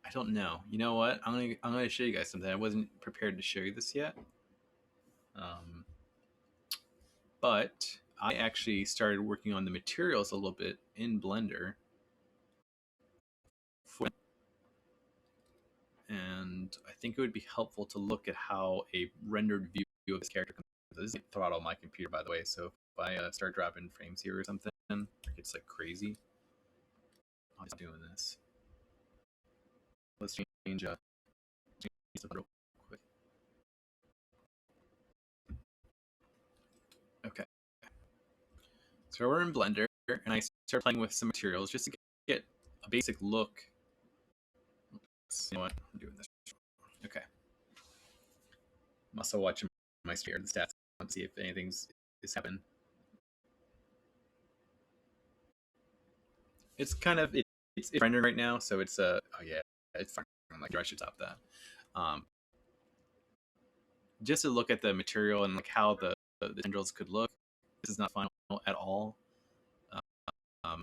I don't know. You know what? I'm gonna show you guys something. I wasn't prepared to show you this yet. But I actually started working on the materials a little bit in Blender. And I think it would be helpful to look at how a rendered view of this character. This is throttle my computer, by the way. So if I start dropping frames here or something, it's like crazy. I'm just doing this. Let's change real quick. Okay. So we're in Blender, and I start playing with some materials just to get a basic look. Oops, you know what? I'm doing this. Okay. I'm also watching my screen, the stats, to see if anything's is happening. It's kind of it's rendering right now, so it's oh yeah, it's fine. I'm like, I should stop that. Just to look at the material and like how the tendrils could look. This is not final at all.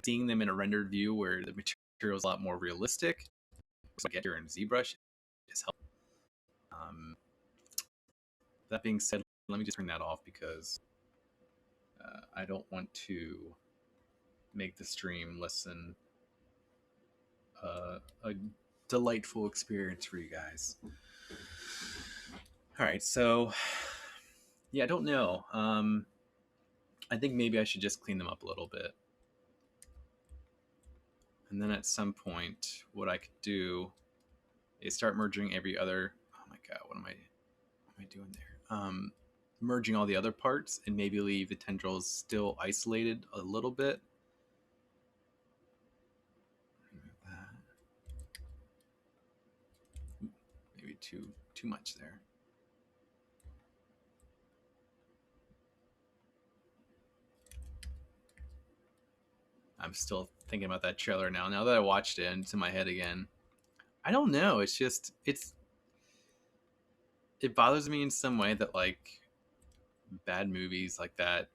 Seeing them in a rendered view where the material is a lot more realistic, so I get here in ZBrush is helpful. That being said, let me just turn that off because I don't want to make the stream less than a delightful experience for you guys. All right, so yeah, I don't know. I think maybe I should just clean them up a little bit. And then at some point, what I could do is start merging every other. Oh my god, what am I doing there? Merging all the other parts and maybe leave the tendrils still isolated a little bit. Maybe too much there. I'm still thinking about that trailer now. Now that I watched it and it's in my head again. I don't know. It's just it bothers me in some way that like bad movies like that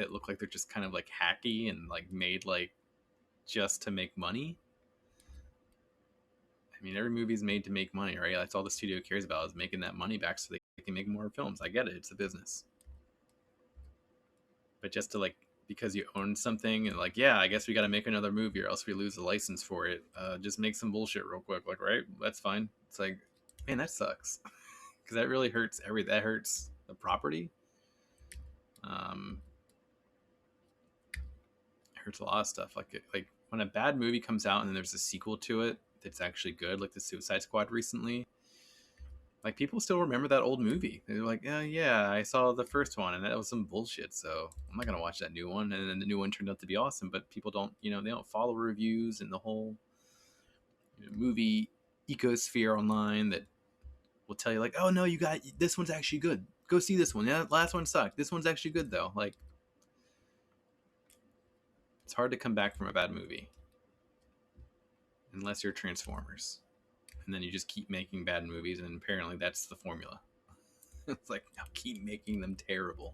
look like they're just kind of like hacky and like made like just to make money. I mean, every movie's made to make money, right? That's all the studio cares about is making that money back so they can make more films. I get it. It's a business. But just to like, because you own something and like, yeah, I guess we got to make another movie or else we lose the license for it. Just make some bullshit real quick. Like, right? That's fine. It's like, man, that sucks. Because that really hurts that hurts the property. It hurts a lot of stuff. Like when a bad movie comes out and then there's a sequel to it that's actually good, like the Suicide Squad recently. Like people still remember that old movie. They're like, oh yeah, I saw the first one and that was some bullshit. So I'm not gonna watch that new one. And then the new one turned out to be awesome. But people don't, they don't follow reviews and the whole movie ecosphere online that will tell you like, oh no, you got this one's actually good. go see this one. Yeah, last one sucked. This one's actually good though. Like, it's hard to come back from a bad movie unless you're Transformers, and then you just keep making bad movies, and apparently that's the formula. It's like, I'll keep making them terrible.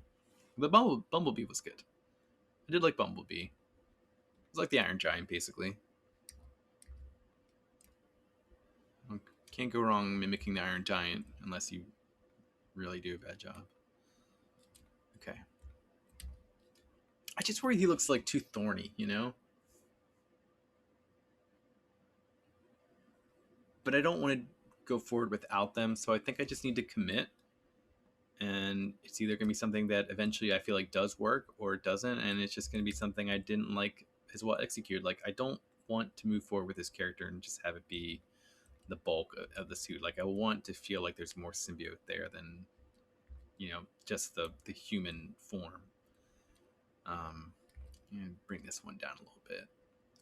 But Bumblebee was good. I did like Bumblebee. It's like the Iron Giant, basically. Can't go wrong mimicking the Iron Giant unless you really do a bad job. Okay. I just worry he looks like too thorny, you know? But I don't want to go forward without them, so I think I just need to commit. And it's either going to be something that eventually I feel like does work or it doesn't, and it's just going to be something I didn't like as well executed. Like, I don't want to move forward with this character and just have it be the bulk of the suit. Like, I want to feel like there's more symbiote there than, you know, just the human form. And bring this one down a little bit.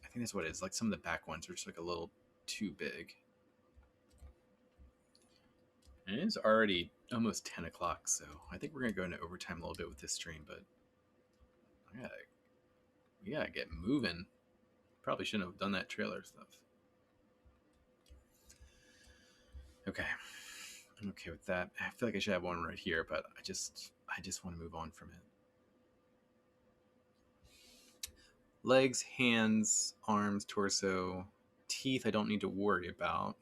I think that's what it is. Like, some of the back ones are just like a little too big. And it is already almost 10 o'clock, so I think we're going to go into overtime a little bit with this stream, but we gotta get moving. Probably shouldn't have done that trailer stuff. Okay. I'm okay with that. I feel like I should have one right here, but I just want to move on from it. Legs, hands, arms, torso, teeth I don't need to worry about.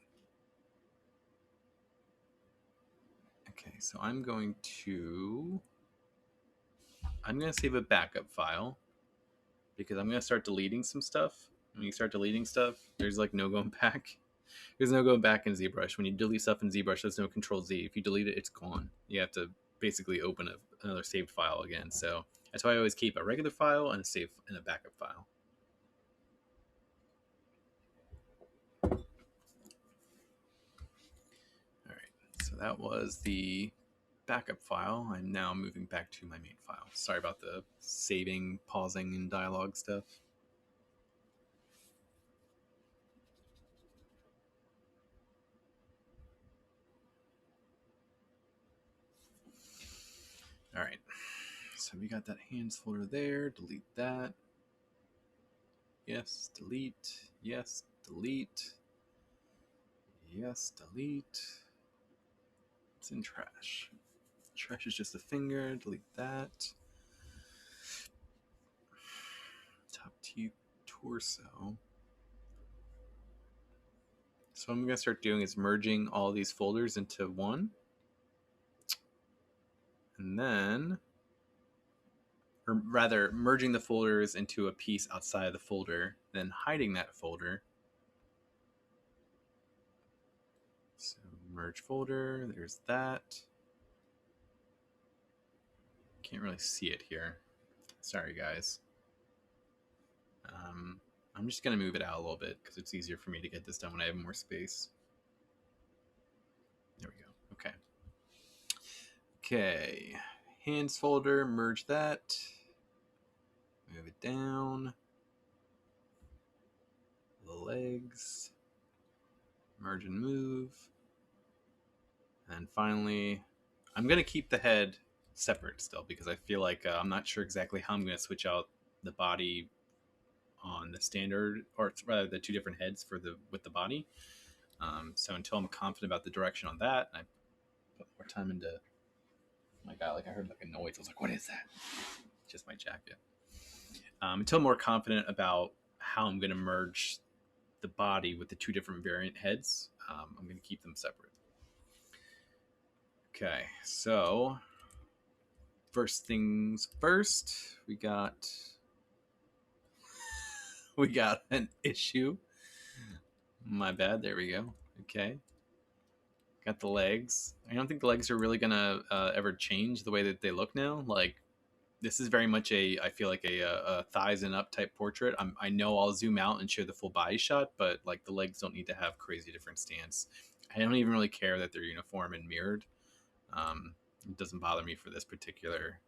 Okay, so I'm going to save a backup file because I'm going to start deleting some stuff. When you start deleting stuff, there's like no going back. There's no going back in ZBrush. When you delete stuff in ZBrush, there's no Control-Z. If you delete it, it's gone. You have to basically open another saved file again. So that's why I always keep a regular file and a backup file. All right, so that was the backup file. I'm now moving back to my main file. Sorry about the saving, pausing, and dialogue stuff. All right, so we got that hands folder there. Delete that. Yes, delete. Yes, delete. Yes, delete. It's in trash. Trash is just a finger. Delete that. Top teeth, torso. So what I'm going to start doing is merging all these folders into one. And then, or rather, merging the folders into a piece outside of the folder, then hiding that folder. So merge folder, there's that. Can't really see it here. Sorry, guys. I'm just going to move it out a little bit because it's easier for me to get this done when I have more space. There we go. Okay. Okay. Hands folder, merge that. Move it down. The legs. Merge and move. And finally, I'm going to keep the head separate still because I feel like I'm not sure exactly how I'm going to switch out the body on the standard, or rather the two different heads with the body. So until I'm confident about the direction on that, I put more time into. Oh my God, like I heard like a noise. I was like, what is that? Just my jacket. Until I'm more confident about how I'm going to merge the body with the two different variant heads, I'm going to keep them separate. Okay, so first things first, we got an issue. My bad. There we go. Okay. Got the legs. I don't think the legs are really gonna ever change the way that they look now. Like, this is very much I feel like a thighs and up type portrait. I know I'll zoom out and show the full body shot, but like the legs don't need to have crazy different stance. I don't even really care that they're uniform and mirrored. It doesn't bother me for this particular.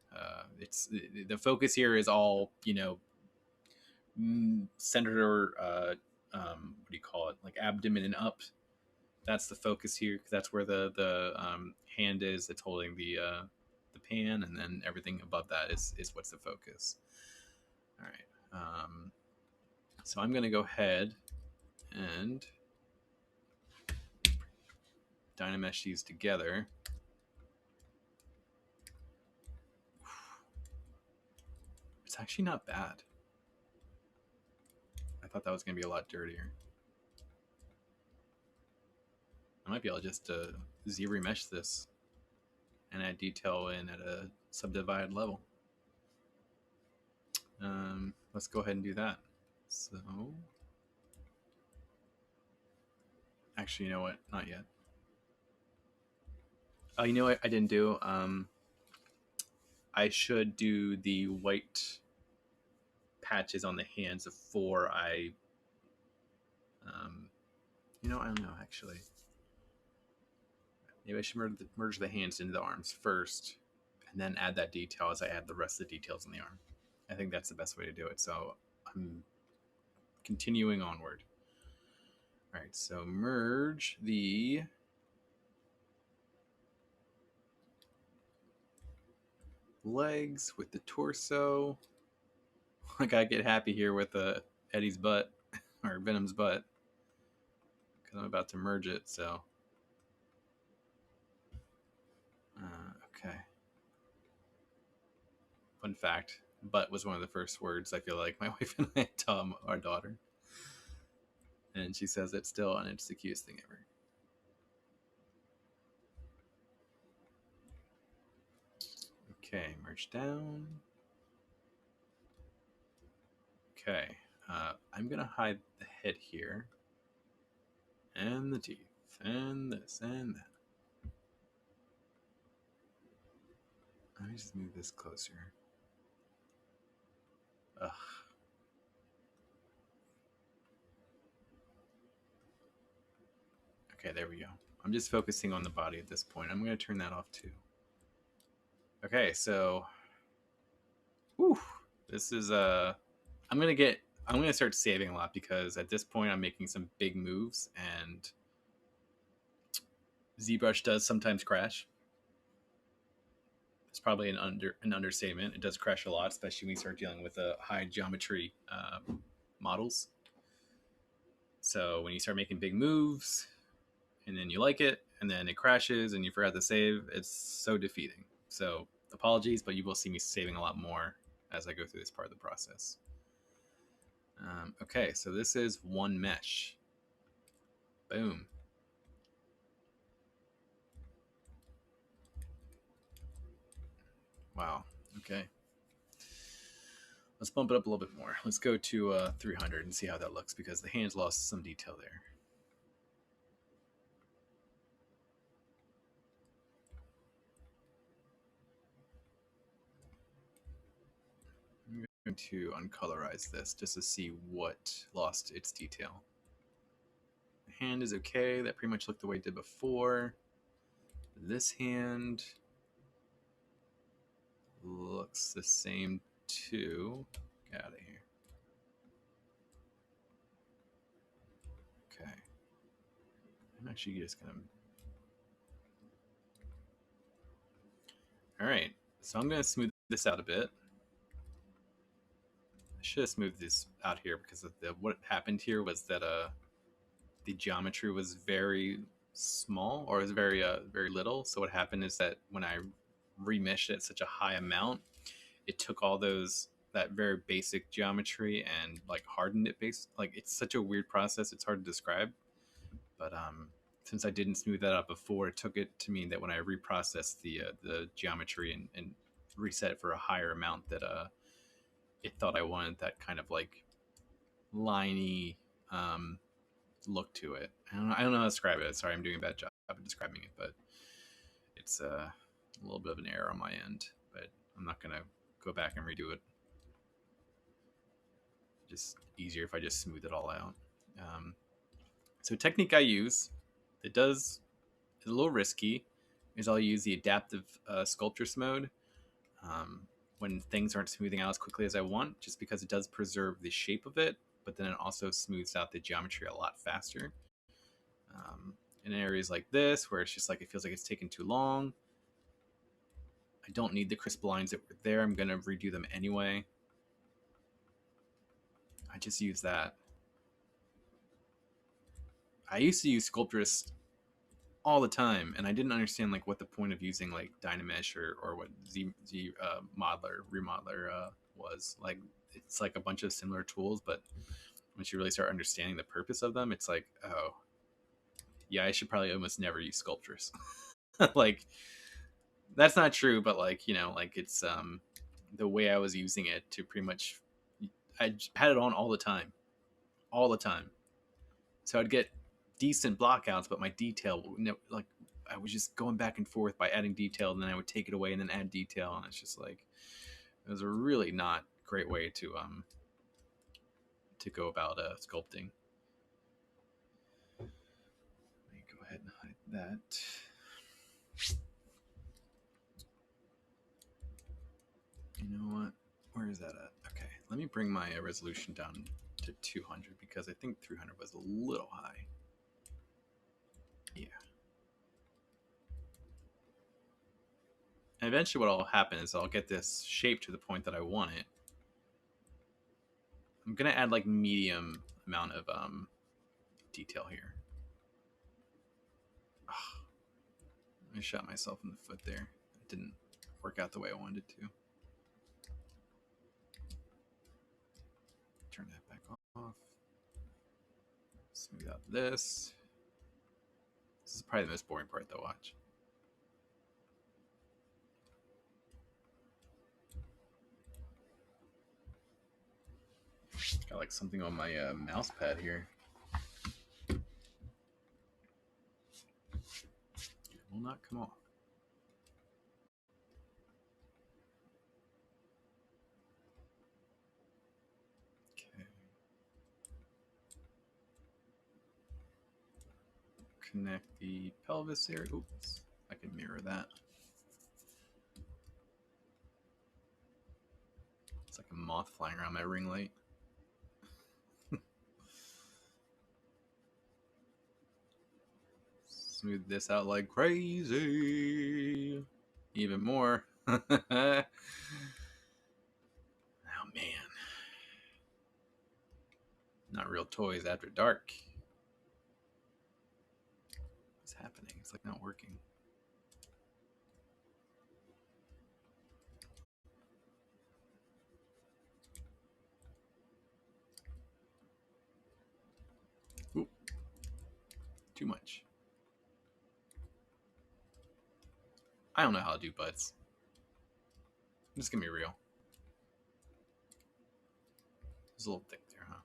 It's the focus here is all, you know, centered or what do you call it? Like abdomen and up. That's the focus here. That's where the hand is. That's holding the pan, and then everything above that is what's the focus. All right. So I'm going to go ahead and Dynamesh these together. It's actually not bad. I thought that was going to be a lot dirtier. I might be able to just ZBrush this and add detail in at a subdivided level. Let's go ahead and do that. So, actually, you know what? Not yet. Oh, you know what I didn't do? I should do the white patches on the hands before I, you know, I don't know, actually. Maybe I should merge the hands into the arms first, and then add that detail as I add the rest of the details on the arm. I think that's the best way to do it. So I'm continuing onward. All right, so merge the legs with the torso. I gotta get happy here with Eddie's butt, or Venom's butt, because I'm about to merge it, so. Okay. Fun fact, butt was one of the first words I feel like my wife and I tell our daughter. And she says it still, and it's the cutest thing ever. Okay, merge down. Okay, I'm gonna hide the head here, and the teeth, and this, and that. Let me just move this closer. Ugh. Okay, there we go. I'm just focusing on the body at this point. I'm gonna turn that off too. Okay, so, whew, this is I'm gonna start saving a lot because at this point I'm making some big moves, and ZBrush does sometimes crash. It's probably an understatement. It does crash a lot, especially when you start dealing with high geometry models. So when you start making big moves, and then you like it, and then it crashes, and you forgot to save, it's so defeating. So apologies, but you will see me saving a lot more as I go through this part of the process. Okay, so this is one mesh. Boom. Wow. Okay. Let's bump it up a little bit more. Let's go to 300 and see how that looks, because the hands lost some detail there. I'm going to uncolorize this just to see what lost its detail. The hand is okay. That pretty much looked the way it did before. This hand looks the same too. Get out of here. Okay. I'm actually just gonna. All right. So I'm gonna smooth this out a bit. I should have smoothed this out here because of what happened here was that the geometry was very small, or was very very little. So what happened is that when I remeshed it such a high amount, it took all that very basic geometry and like hardened it like it's such a weird process, it's hard to describe. But since I didn't smooth that out before, it took it to mean that when I reprocessed the geometry and reset it for a higher amount, that it thought I wanted that kind of like liney look to it. I don't know how to describe it. Sorry, I'm doing a bad job of describing it, but it's a little bit of an error on my end. But I'm not gonna go back and redo it. Just easier if I just smooth it all out. So technique I use, is a little risky, is I'll use the adaptive sculptress mode when things aren't smoothing out as quickly as I want, just because it does preserve the shape of it, but then it also smooths out the geometry a lot faster. In areas like this, where it's just like it feels like it's taken too long, I don't need the crisp lines that were there. I'm going to redo them anyway. I just use that. I used to use Sculptress all the time, and I didn't understand like what the point of using like Dynamesh or what Z Modeler Remodeler was. Like it's like a bunch of similar tools, but once you really start understanding the purpose of them, it's like, oh, yeah, I should probably almost never use Sculptress. Like that's not true, but like, you know, like it's the way I was using it to pretty much I had it on all the time. All the time. So I'd get decent blockouts, but my detail, like I was just going back and forth by adding detail, and then I would take it away and then add detail, and it's just like it was a really not great way to go about sculpting. Let me go ahead and hide that. You know what? Where is that at? Okay, let me bring my resolution down to 200 because I think 300 was a little high. Yeah. And eventually what will happen is I'll get this shape to the point that I want it. I'm going to add like medium amount of detail here. Oh, I shot myself in the foot there. It didn't work out the way I wanted it to. Turn that back off. Smooth out this. This is probably the most boring part though, watch. Got like something on my mouse pad here. It will not come off. Okay. Connect the pelvis area. Oops, I can mirror that. It's like a moth flying around my ring light. Smooth this out like crazy. Even more. Oh man. Not real toys after dark. What's happening? It's like not working. Ooh. Too much. I don't know how to do butts. I'm just gonna be real. It's a little thick there, huh?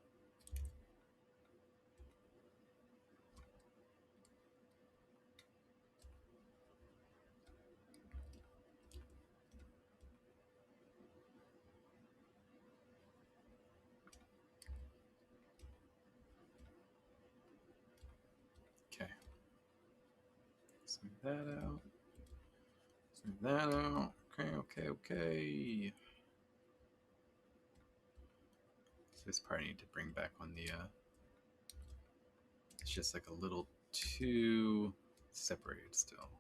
Okay. Smooth that out. Smooth that out. Okay. So this part I need to bring back on the it's just like a little too separated still.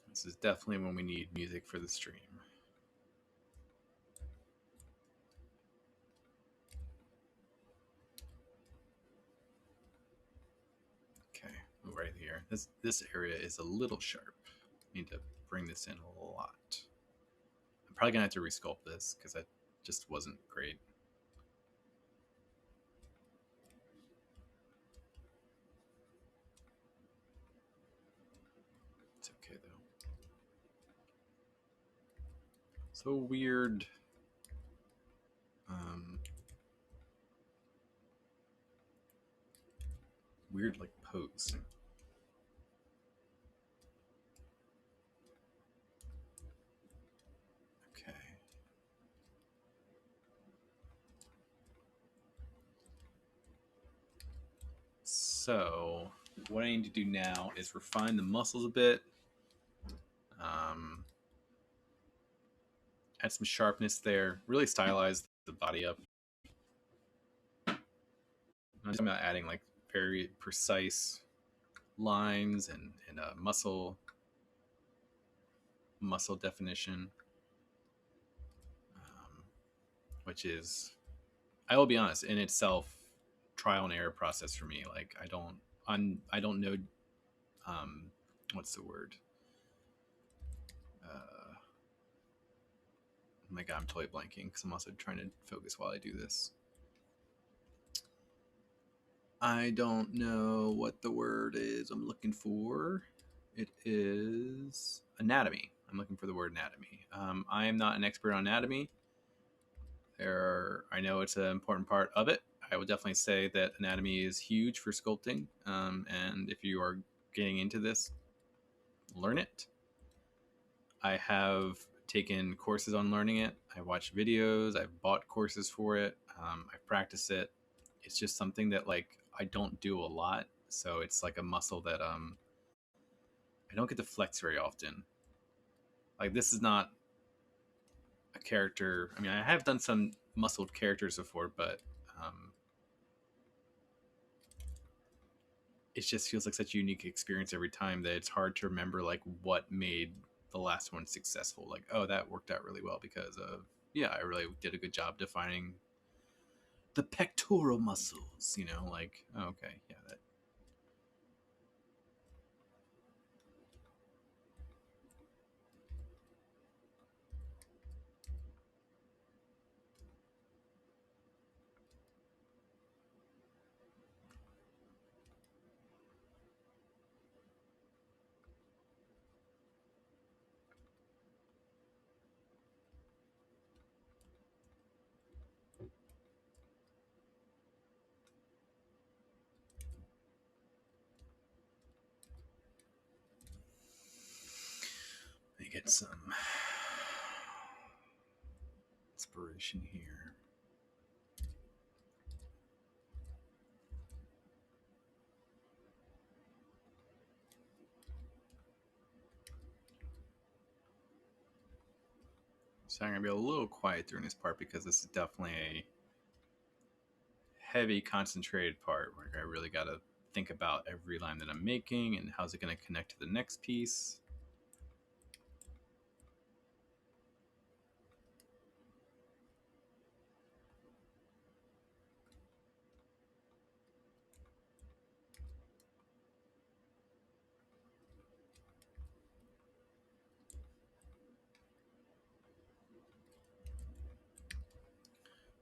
This is definitely when we need music for the stream. Okay, right here. This area is a little sharp. Need to bring this in a lot. I'm probably gonna have to resculpt this because that just wasn't great. It's okay though. So weird. Weird like pose. Okay. So what I need to do now is refine the muscles a bit. add some sharpness there, really stylize the body up. I'm just about adding like very precise lines and muscle definition, which is, I will be honest, in itself, trial and error process for me. Like I don't know, what's the word? Oh my god, I'm totally blanking because I'm also trying to focus while I do this. I don't know what the word is I'm looking for. It is anatomy. I'm looking for the word anatomy. I am not an expert on anatomy. I know it's an important part of it. I would definitely say that anatomy is huge for sculpting. And if you are getting into this, learn it. I have taken courses on learning it. I watched videos. I've bought courses for it. I practice it. It's just something that like I don't do a lot, so it's like a muscle that I don't get to flex very often. Like this is not a character. I mean, I have done some muscled characters before, but it just feels like such a unique experience every time that it's hard to remember like what made the last one successful. Like, oh, that worked out really well because of, yeah, I really did a good job defining the pectoral muscles. You know, like, oh, okay, yeah, that. Let me get some inspiration here. So I'm going to be a little quiet during this part because this is definitely a heavy, concentrated part where I really got to think about every line that I'm making and how's it going to connect to the next piece.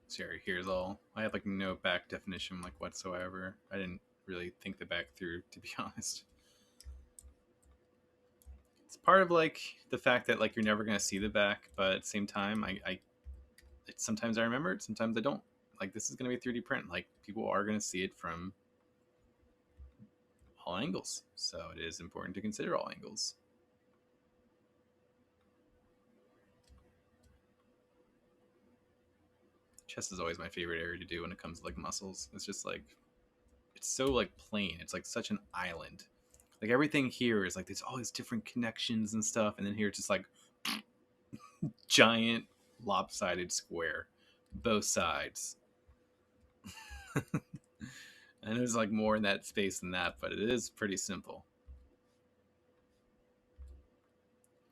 So here's all. I have like no back definition like whatsoever. I didn't really think the back through, to be honest. It's part of like the fact that like you're never gonna see the back, but at the same time, sometimes I remember it, sometimes I don't. Like this is gonna be 3D print. Like people are gonna see it from all angles, so it is important to consider all angles. Chest is always my favorite area to do when it comes to like muscles. It's just like it's so like plain. It's like such an island. Like everything here is like there's all these different connections and stuff, and then here it's just like giant lopsided square, both sides. And there's like more in that space than that, but it is pretty simple.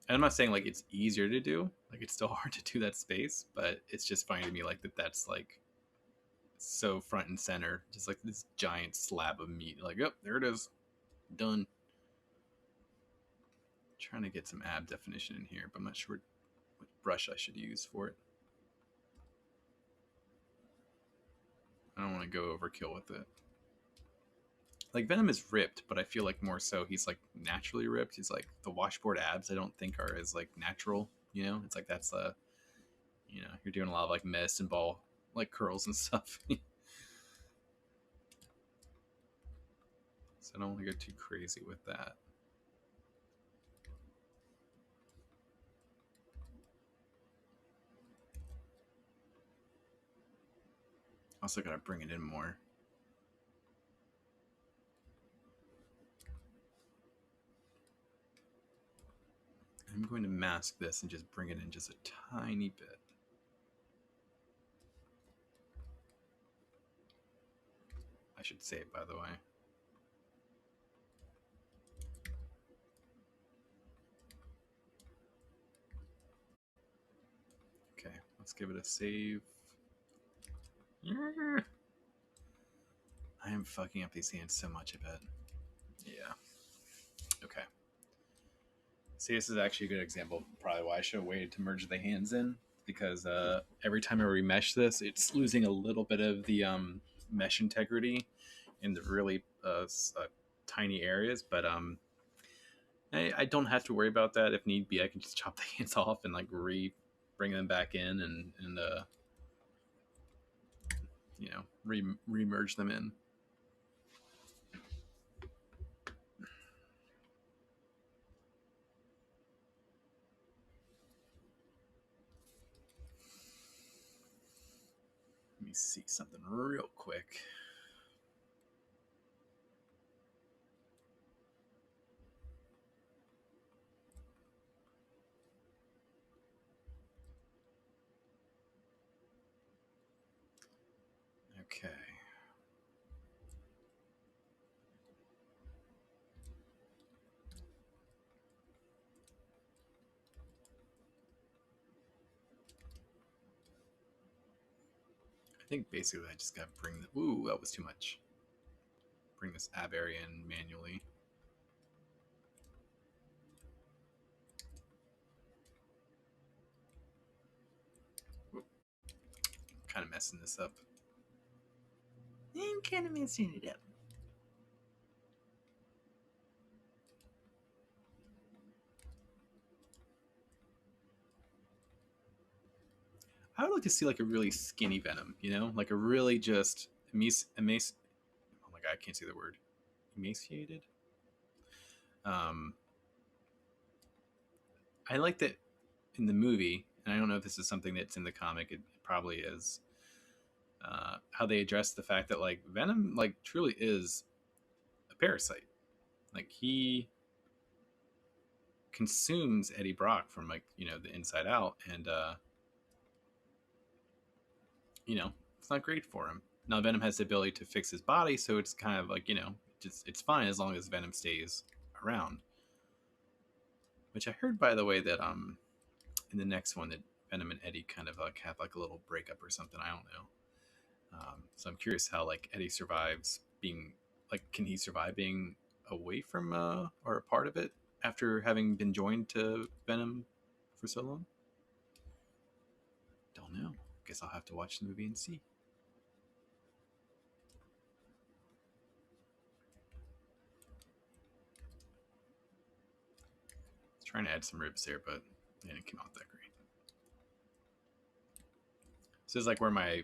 And I'm not saying like it's easier to do. Like it's still hard to do that space, but it's just funny to me like that's like so front and center, just like this giant slab of meat. Like, oh, there it is, done. Trying to get some ab definition in here, but I'm not sure what brush I should use for it. I don't want to go overkill with it. Like Venom is ripped, but I feel like more so he's like naturally ripped. He's like the washboard abs I don't think are as like natural, you know? It's like that's you know, you're doing a lot of like medicine ball like curls and stuff. So I don't want to go too crazy with that. Also gotta bring it in more. I'm going to mask this and just bring it in just a tiny bit. I should say it, by the way. Okay, let's give it a save. I am fucking up these hands so much, I bet. Yeah. Okay. See, this is actually a good example of probably why I should have waited to merge the hands in, because every time I remesh this, it's losing a little bit of the mesh integrity in the really tiny areas. But I don't have to worry about that. If need be, I can just chop the hands off and like bring them back in and you know, re-merge them in. Let me see something real quick. Okay. I think basically I just got to bring the... Ooh, that was too much. Bring this ab area in manually. Ooh, kind of messing this up. I'm kind of messing it up. I would like to see like a really skinny Venom, you know, like a really just oh my god, I can't say the word. Emaciated. I like that in the movie, and I don't know if this is something that's in the comic. It probably is. How they address the fact that like Venom like truly is a parasite. Like he consumes Eddie Brock from like, you know, the inside out, and you know, it's not great for him. Now Venom has the ability to fix his body, so it's kind of like, you know, just it's fine as long as Venom stays around. Which I heard, by the way, that in the next one that Venom and Eddie kind of like have like a little breakup or something. I don't know. So I'm curious how like Eddie survives being like, can he survive being away from or a part of it after having been joined to Venom for so long? Don't know. Guess I'll have to watch the movie and see. Trying to add some ribs there, but they didn't come out that great. This is like where my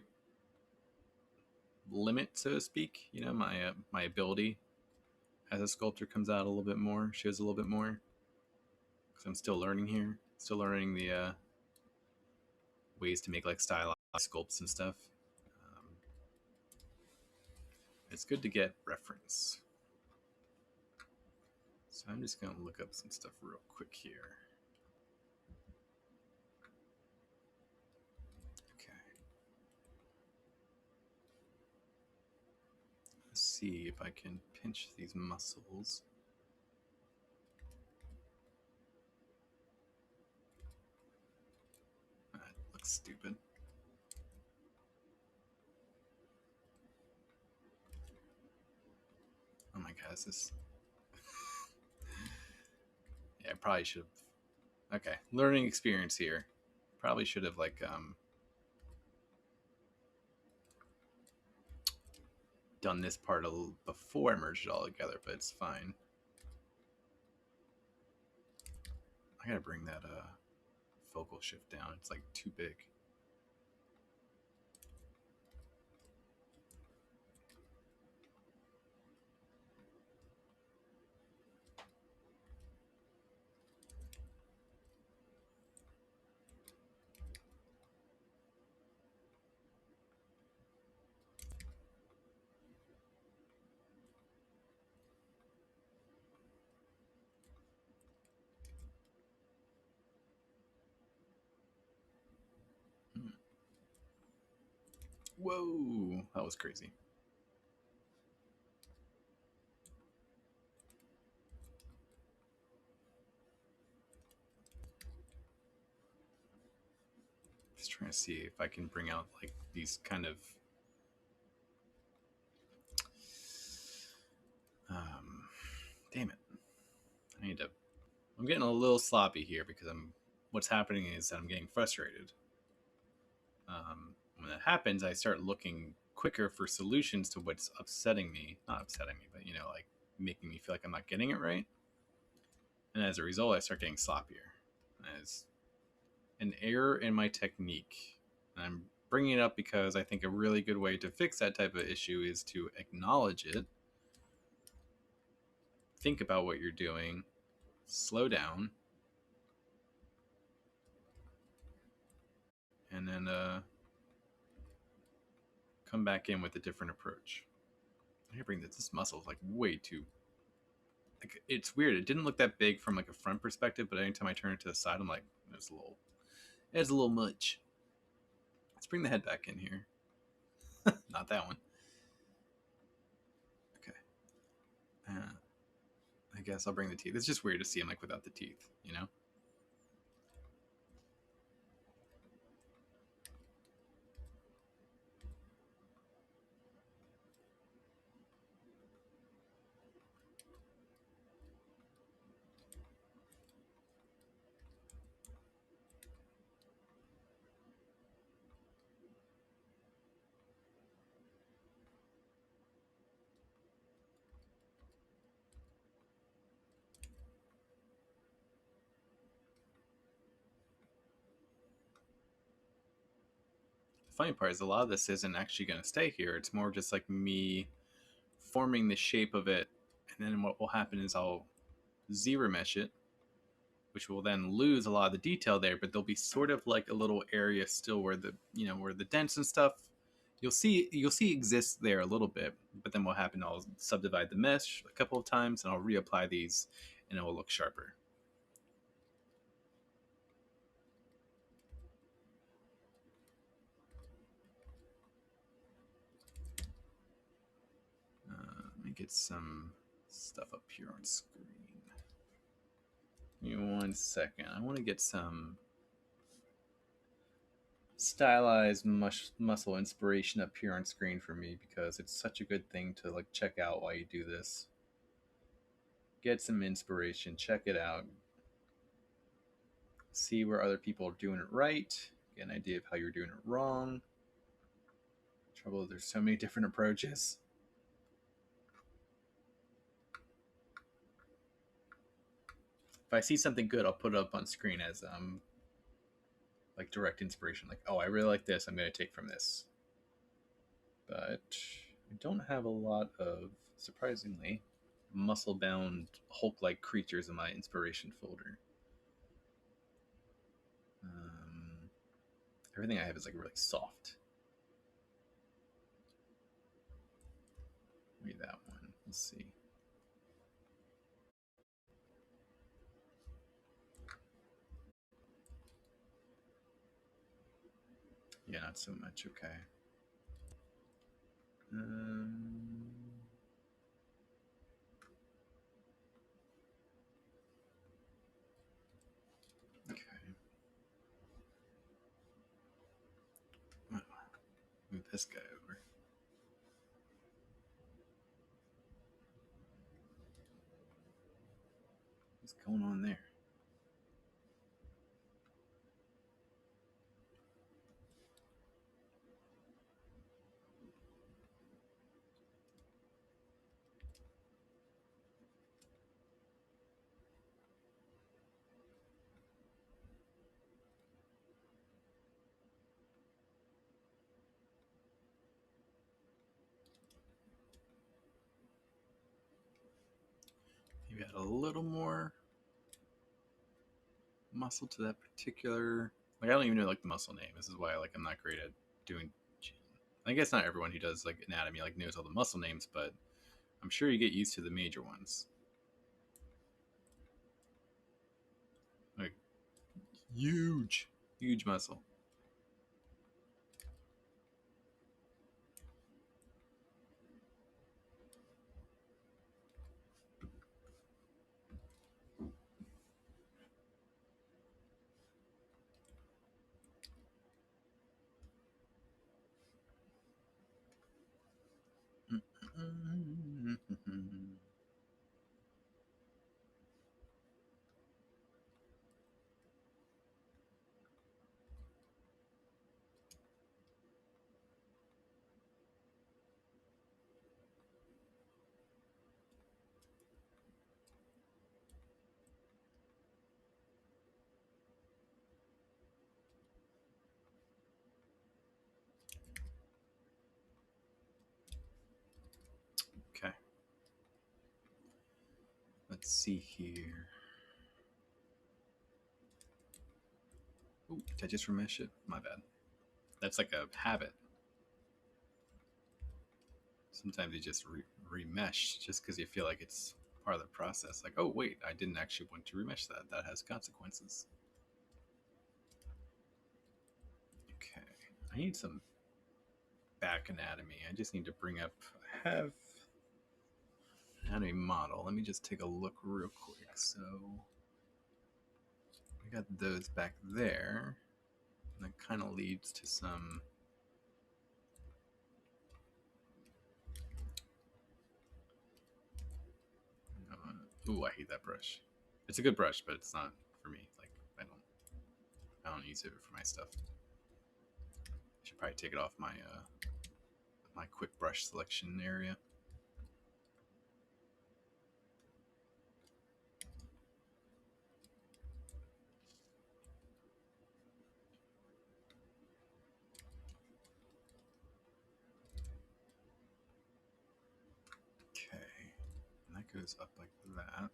limit, so to speak, you know, my ability as a sculptor comes out a little bit more, shows a little bit more, because I'm still learning here, still learning the ways to make like stylized sculpts and stuff. It's good to get reference. So I'm just going to look up some stuff real quick here. Okay. Let's see if I can pinch these muscles. That looks stupid. Oh my god, is this... Yeah, I probably should have... Okay, learning experience here. Probably should have like done this part a little before I merged it all together, but it's fine. I gotta bring that focal shift down. It's like too big. Whoa, that was crazy. Just trying to see if I can bring out like these kind of damn it. I need to. I'm getting a little sloppy here because what's happening is that I'm getting frustrated. When that happens, I start looking quicker for solutions to what's upsetting me. Not upsetting me, but like making me feel like I'm not getting it right. And as a result, I start getting sloppier. As an error in my technique. And I'm bringing it up because I think a really good way to fix that type of issue is to acknowledge it, think about what you're doing, slow down, and then come back in with a different approach. I need to bring this muscle is like way too. Like, it's weird. It didn't look that big from like a front perspective, but anytime I turn it to the side, I'm like, it's a little much. Let's bring the head back in here. Not that one. Okay. I guess I'll bring the teeth. It's just weird to see him like without the teeth, The funny part is a lot of this isn't actually going to stay here. It's more just like me forming the shape of it, and then what will happen is I'll ZBrush it, which will then lose a lot of the detail there, but there'll be sort of like a little area still where where the dents and stuff you'll see exists there a little bit. But then what happen? I'll subdivide the mesh a couple of times, and I'll reapply these, and it will look sharper. Let me get some stuff up here on screen. Give me 1 second. I want to get some stylized muscle inspiration up here on screen for me because it's such a good thing to like check out while you do this. Get some inspiration, check it out, see where other people are doing it right, get an idea of how you're doing it wrong. Trouble is there's so many different approaches. If I see something good, I'll put it up on screen as like direct inspiration. Like, oh, I really like this, I'm going to take from this. But I don't have a lot of, surprisingly, muscle-bound Hulk-like creatures in my inspiration folder. Everything I have is like really soft. Maybe that one. Let's see. Yeah, not so much. Okay. Okay. Move this guy over. What's going on there? Maybe add a little more muscle to that particular. Like, I don't even know like the muscle name. This is why I'm not great at doing. I guess not everyone who does like anatomy like knows all the muscle names, but I'm sure you get used to the major ones. Like huge muscle. Let's see here. Ooh, did I just remesh it? My bad. That's like a habit. Sometimes you just remesh just because you feel like it's part of the process. Like, oh wait, I didn't actually want to remesh that. That has consequences. Okay, I need some back anatomy. I just need to bring up. I have anatomy model. Let me just take a look real quick. So we got those back there. And that kind of leads to some. Ooh, I hate that brush. It's a good brush, but it's not for me. Like I don't use it for my stuff. I should probably take it off my my quick brush selection area. Okay, and that goes up like that.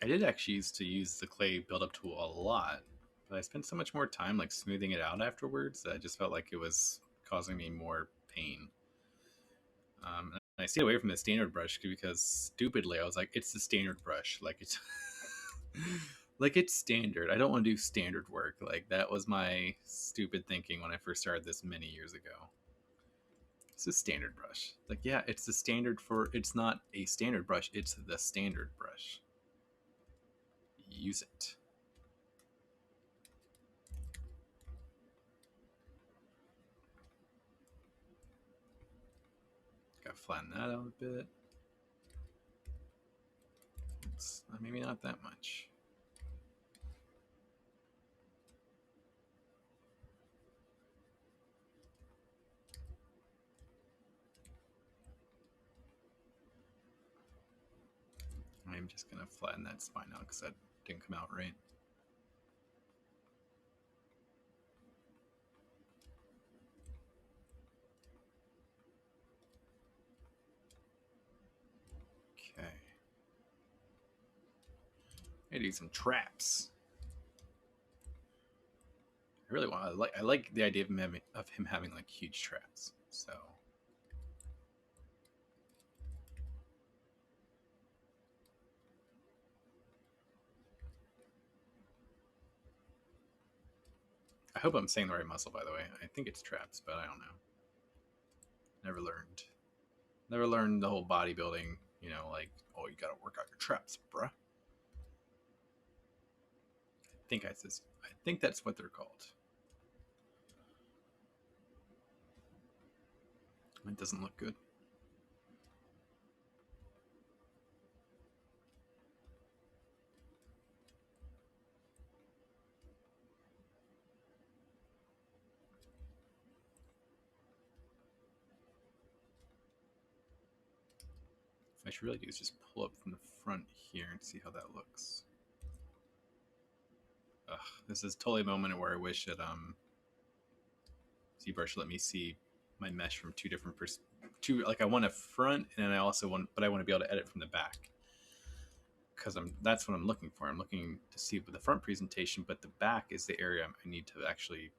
I did actually used to use the clay buildup tool a lot, but I spent so much more time like smoothing it out afterwards that I just felt like it was causing me more pain. And I stayed away from the standard brush because stupidly I was like, it's the standard brush, like it's like it's standard. I don't want to do standard work. Like that was my stupid thinking when I first started this many years ago. It's a standard brush. Like yeah, it's the standard for. It's not a standard brush. It's the standard brush. Use it. Got to flatten that out a bit. Oops, maybe not that much. I'm just going to flatten that spine out because that didn't come out right. Okay. I do some traps. I really want. I like the idea of him having like huge traps. So. I hope I'm saying the right muscle, by the way. I think it's traps, but I don't know. Never learned. Never learned the whole bodybuilding, you know, like, oh, you gotta work out your traps, bruh. I think that's what they're called. It doesn't look good. What I should really do is just pull up from the front here and see how that looks. Ugh, this is totally a moment where I wish that ZBrush let me see my mesh from two different like I want a front and then I also want, but I want to be able to edit from the back because that's what I'm looking for. I'm looking to see the front presentation, but the back is the area I need to actually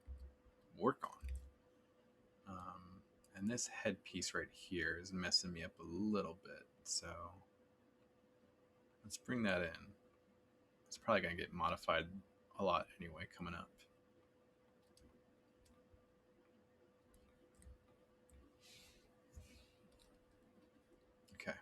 work on. And this headpiece right here is messing me up a little bit, so let's bring that in. It's probably going to get modified a lot anyway coming up. Okay.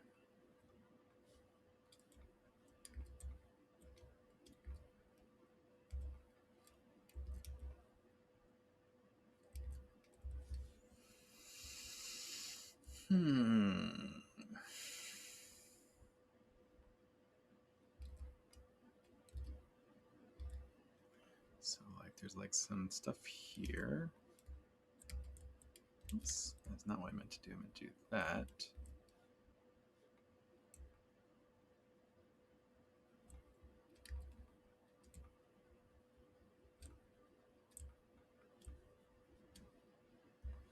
So like there's like some stuff here. Oops, that's not what I meant to do. I meant to do that.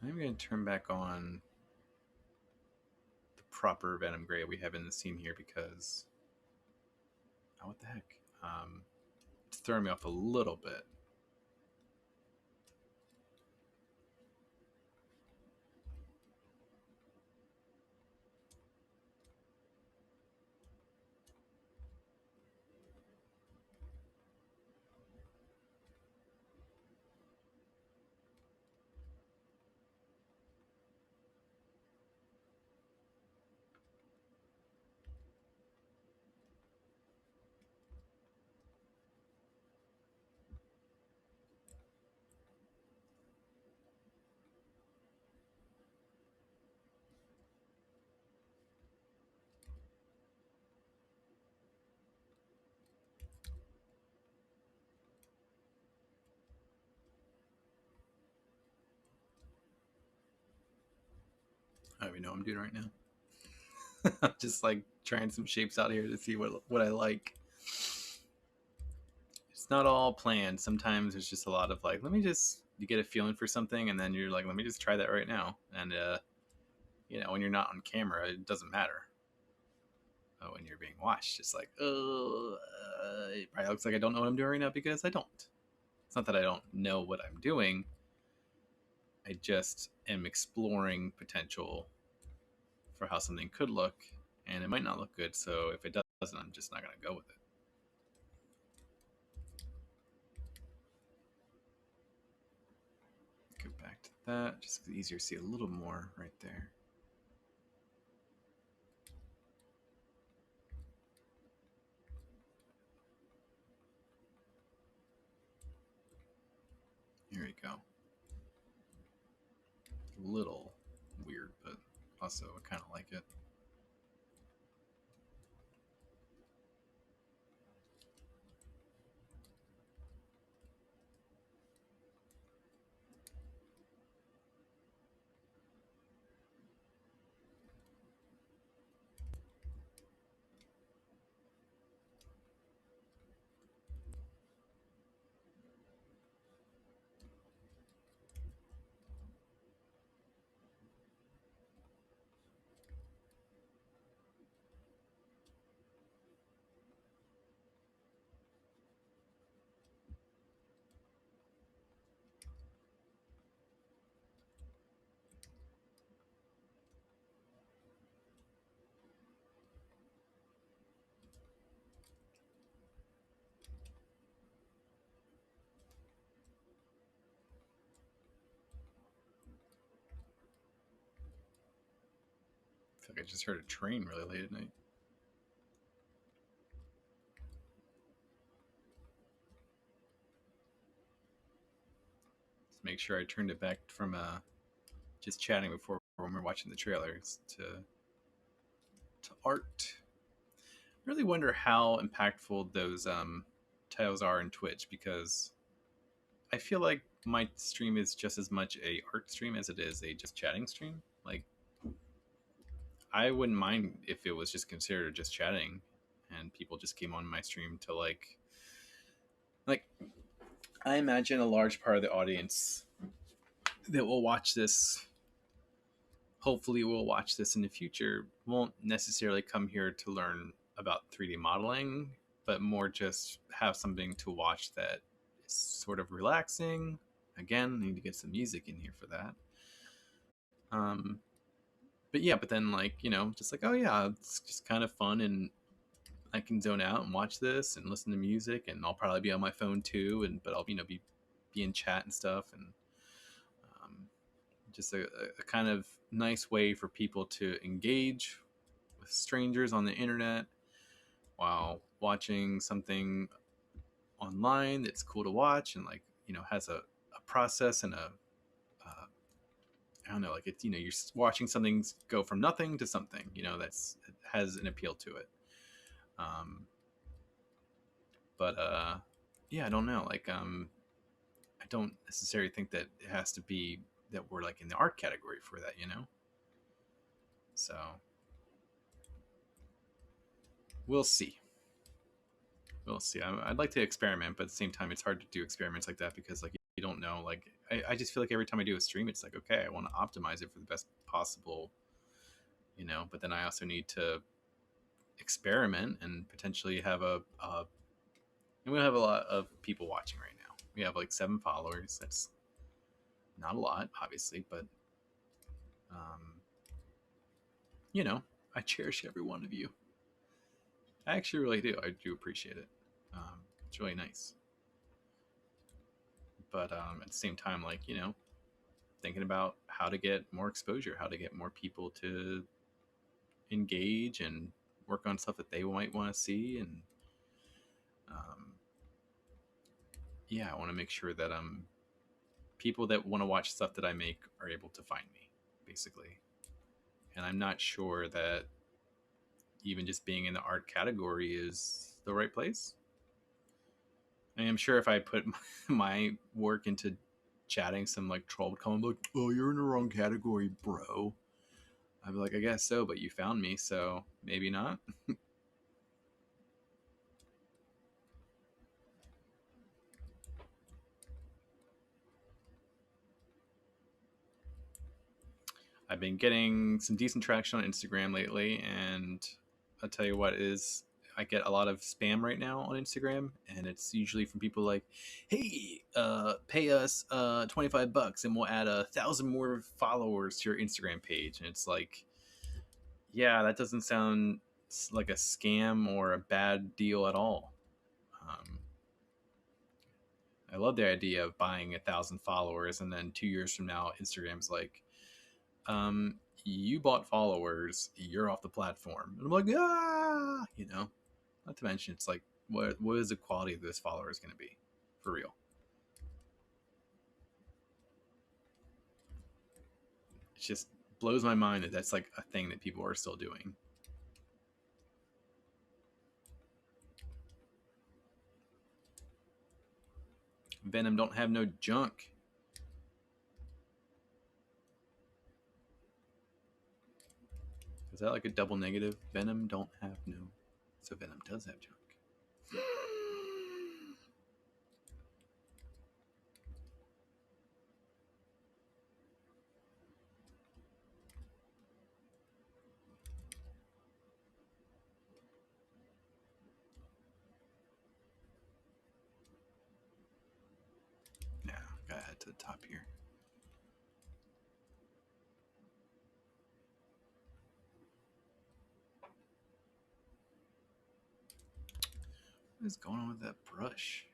I'm going to turn back on the proper Venom gray we have in the scene here because, oh, what the heck? It's throwing me off a little bit. I don't even know what I'm doing right now. I'm just like trying some shapes out here to see what I like. It's not all planned. Sometimes there's just a lot of like, let me just, you get a feeling for something and then you're like, let me just try that right now. And you know, when you're not on camera, it doesn't matter. When you're being watched, it's like, it probably looks like I don't know what I'm doing right now because I don't. It's not that I don't know what I'm doing. I just am exploring potential for how something could look, and it might not look good. So if it doesn't, I'm just not going to go with it. Go back to that, just easier to see a little more right there. Here we go. A little weird, but also I kind of like it. I feel like I just heard a train really late at night. Let's make sure I turned it back from just chatting before when we were watching the trailers to art. I really wonder how impactful those titles are in Twitch because I feel like my stream is just as much a art stream as it is a just chatting stream. Like, I wouldn't mind if it was just considered just chatting, and people just came on my stream to like. I imagine a large part of the audience that will watch this, hopefully will watch this in the future, won't necessarily come here to learn about 3D modeling, but more just have something to watch that is sort of relaxing. Again, I need to get some music in here for that. But yeah, but then like, you know, just like, oh yeah, it's just kind of fun and I can zone out and watch this and listen to music, and I'll probably be on my phone too, and but I'll, you know, be in chat and stuff, and um, just a kind of nice way for people to engage with strangers on the internet while watching something online that's cool to watch and like, you know, has a process and a I don't know, like it's, you know, you're watching something go from nothing to something, you know, that's, it has an appeal to it. But yeah, I don't know, like I don't necessarily think that it has to be that we're like in the art category for that, you know. So we'll see. We'll see. I'd like to experiment, but at the same time, it's hard to do experiments like that because like you don't know. Like, I just feel like every time I do a stream, it's like, okay, I want to optimize it for the best possible, but then I also need to experiment and potentially have and we have a lot of people watching right now. We have like 7 followers. That's not a lot, obviously, but um, I cherish every one of you. I actually really do. I do appreciate it. It's really nice. But at the same time, like, thinking about how to get more exposure, how to get more people to engage and work on stuff that they might want to see. And yeah, I want to make sure that people that want to watch stuff that I make are able to find me, basically. And I'm not sure that even just being in the art category is the right place. I am sure if I put my work into chatting, some like troll would come and be like, "Oh, you're in the wrong category, bro." I'd be like, "I guess so, but you found me, so maybe not." I've been getting some decent traction on Instagram lately, and I'll tell you what is I get a lot of spam right now on Instagram, and it's usually from people like, "Hey, pay us $25 and we'll add 1,000 more followers to your Instagram page." And it's like, yeah, that doesn't sound like a scam or a bad deal at all. Um, I love the idea of buying 1,000 followers, and then 2 years from now, Instagram's like, you bought followers, you're off the platform. And I'm like, not to mention, it's like, what is the quality of this follower is going to be for real? It just blows my mind that that's like a thing that people are still doing. Venom don't have no junk. Is that like a double negative? Venom don't have no. So Venom does have junk. Yeah, gotta head to the top here. What is going on with that brush?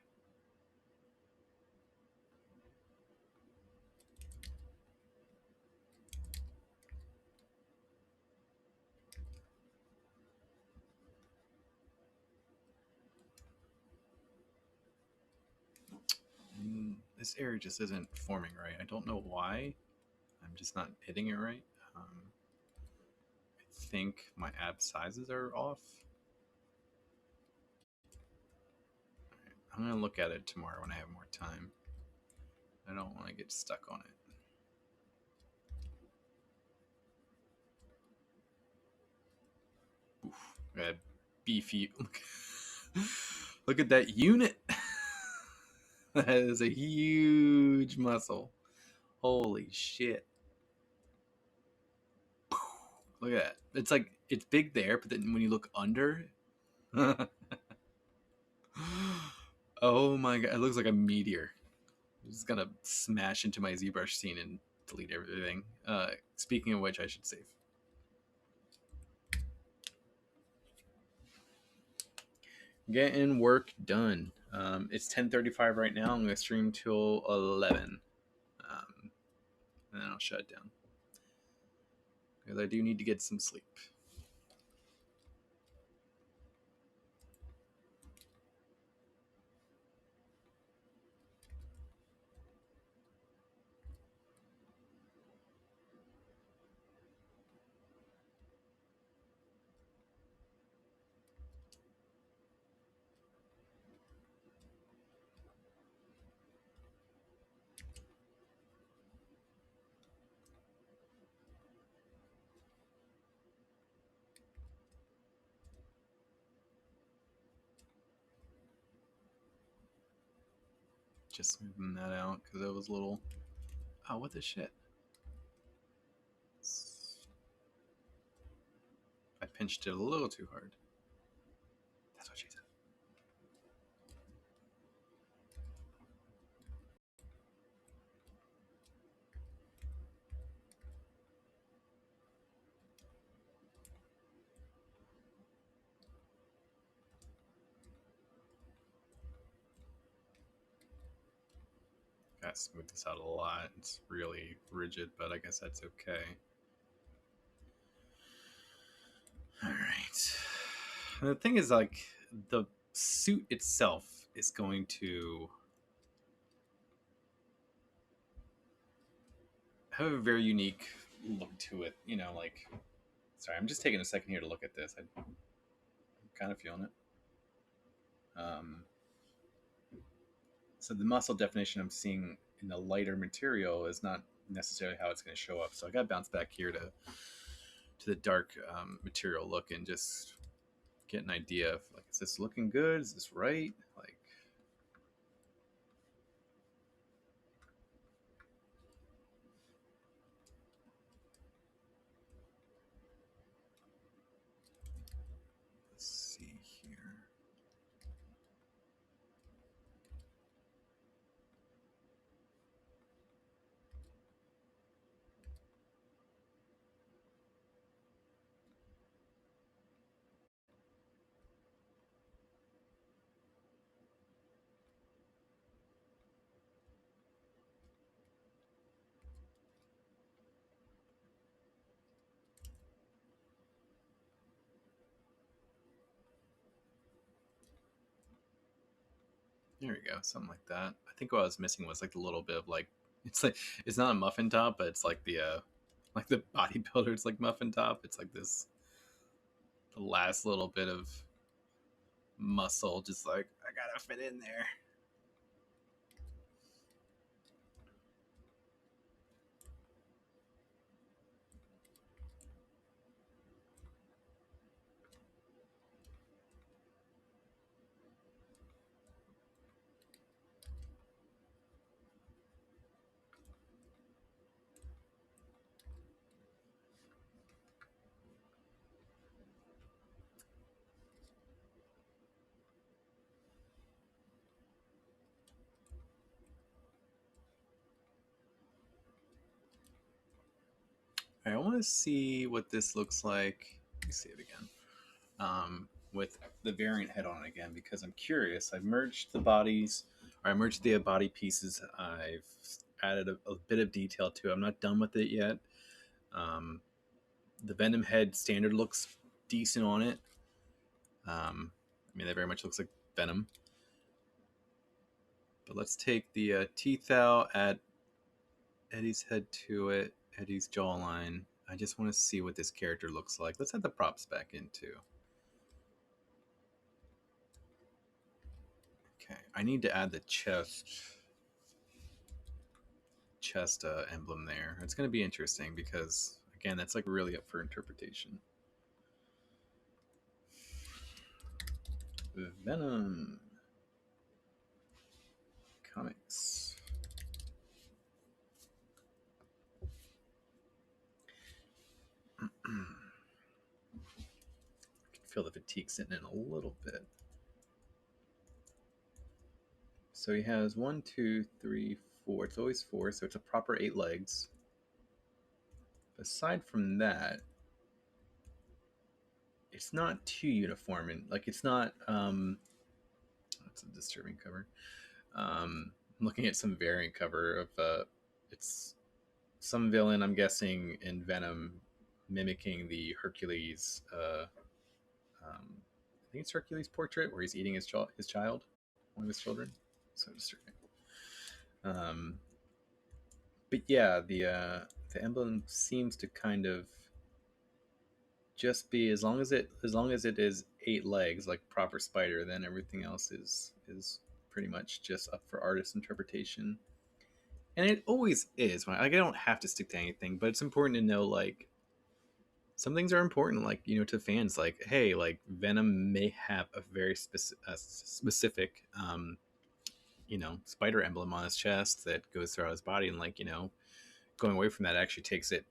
This area just isn't forming right. I don't know why. I'm just not hitting it right. I think my ab sizes are off. I'm going to look at it tomorrow when I have more time. I don't want to get stuck on it. Oof, that beefy. Look at that unit. That is a huge muscle. Holy shit. Look at that. It's like, it's big there, but then when you look under. Oh my god, it looks like a meteor. I'm just gonna smash into my ZBrush scene and delete everything. Speaking of which, I should save. Getting work done. It's 10:35 right now. I'm gonna stream till 11, and then I'll shut it down because I do need to get some sleep. Just moving that out because it was a little. Oh, what the shit! I pinched it a little too hard. That's what she said. Gotta smooth this out a lot. It's really rigid, but I guess that's okay. All right. And the thing is, like, the suit itself is going to have a very unique look to it. You know, like, sorry, I'm just taking a second here to look at this. I'm kind of feeling it. So the muscle definition I'm seeing in the lighter material is not necessarily how it's going to show up. So I got to bounce back here to the dark material look and just get an idea of, like, is this looking good? Is this right? Like, let's see here. There we go, something like that. I think what I was missing was like a little bit of like it's not a muffin top, but it's like the bodybuilder's like muffin top. It's like this the last little bit of muscle, just like I gotta fit in there. I want to see what this looks like. Let me see it again. With the variant head on again, because I'm curious. I've merged the bodies, or I merged the body pieces. I've added a bit of detail to it. I'm not done with it yet. The Venom head standard looks decent on it. I mean, that very much looks like Venom. But let's take the teeth out, add Eddie's head to it, Eddie's jawline. I just want to see what this character looks like. Let's add the props back in too. Okay, I need to add the chest emblem there. It's going to be interesting because, again, that's like really up for interpretation. Venom comics. I can feel the fatigue sitting in a little bit. So he has 1, 2, 3, 4. It's always 4, so it's a proper 8 legs. Aside from that, it's not too uniform, and like it's not. That's a disturbing cover. I'm looking at some variant cover of it's some villain, I'm guessing, in Venom, mimicking the Hercules. I think it's Hercules portrait where he's eating his child, one of his children. So disturbing. But yeah, the emblem seems to kind of just be as long as it is 8 legs like proper spider, then everything else is pretty much just up for artist interpretation. And it always is. Like, I don't have to stick to anything, but it's important to know, like, some things are important, like, you know, to fans, like, hey, like Venom may have a very specific spider emblem on his chest that goes throughout his body, and like going away from that actually takes it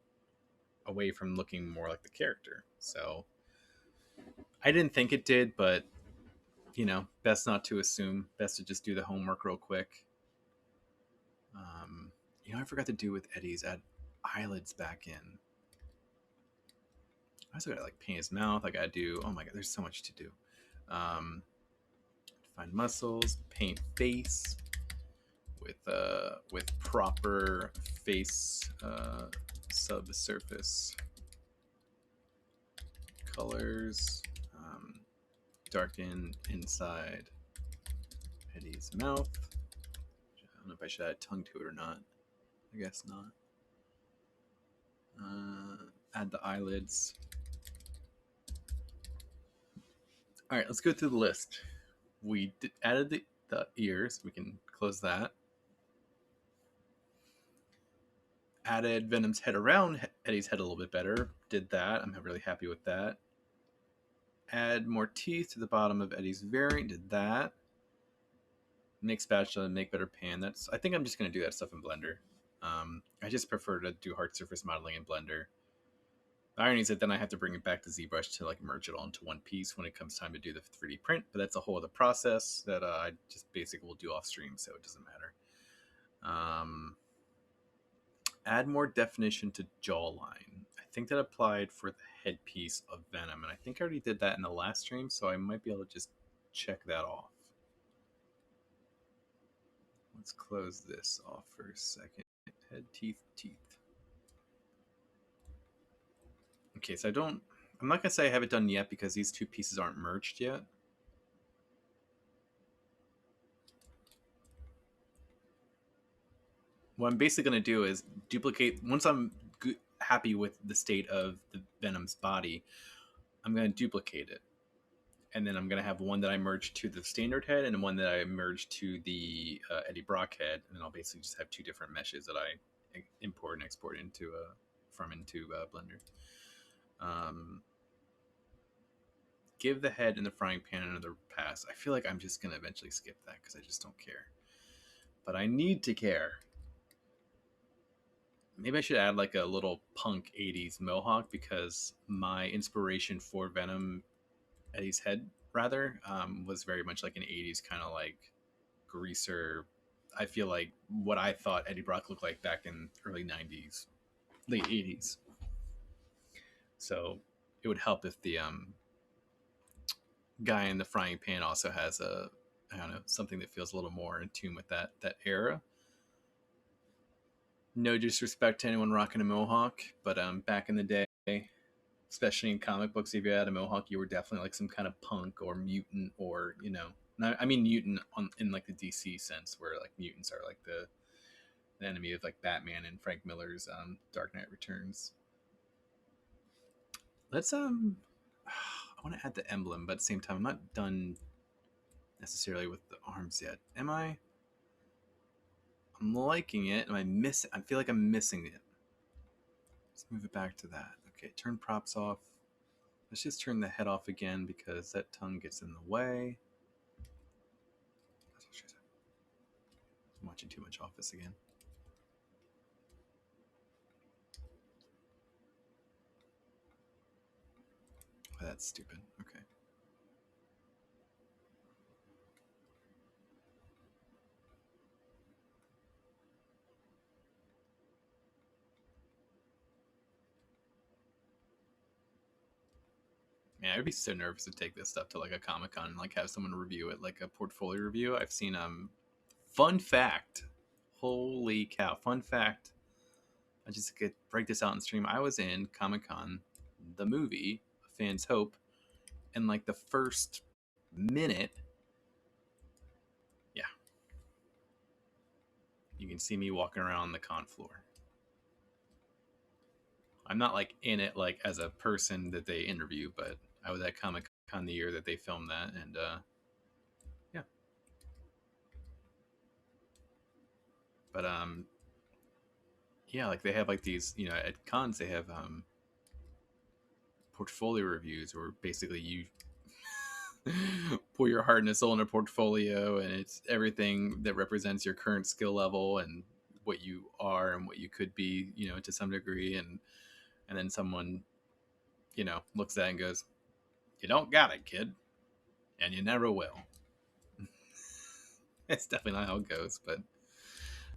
away from looking more like the character. So I didn't think it did, but best not to assume. Best to just do the homework real quick. I forgot to do with Eddie's, add eyelids back in. I also gotta like paint his mouth. I gotta do. Oh my god, there's so much to do. Find muscles, paint face with proper face subsurface colors. Darken inside Eddie's mouth. I don't know if I should add tongue to it or not. I guess not. Add the eyelids. All right, let's go through the list. We added the ears. We can close that. Added Venom's head around Eddie's head a little bit better. Did that. I'm really happy with that. Add more teeth to the bottom of Eddie's variant. Did that. Make spatula, make better pan. I think I'm just going to do that stuff in Blender. I just prefer to do hard surface modeling in Blender. The irony is that then I have to bring it back to ZBrush to like merge it all into one piece when it comes time to do the 3D print, but that's a whole other process that I just basically will do off stream, so it doesn't matter. Add more definition to jawline. I think that applied for the headpiece of Venom, and I think I already did that in the last stream, so I might be able to just check that off. Let's close this off for a second. Head, teeth, teeth. Okay, so I'm not gonna say I have it done yet because these two pieces aren't merged yet. What I'm basically gonna do is duplicate, once I'm happy with the state of the Venom's body, I'm gonna duplicate it. And then I'm gonna have one that I merge to the standard head and one that I merge to the Eddie Brock head, and then I'll basically just have two different meshes that I import and export into Blender. Give the head and the frying pan another pass. I feel like I'm just gonna eventually skip that because I just don't care, but I need to care. Maybe I should add like a little punk 80s mohawk, because my inspiration for Venom, Eddie's head rather, was very much like an 80s kind of like greaser. I feel like what I thought Eddie Brock looked like back in early 90s, late 80s. So it would help if the guy in the frying pan also has something that feels a little more in tune with that era. No disrespect to anyone rocking a mohawk, but back in the day, especially in comic books, if you had a mohawk, you were definitely like some kind of punk or mutant, or I mean mutant in like the DC sense, where like mutants are like the enemy of like Batman and Frank Miller's Dark Knight Returns. Let's I want to add the emblem, but at the same time, I'm not done necessarily with the arms yet. Am I? I'm liking it. Am I missing? I feel like I'm missing it. Let's move it back to that. Okay, turn props off. Let's just turn the head off again because that tongue gets in the way. I'm watching too much Office again. Oh, that's stupid. Okay. Man, I'd be so nervous to take this stuff to like a Comic-Con and like have someone review it, like a portfolio review. I've seen fun fact. Holy cow, fun fact. I just could break this out in stream. I was in Comic-Con, the movie, A Fan's Hope, and like the first minute, yeah, you can see me walking around the con floor. I'm not like in it like as a person that they interview, but I was at Comic-Con the year that they filmed that, and yeah. But yeah, like they have like these, at cons they have portfolio reviews, or basically you pour your heart and soul in a portfolio, and it's everything that represents your current skill level and what you are and what you could be, you know, to some degree. And then someone, you know, looks at it and goes, "You don't got it, kid, and you never will." It's definitely not how it goes, but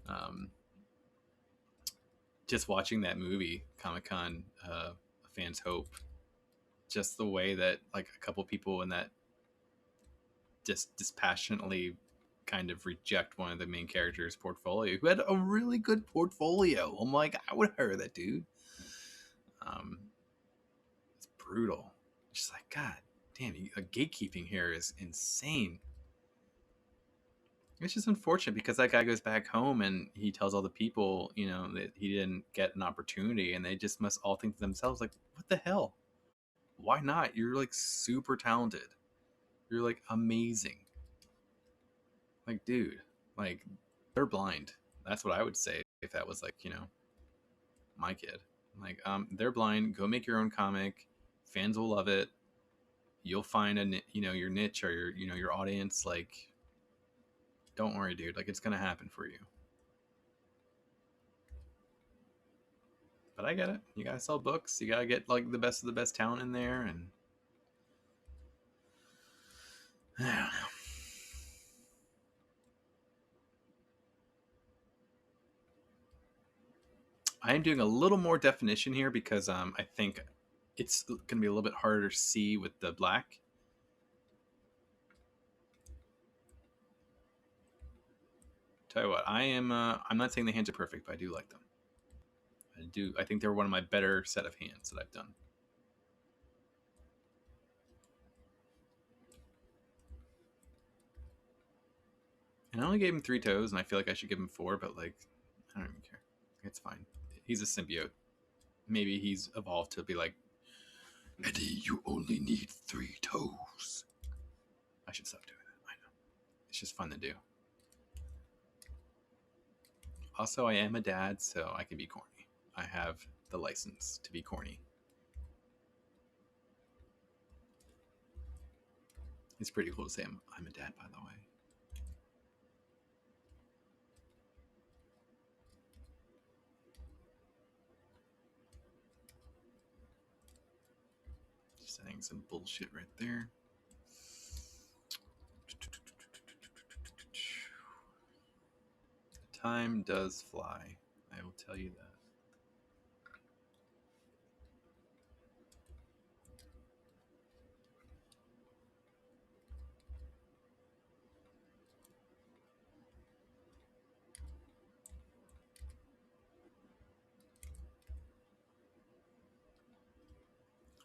um, just watching that movie, Comic-Con, Fans Hope, just the way that like a couple people in that just dispassionately kind of reject one of the main characters' portfolio, who had a really good portfolio. I'm like, I would hire that dude. Um, it's brutal. Just like, God damn, gatekeeping here is insane. It's just unfortunate because that guy goes back home and he tells all the people, you know, that he didn't get an opportunity, and they just must all think to themselves, like, what the hell? Why not? You're like super talented. You're like amazing. Like, dude, like they're blind. That's what I would say if that was like, you know, my kid. Like, they're blind. Go make your own comic. Fans will love it. You'll find you know, your niche or your, you know, your audience. Like, don't worry, dude. Like, it's gonna happen for you. But I get it. You gotta sell books. You gotta get like the best of the best talent in there, and I don't know. I am doing a little more definition here because I think it's going to be a little bit harder to see with the black. Tell you what, I'm not saying the hands are perfect, but I do like them. I think they're one of my better set of hands that I've done. And I only gave him 3 toes, and I feel like I should give him 4, but like, I don't even care. It's fine. He's a symbiote. Maybe he's evolved to be like, Eddie, you only need 3 toes. I should stop doing that. I know. It's just fun to do. Also, I am a dad, so I can be corny. I have the license to be corny. It's pretty cool to say I'm a dad, by the way. Just saying some bullshit right there. Time does fly. I will tell you that.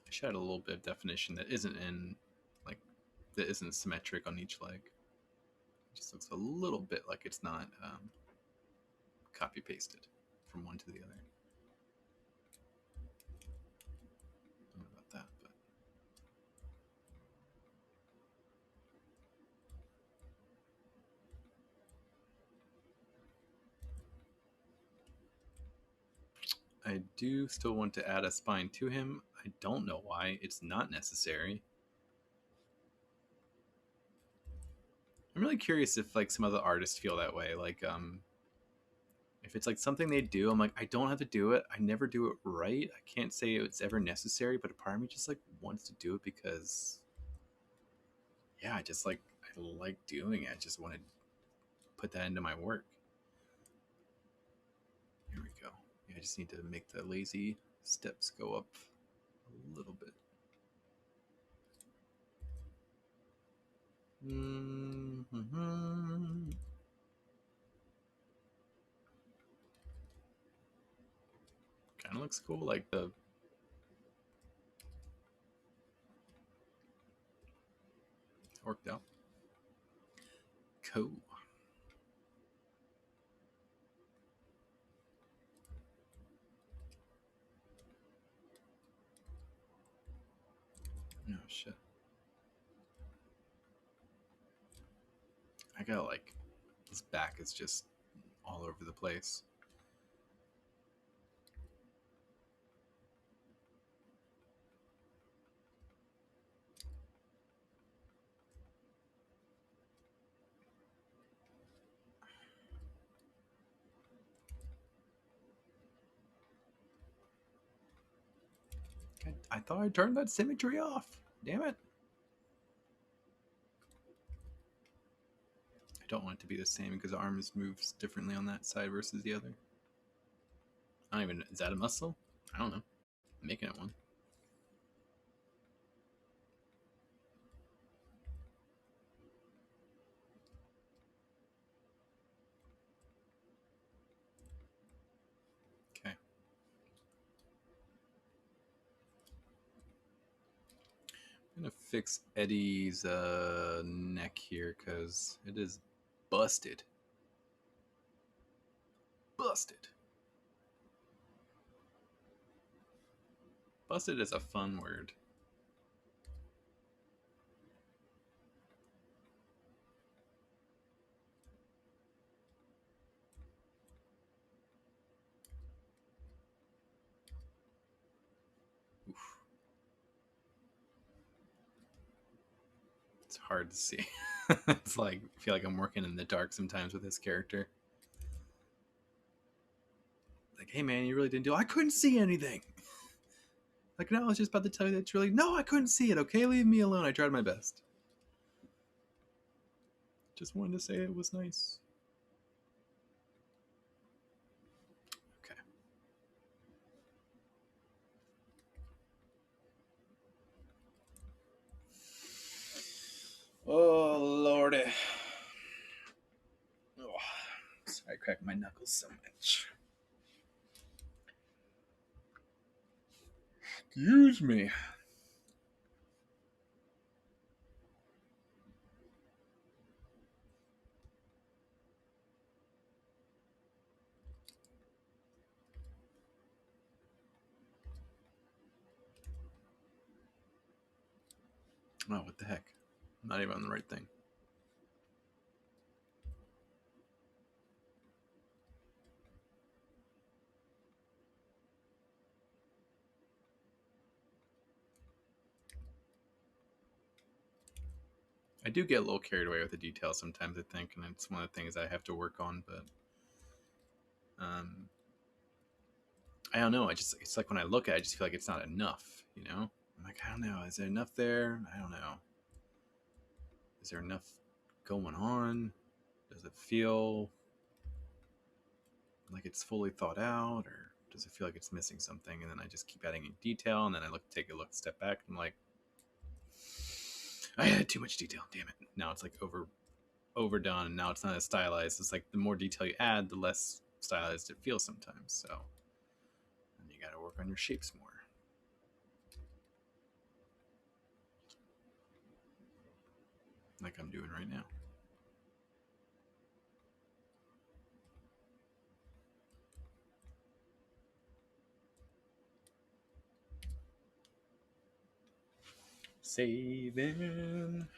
I should add a little bit of definition that isn't in, like, that isn't symmetric on each leg. It just looks a little bit like it's not copy pasted from one to the other. I don't know about that, but I do still want to add a spine to him. I don't know why. It's not necessary. I'm really curious if like some other artists feel that way. Like, if it's like something they do, I'm like, I don't have to do it. I never do it right. I can't say it's ever necessary, but a part of me just like wants to do it because, yeah, I just like, I like doing it. I just want to put that into my work. Here we go. Yeah, I just need to make the lazy steps go up a little bit. Mm-hmm. Kind of looks cool, like the worked out. Cool. Oh shit. I got like, his back is just all over the place. I thought I turned that symmetry off. Damn it. I don't want it to be the same because the arm moves differently on that side versus the other. I don't even... Is that a muscle? I don't know. I'm making it one. Okay. I'm going to fix Eddie's neck here because it is busted. Busted. Busted is a fun word. Oof. It's hard to see. It's like, I feel like I'm working in the dark sometimes with this character. Like, hey man, you really didn't do... I couldn't see anything. Like, no, I was just about to tell you that it's really... No, I couldn't see it, okay? Leave me alone. I tried my best. Just wanted to say it was nice. Okay. Oh, lordy. Oh, sorry, I cracked my knuckles so much. Excuse me. Oh, what the heck? I'm not even on the right thing. I do get a little carried away with the details sometimes, I think, and it's one of the things I have to work on, but I don't know. It's like when I look at it, I just feel like it's not enough, you know? I'm like, I don't know. Is there enough there? I don't know. Is there enough going on? Does it feel like it's fully thought out, or does it feel like it's missing something? And then I just keep adding in detail, and then I take a look, step back, and I'm like, I had too much detail. Damn it! Now it's like overdone, and now it's not as stylized. It's like the more detail you add, the less stylized it feels sometimes. So, and you got to work on your shapes more. Like I'm doing right now. Saving.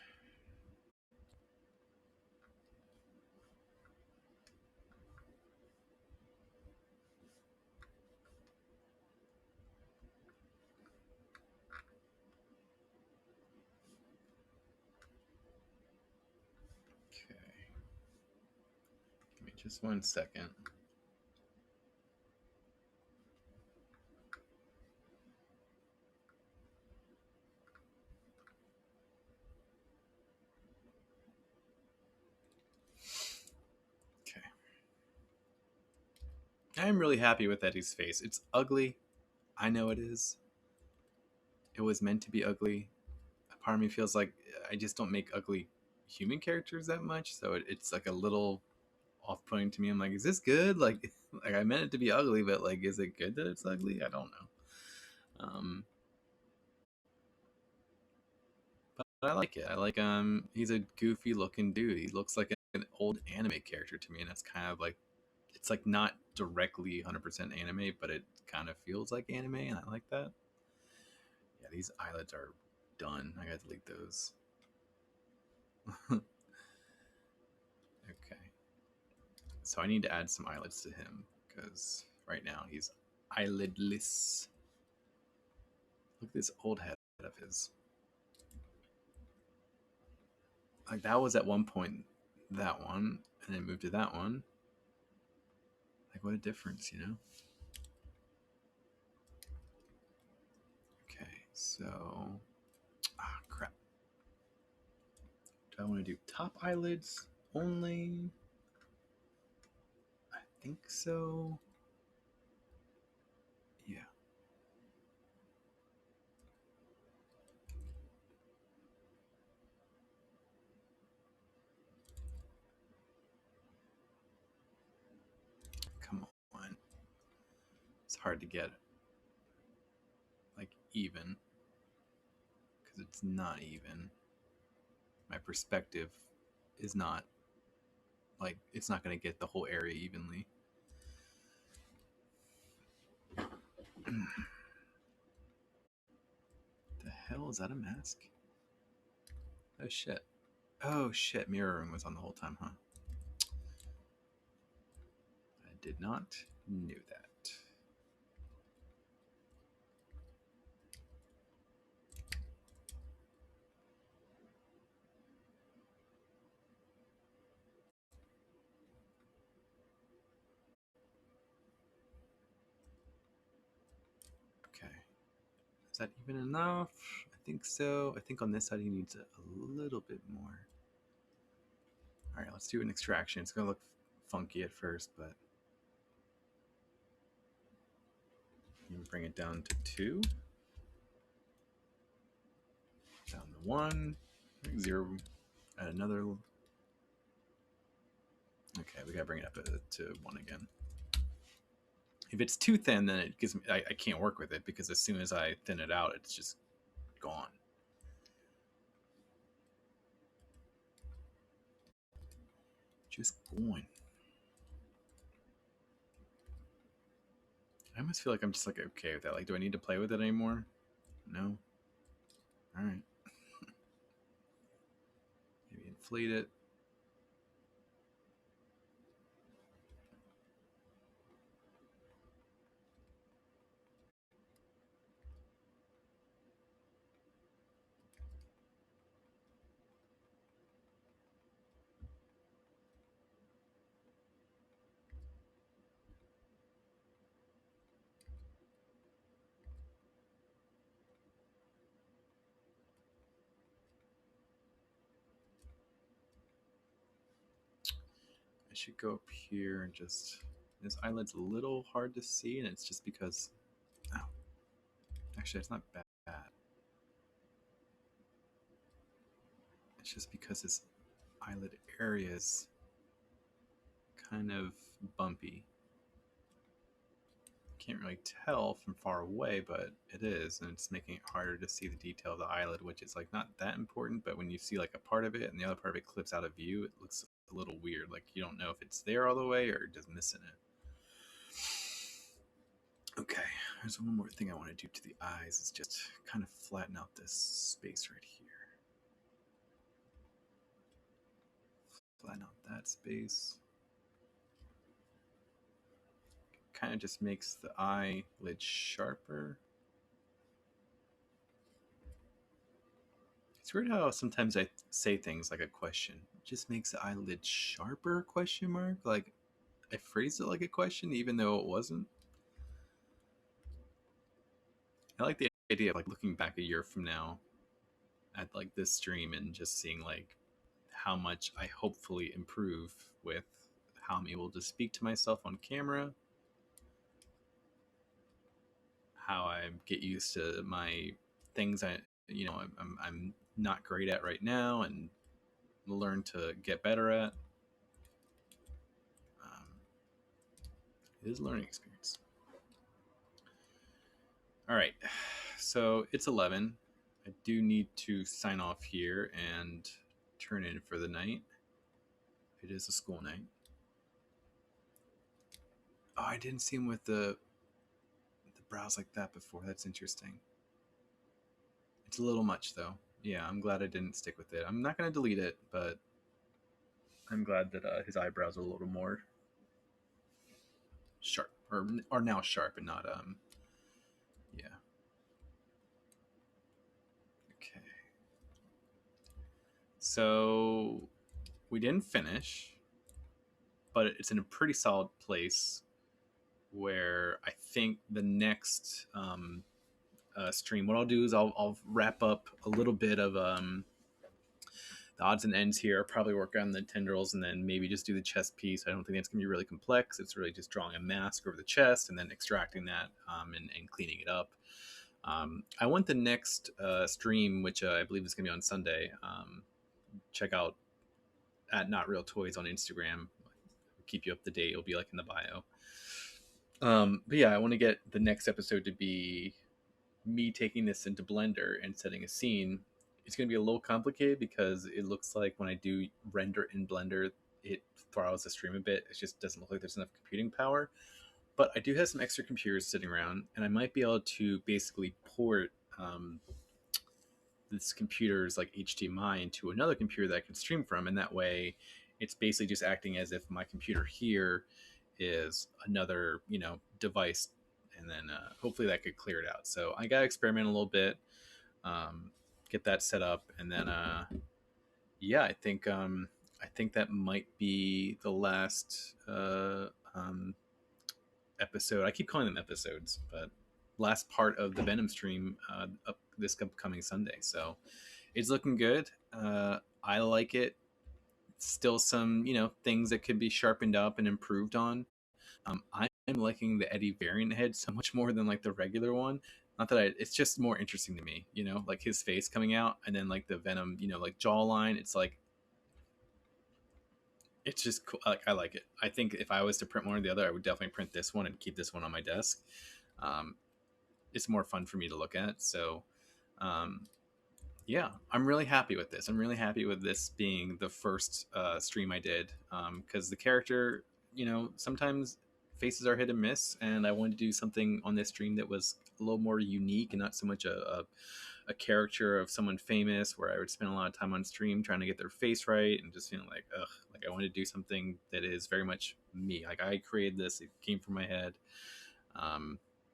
Okay. Give me just 1 second. Okay. I'm really happy with Eddie's face. It's ugly. I know it is. It was meant to be ugly. A part of me feels like I just don't make ugly human characters that much, so it's like a little off-putting to me. I'm like, is this good? Like I meant it to be ugly, but like, is it good that it's ugly? I don't know. But I like it. I like he's a goofy looking dude. He looks like an old anime character to me, and that's kind of like, it's like not directly 100% anime, but it kind of feels like anime, and I like that. Yeah, these eyelids are done. I gotta delete those. Okay. So I need to add some eyelids to him because right now he's eyelidless. Look at this old head of his. Like that was at one point that one, and then moved to that one. Like what a difference, you know? Okay. So, crap. Do I want to do top eyelids only? I think so. Yeah. Come on. It's hard to get like even because it's not even. My perspective is not like it's not going to get the whole area evenly. The hell is that a mask? Oh shit. Oh shit, mirroring was on the whole time, huh? I did not know that. Okay. Is that even enough? I think so. I think on this side he needs a little bit more. All right, let's do an extraction. It's going to look funky at first, but bring it down to 2. Down to 1. 0. Add another. Okay, we got to bring it up to 1 again. If it's too thin, then it gives me, I can't work with it because as soon as I thin it out, it's just gone. Just gone. I almost feel like I'm just like okay with that. Like, do I need to play with it anymore? No. All right. Maybe inflate it. I should go up here and just. This eyelid's a little hard to see, and it's just because. Oh. Actually, it's not bad. It's just because his eyelid area is kind of bumpy. Can't really tell from far away, but it is, and it's making it harder to see the detail of the eyelid, which is like not that important, but when you see like a part of it and the other part of it clips out of view, it looks a little weird. Like you don't know if it's there all the way or just missing it. Okay, there's one more thing I want to do to the eyes. Is just kind of flatten out this space right here. Flatten out that space. Kind of just makes the eyelid sharper. It's weird how sometimes I say things like a question. It just makes the eyelid sharper, question mark? Like, I phrased it like a question even though it wasn't. I like the idea of like looking back a year from now at like this stream and just seeing like how much I hopefully improve with how I'm able to speak to myself on camera, how I get used to my things I'm not great at right now and learn to get better at. It is a learning experience. All right, so it's 11. I do need to sign off here and turn in for the night. It is a school night. Oh, I didn't see him with the brows like that before. That's interesting. It's a little much though. Yeah, I'm glad I didn't stick with it. I'm not going to delete it, but I'm glad that his eyebrows are a little more sharp, or are now sharp and not yeah. Okay. So we didn't finish, but it's in a pretty solid place where I think the next stream, what I'll do is I'll wrap up a little bit of the odds and ends here. I'll probably work on the tendrils and then maybe just do the chest piece. I don't think that's going to be really complex. It's really just drawing a mask over the chest and then extracting that and cleaning it up. I want the next stream, which I believe is going to be on Sunday. Check out at Not Real Toys on Instagram. Keep you up to date. It'll be like in the bio. But yeah, I want to get the next episode to be me taking this into Blender and setting a scene. It's going to be a little complicated because it looks like when I do render in Blender, it throttles the stream a bit. It just doesn't look like there's enough computing power. But I do have some extra computers sitting around, and I might be able to basically port this computer's like HDMI into another computer that I can stream from, and that way it's basically just acting as if my computer here is another, device, and then hopefully that could clear it out. So I gotta experiment a little bit, get that set up, and then yeah, I think that might be the last episode. I keep calling them episodes, but last part of the Venom stream up this upcoming Sunday. So it's looking good. I like it. Still some, things that could be sharpened up and improved on. I'm liking the Eddie variant head so much more than like the regular one. Not that it's just more interesting to me, like his face coming out and then like the Venom, like jawline. It's like, it's just cool. Like, I like it. I think if I was to print one or the other, I would definitely print this one and keep this one on my desk. It's more fun for me to look at. So, yeah, I'm really happy with this. I'm really happy with this being the first stream I did, because the character, sometimes faces are hit and miss, and I wanted to do something on this stream that was a little more unique and not so much a caricature of someone famous where I would spend a lot of time on stream trying to get their face right and just feeling like, ugh, like I want to do something that is very much me. Like I created this, it came from my head.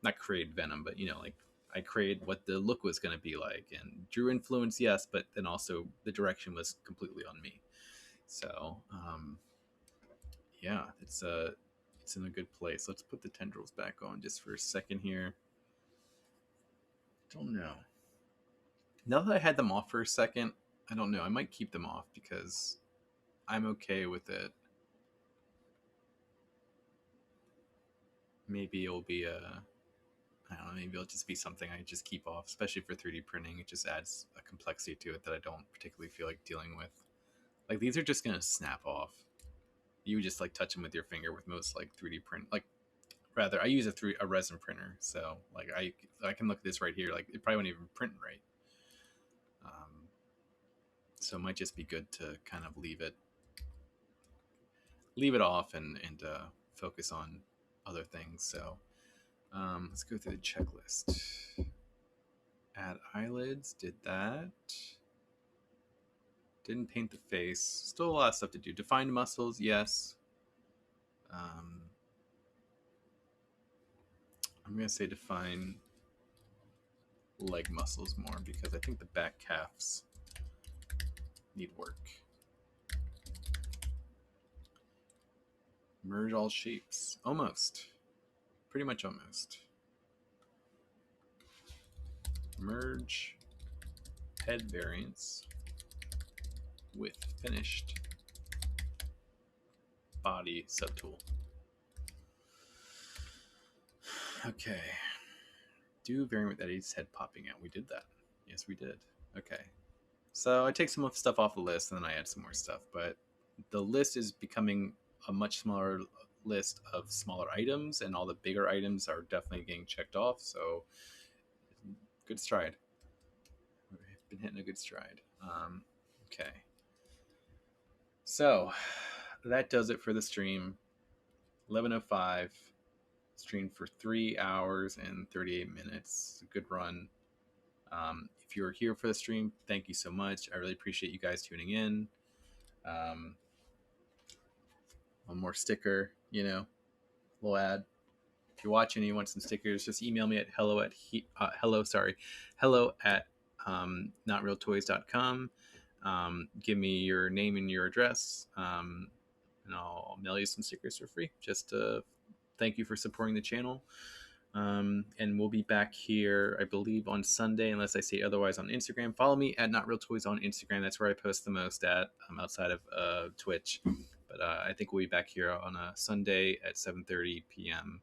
Not create Venom, but like I created what the look was going to be like, and drew influence, yes, but then also the direction was completely on me. So yeah, it's in a good place. Let's put the tendrils back on just for a second here. Don't know. Now that I had them off for a second, I don't know. I might keep them off because I'm okay with it. Maybe it'll be I don't know, maybe it'll just be something I just keep off, especially for 3D printing. It just adds a complexity to it that I don't particularly feel like dealing with. Like these are just gonna snap off. You just like touch them with your finger with most like 3D print. Like rather, I use a resin printer, so like I can look at this right here. Like it probably won't even print right. So it might just be good to kind of leave it off and focus on other things. So let's go through the checklist. Add eyelids, did that. Didn't paint the face. Still a lot of stuff to do. Define muscles, yes. I'm going to say define leg muscles more because I think the back calves need work. Merge all shapes. Almost. Pretty much almost. Merge head variants with finished body subtool. Okay. Do variant with Eddie's head popping out. We did that. Yes, we did. Okay. So I take some stuff off the list and then I add some more stuff, but the list is becoming a much smaller list of smaller items, and all the bigger items are definitely getting checked off. So good stride. We've been hitting a good stride. Okay. So that does it for the stream. 11:05. Streamed for 3 hours and 38 minutes. A good run. If you're here for the stream, thank you so much. I really appreciate you guys tuning in. One more sticker, we'll add. If you're watching and you want some stickers, just email me at hello at notrealtoys.com. Give me your name and your address, and I'll mail you some stickers for free. Just to thank you for supporting the channel. And we'll be back here, I believe, on Sunday, unless I say otherwise, on Instagram. Follow me at Not Real Toys on Instagram. That's where I post the most at, outside of Twitch. But I think we'll be back here on a Sunday at 7:30 p.m.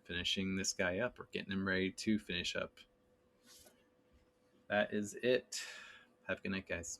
Finishing this guy up, or getting him ready to finish up. That is it. Have a good night, guys.